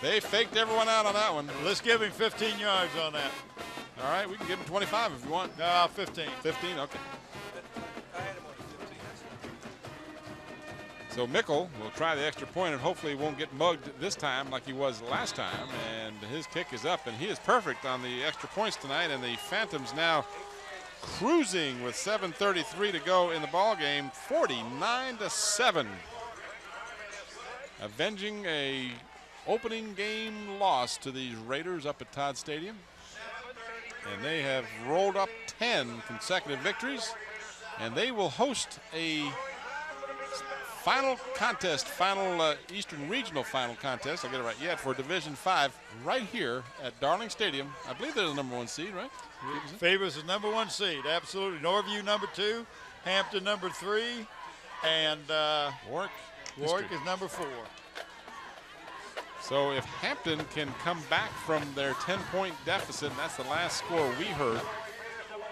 They faked everyone out on that one. Let's give him 15 yards on that. All right, we can give him 25 if you want. No, 15. 15, okay. So Mickle will try the extra point and hopefully won't get mugged this time like he was last time. And his kick is up, and he is perfect on the extra points tonight. And the Phantoms now cruising with 7:33 to go in the ball game, 49-7. Avenging a opening game loss to these Raiders up at Todd Stadium. And they have rolled up 10 consecutive victories, and they will host a final contest, Eastern Regional final contest, I'll get it right yet, for Division 5 right here at Darling Stadium. I believe they're the #1 seed, right? Phoebus is #1 seed, absolutely. Norview #2, Hampton #3, and Warwick is #4. So if Hampton can come back from their 10-point deficit, and that's the last score we heard,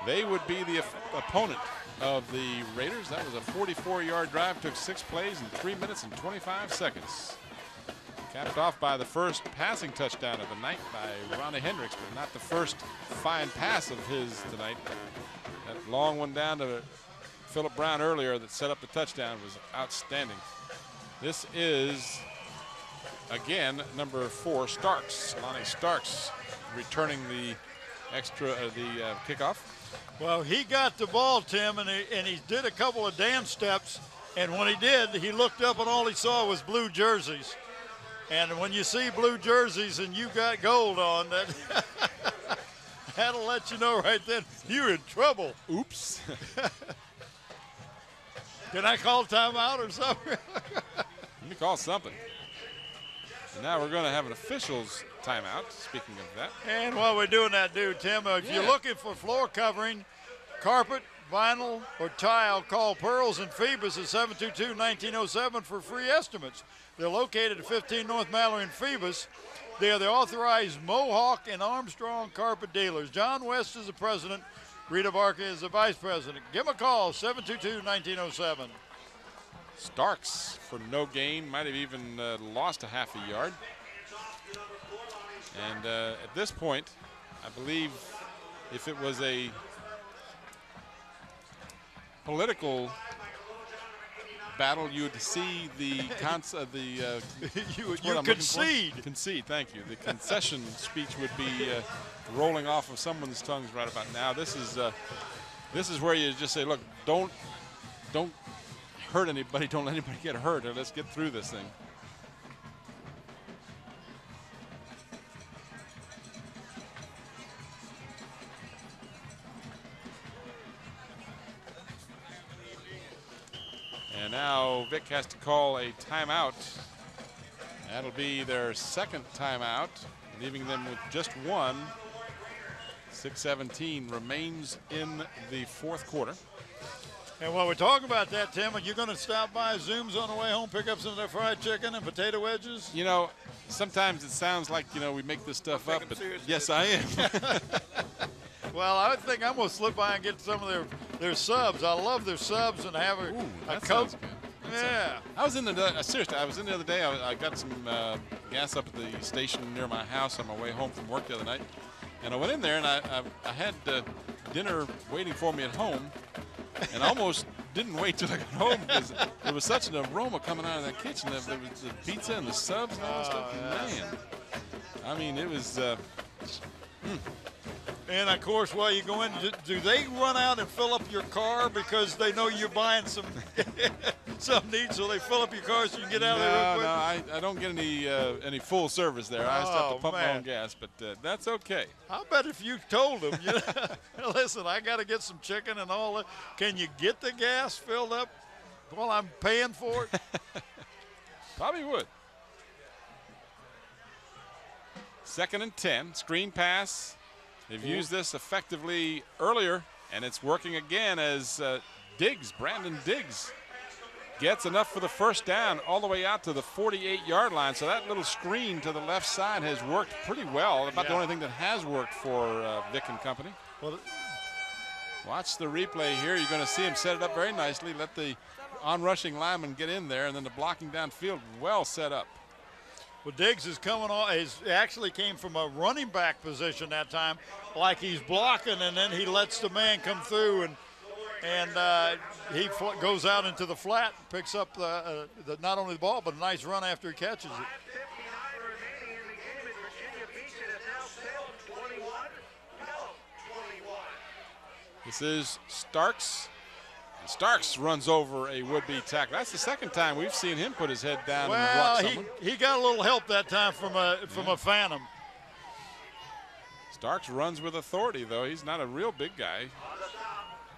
they would be the opponent of the Raiders. That was a 44-yard drive, took 6 plays in 3 minutes and 25 seconds. Capped off by the first passing touchdown of the night by Ronnie Hendricks, but not the first fine pass of his tonight. That long one down to Philip Brown earlier that set up the touchdown was outstanding. This is, again, number 4, Starks. Lonnie Starks returning the kickoff. Well, he got the ball, Tim, and he did a couple of dance steps, and when he did, he looked up and all he saw was blue jerseys. And when you see blue jerseys and you got gold on, that'll let you know right then you're in trouble. Oops. Can I call timeout or something? Let me call something. And now we're going to have an official's timeout, speaking of that. And while we're doing that, Tim, if you're looking for floor covering, carpet, vinyl, or tile, call Pearls and Phoebus at 722-1907 for free estimates. They're located at 15 North Mallory in Phoebus. They are the authorized Mohawk and Armstrong carpet dealers. John West is the president. Rita Barker is the vice president. Give them a call, 722-1907. Starks for no gain, might have even lost a half a yard. And at this point, I believe if it was a political battle, you would see the you concede. Concede, thank you. The concession speech would be rolling off of someone's tongues right about now. This is where you just say, look, don't hurt anybody, don't let anybody get hurt, or let's get through this thing. And now Vic has to call a timeout. That'll be their second timeout, leaving them with just one. 6:17 remains in the fourth quarter. And while we're talking about that, Tim, are you going to stop by Zoom's on the way home, pick up some of their fried chicken and potato wedges? You know, sometimes it sounds like, we make this stuff up, but yes, I am. Well, I think I'm going to slip by and get some of their subs. I love their subs and have a Coke. Yeah. I was in seriously, I was in the other day. I got some gas up at the station near my house on my way home from work the other night. And I went in there and I had dinner waiting for me at home. And I almost didn't wait till I got home because there was such an aroma coming out of that kitchen. There was the pizza and the subs and all that stuff. Man, I mean, it was. And of course, while you go in, do they run out and fill up your car because they know you're buying some neat, so they fill up your car so you can get out of there real quick? No, I don't get any full service there. I just have to pump my own gas, but that's okay. I bet if you told them, listen, I got to get some chicken and all that. Can you get the gas filled up while I'm paying for it? Probably would. 2nd and 10, screen pass. They've used this effectively earlier, and it's working again as Brandon Diggs, gets enough for the first down all the way out to the 48-yard line. So that little screen to the left side has worked pretty well. About the only thing that has worked for Vic and company. Well, watch the replay here. You're going to see him set it up very nicely. Let the on-rushing lineman get in there, and then the blocking downfield well set up. Well, Diggs is coming on. He actually came from a running back position that time, like he's blocking, and then he lets the man come through, and he goes out into the flat, picks up not only the ball but a nice run after he catches it. This is Starks. Starks runs over a would-be tackler. That's the second time we've seen him put his head down and block someone. He got a little help that time from a phantom. Starks runs with authority, though. He's not a real big guy.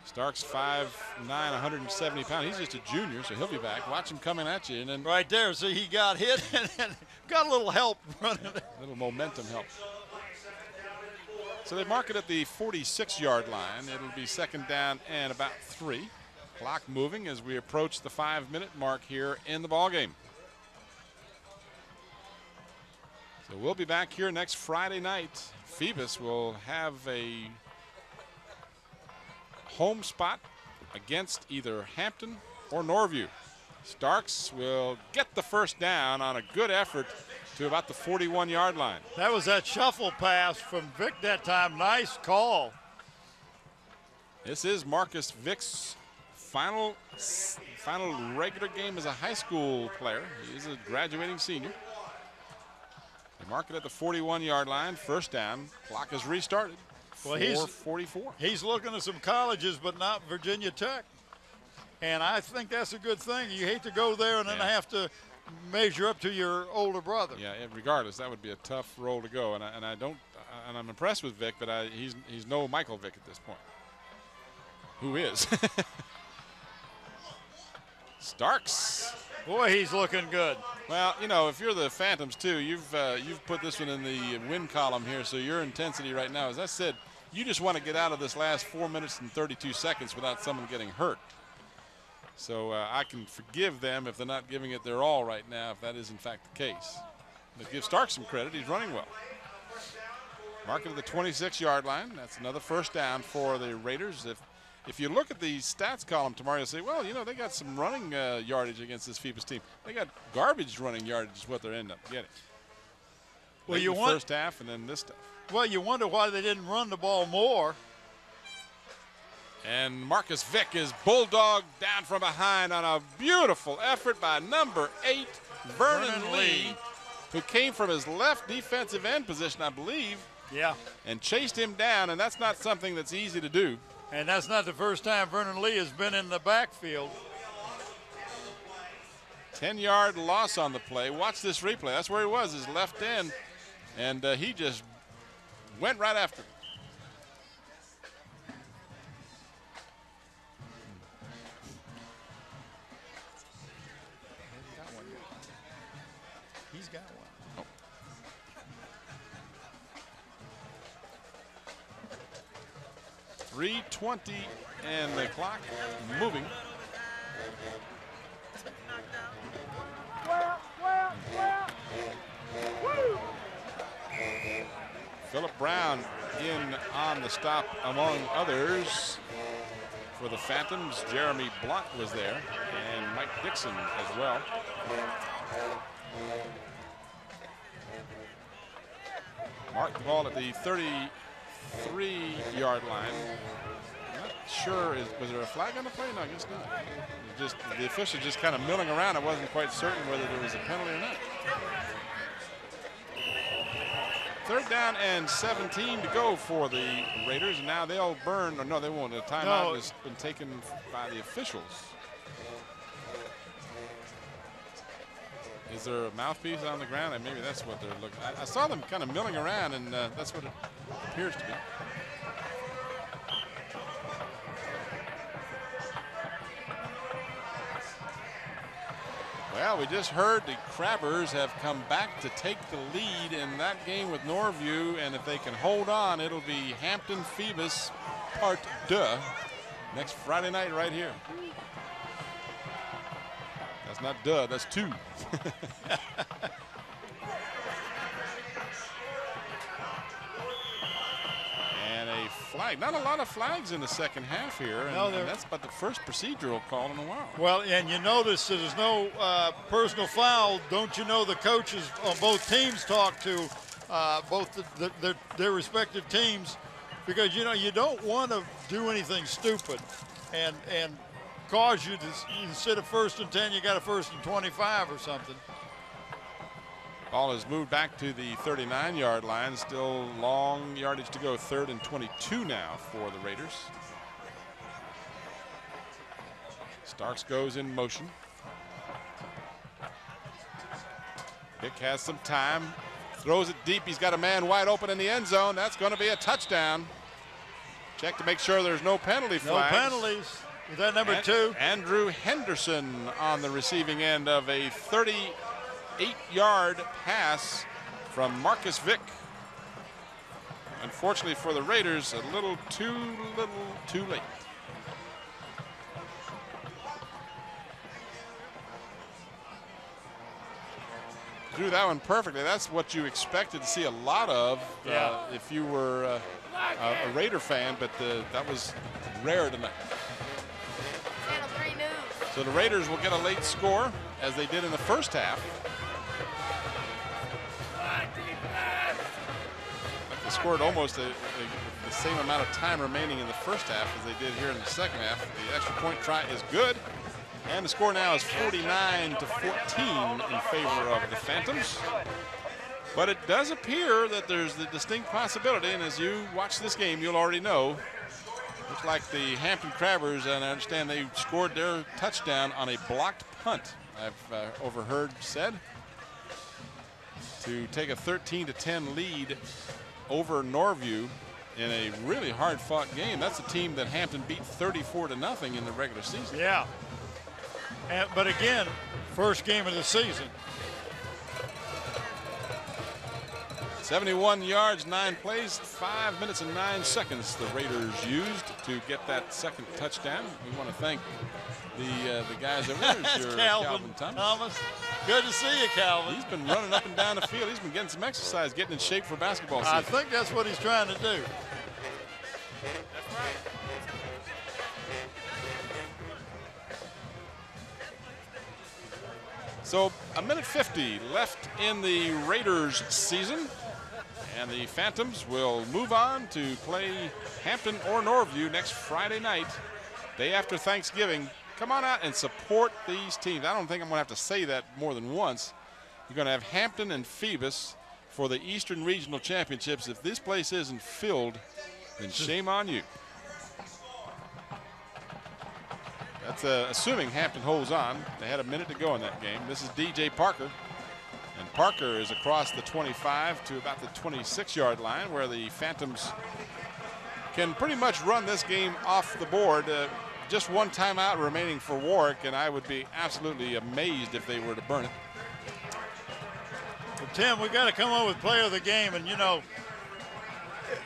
Starks 5'9", 170 pounds. He's just a junior, so he'll be back. Watch him coming at you. And then right there, so he got hit and got a little help running. A little momentum help. So they mark it at the 46-yard line. It'll be 2nd down and about 3. Clock moving as we approach the 5-minute mark here in the ballgame. So we'll be back here next Friday night. Phoebus will have a home spot against either Hampton or Norview. Starks will get the first down on a good effort to about the 41-yard line. That was that shuffle pass from Vic that time. Nice call. This is Marcus Vick's final regular game as a high school player. He is a graduating senior. They mark it at the 41-yard line. First down. Clock is restarted. Well, 4:44. He's looking at some colleges, but not Virginia Tech. And I think that's a good thing. You hate to go there and then have to measure up to your older brother. Yeah, regardless, that would be a tough role to go. And I'm impressed with Vic, but he's no Michael Vick at this point. Who is? Starks. Boy, he's looking good. Well, you know, if you're the Phantoms too, you've put this one in the win column here, so your intensity right now, as I said, you just want to get out of this last 4 minutes and 32 seconds without someone getting hurt. So I can forgive them if they're not giving it their all right now, if that is in fact the case. But give Starks some credit, he's running well. Marking at the 26-yard line, that's another first down for the Raiders. If you look at the stats column tomorrow, you'll say, well, you know, they got some running yardage against this Phoebus team. They got garbage running yardage is what they're ending up getting. Well, you want first half and then this stuff. Well, you wonder why they didn't run the ball more. And Marcus Vick is bulldogged down from behind on a beautiful effort by number 8, Vernon Lee, who came from his left defensive end position, I believe. Yeah. And chased him down, and that's not something that's easy to do. And that's not the first time Vernon Lee has been in the backfield. 10-yard loss on the play. Watch this replay. That's where he was, his left end. And he just went right after him. He's got one. 3:20 and the clock moving. Philip Brown in on the stop among others. For the Phantoms, Jeremy Blunt was there, and Mike Dixon as well. Mark the ball at the 33-yard line. I'm not sure, was there a flag on the play? No, I guess not. Just the official just kind of milling around. I wasn't quite certain whether there was a penalty or not. 3rd down and 17 to go for the Raiders. And now they'll burn, or no, they won't. A timeout has been taken by the officials. Is there a mouthpiece on the ground? And maybe that's what they're looking at. I saw them kind of milling around, and that's what it appears to be. Well, we just heard the Crabbers have come back to take the lead in that game with Norview, and if they can hold on, it'll be Hampton-Phoebus Part 2 next Friday night right here. That's not duh, that's 2. And a flag. Not a lot of flags in the second half here. And that's about the first procedural call in a while. Well, and you notice that there's no personal foul. Don't you know the coaches on both teams talk to both their respective teams, because, you know, you don't want to do anything stupid and cause you to, instead of 1st and 10, you got a 1st and 25 or something. Ball is moved back to the 39-yard line. Still long yardage to go. 3rd and 22 now for the Raiders. Starks goes in motion. Vick has some time. Throws it deep. He's got a man wide open in the end zone. That's going to be a touchdown. Check to make sure there's no penalty flags. No penalties. Is that number 2? Andrew Henderson on the receiving end of a 38-yard pass from Marcus Vick. Unfortunately for the Raiders, a little too late. Drew that one perfectly. That's what you expected to see a lot of if you were a Raider fan, but that was rare tonight. So the Raiders will get a late score, as they did in the first half. They scored almost the same amount of time remaining in the first half as they did here in the second half. The extra point try is good. And the score now is 49-14 in favor of the Phantoms. But it does appear that there's the distinct possibility, and as you watch this game, you'll already know, looks like the Hampton Crabbers, and I understand they scored their touchdown on a blocked punt, I've overheard said, to take a 13-10 lead over Norview in a really hard-fought game. That's a team that Hampton beat 34-0 in the regular season. Yeah. But again, first game of the season. 71 yards, 9 plays, 5 minutes and 9 seconds the Raiders used to get that second touchdown. We want to thank the guys over there. Calvin Thomas. Good to see you, Calvin. He's been running up and down the field. He's been getting some exercise, getting in shape for basketball season. I think that's what he's trying to do. That's right. So a minute 50 left in the Raiders season. And the Phantoms will move on to play Hampton or Norview next Friday night, day after Thanksgiving. Come on out and support these teams. I don't think I'm going to have to say that more than once. You're going to have Hampton and Phoebus for the Eastern Regional Championships. If this place isn't filled, then shame on you. That's assuming Hampton holds on. They had a minute to go in that game. This is DJ Parker. And Parker is across the 25 to about the 26-yard line, where the Phantoms can pretty much run this game off the board. Just one timeout remaining for Warwick, and I would be absolutely amazed if they were to burn it. Well, Tim, we got to come up with player of the game, and you know,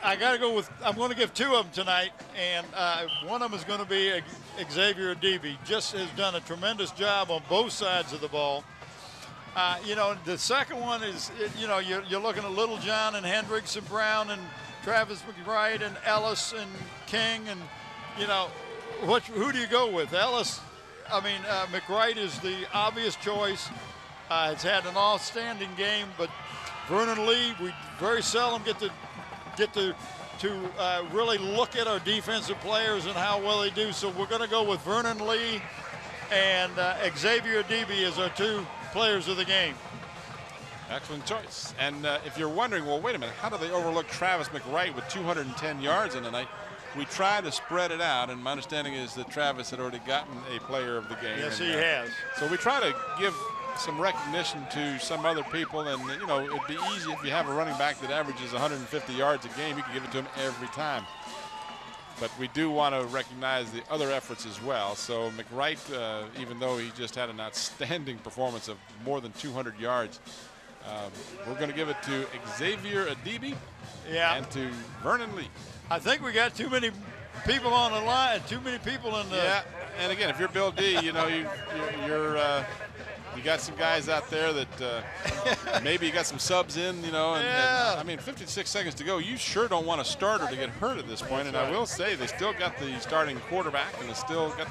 I got to go with. I'm going to give two of them tonight, and one of them is going to be Xavier Adibi. Just has done a tremendous job on both sides of the ball. You know, the second one is, you know, you're looking at Little John and Hendricks and Brown and Travis McWright and Ellis and King, and you know, who do you go with? Ellis, I mean, McWright is the obvious choice. Has had an outstanding game, but Vernon Lee, we very seldom get to really look at our defensive players and how well they do. So we're going to go with Vernon Lee and Xavier Adibi as our two players of the game. Excellent choice. And if you're wondering, well, wait a minute, how do they overlook Travis McWright with 210 yards in the night? We tried to spread it out, and my understanding is that Travis had already gotten a player of the game. Yes, and, he has. So we try to give some recognition to some other people, and you know, it'd be easy if you have a running back that averages 150 yards a game, you can give it to him every time. But we do want to recognize the other efforts as well. So McWright, even though he just had an outstanding performance of more than 200 yards, we're going to give it to Xavier Adibi and to Vernon Lee. I think we got too many people on the line, too many people in the. Yeah, and again, if you're Bill D, you know, you got some guys out there that maybe you got some subs in, you know, and I mean, 56 seconds to go. You sure don't want a starter to get hurt at this point. And I will say they still got the starting quarterback, and they still got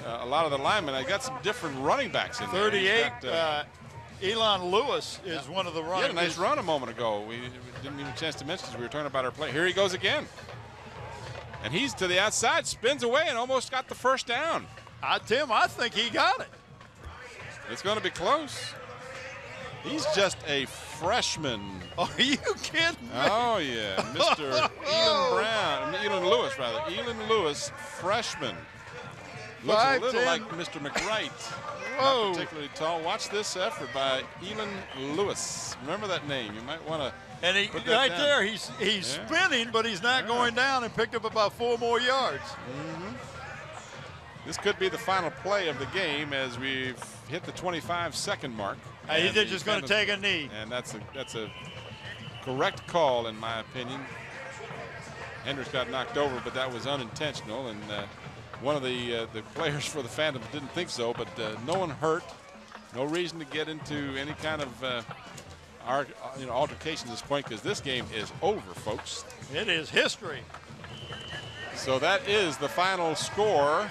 a lot of the linemen. I got some different running backs in 38. There. Elon Lewis is one of the runners. He had a nice run a moment ago. We didn't even have a chance to mention because we were talking about our play. Here he goes again. And he's to the outside, spins away, and almost got the first down. Tim, I think he got it. It's going to be close. He's just a freshman. Are you kidding me? Oh, yeah. Mr. Elon Lewis, freshman. Looks a little like Mr. McWright. Whoa. Not particularly tall. Watch this effort by Elon Lewis. Remember that name. You might want to. And put that down. there, he's spinning, but he's not going down, and picked up about 4 more yards. Mm-hmm. This could be the final play of the game as we've hit the 25-second mark. He's just going to take a knee. And that's a correct call, in my opinion. Hendricks got knocked over, but that was unintentional. And one of the players for the Phantoms didn't think so, but no one hurt. No reason to get into any kind of altercation at this point, because this game is over, folks. It is history. So that is the final score.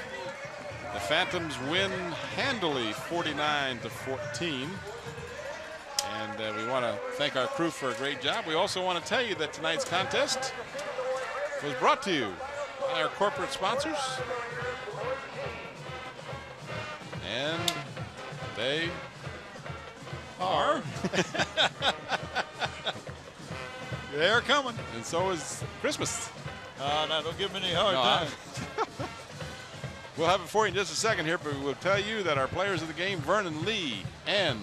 The Phantoms win handily, 49-14. And And we want to thank our crew for a great job. We also want to tell you that tonight's contest was brought to you by our corporate sponsors. And they are. They're coming. And so is Christmas. Now don't give me any hard No, time. We'll have it for you in just a second here, but we'll tell you that our players of the game, Vernon Lee and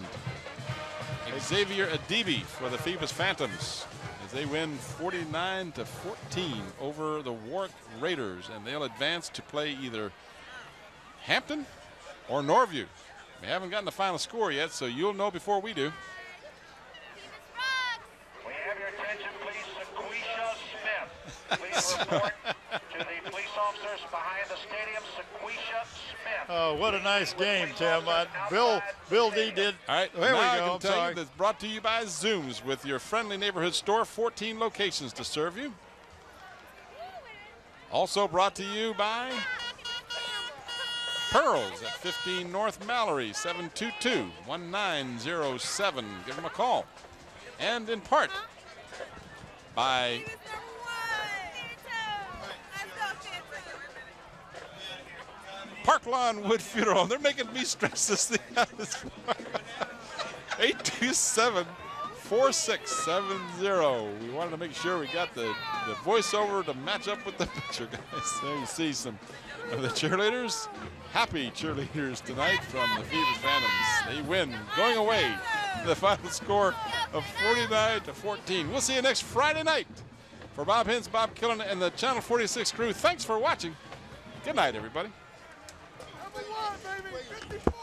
Xavier Adibi for the Phoebus Phantoms, as they win 49-14 over the Warwick Raiders, and they'll advance to play either Hampton or Norview. We haven't gotten the final score yet, so you'll know before we do. We have your attention, please. Sequisha Smith. Please report to the police officers behind the stadium. Sequisha Smith. Oh, what a nice game, Tim. Bill D did. All right, there now we I go. can I'm tell sorry. you that's brought to you by Zooms with your friendly neighborhood store, 14 locations to serve you. Also brought to you by Pearls at 15 North Mallory, 722-1907. Give them a call. And in part by Park Lawn Wood Funeral. They're making me stress this thing out. 827-4670. We wanted to make sure we got the voiceover to match up with the picture, guys. There you see some of the cheerleaders. Happy cheerleaders tonight from the Phoebus Phantoms. They win, going away. The final score of 49-14. We'll see you next Friday night. For Bob Hintz, Bob Killen, and the Channel 46 crew, thanks for watching. Good night, everybody. Number 1, baby, 54.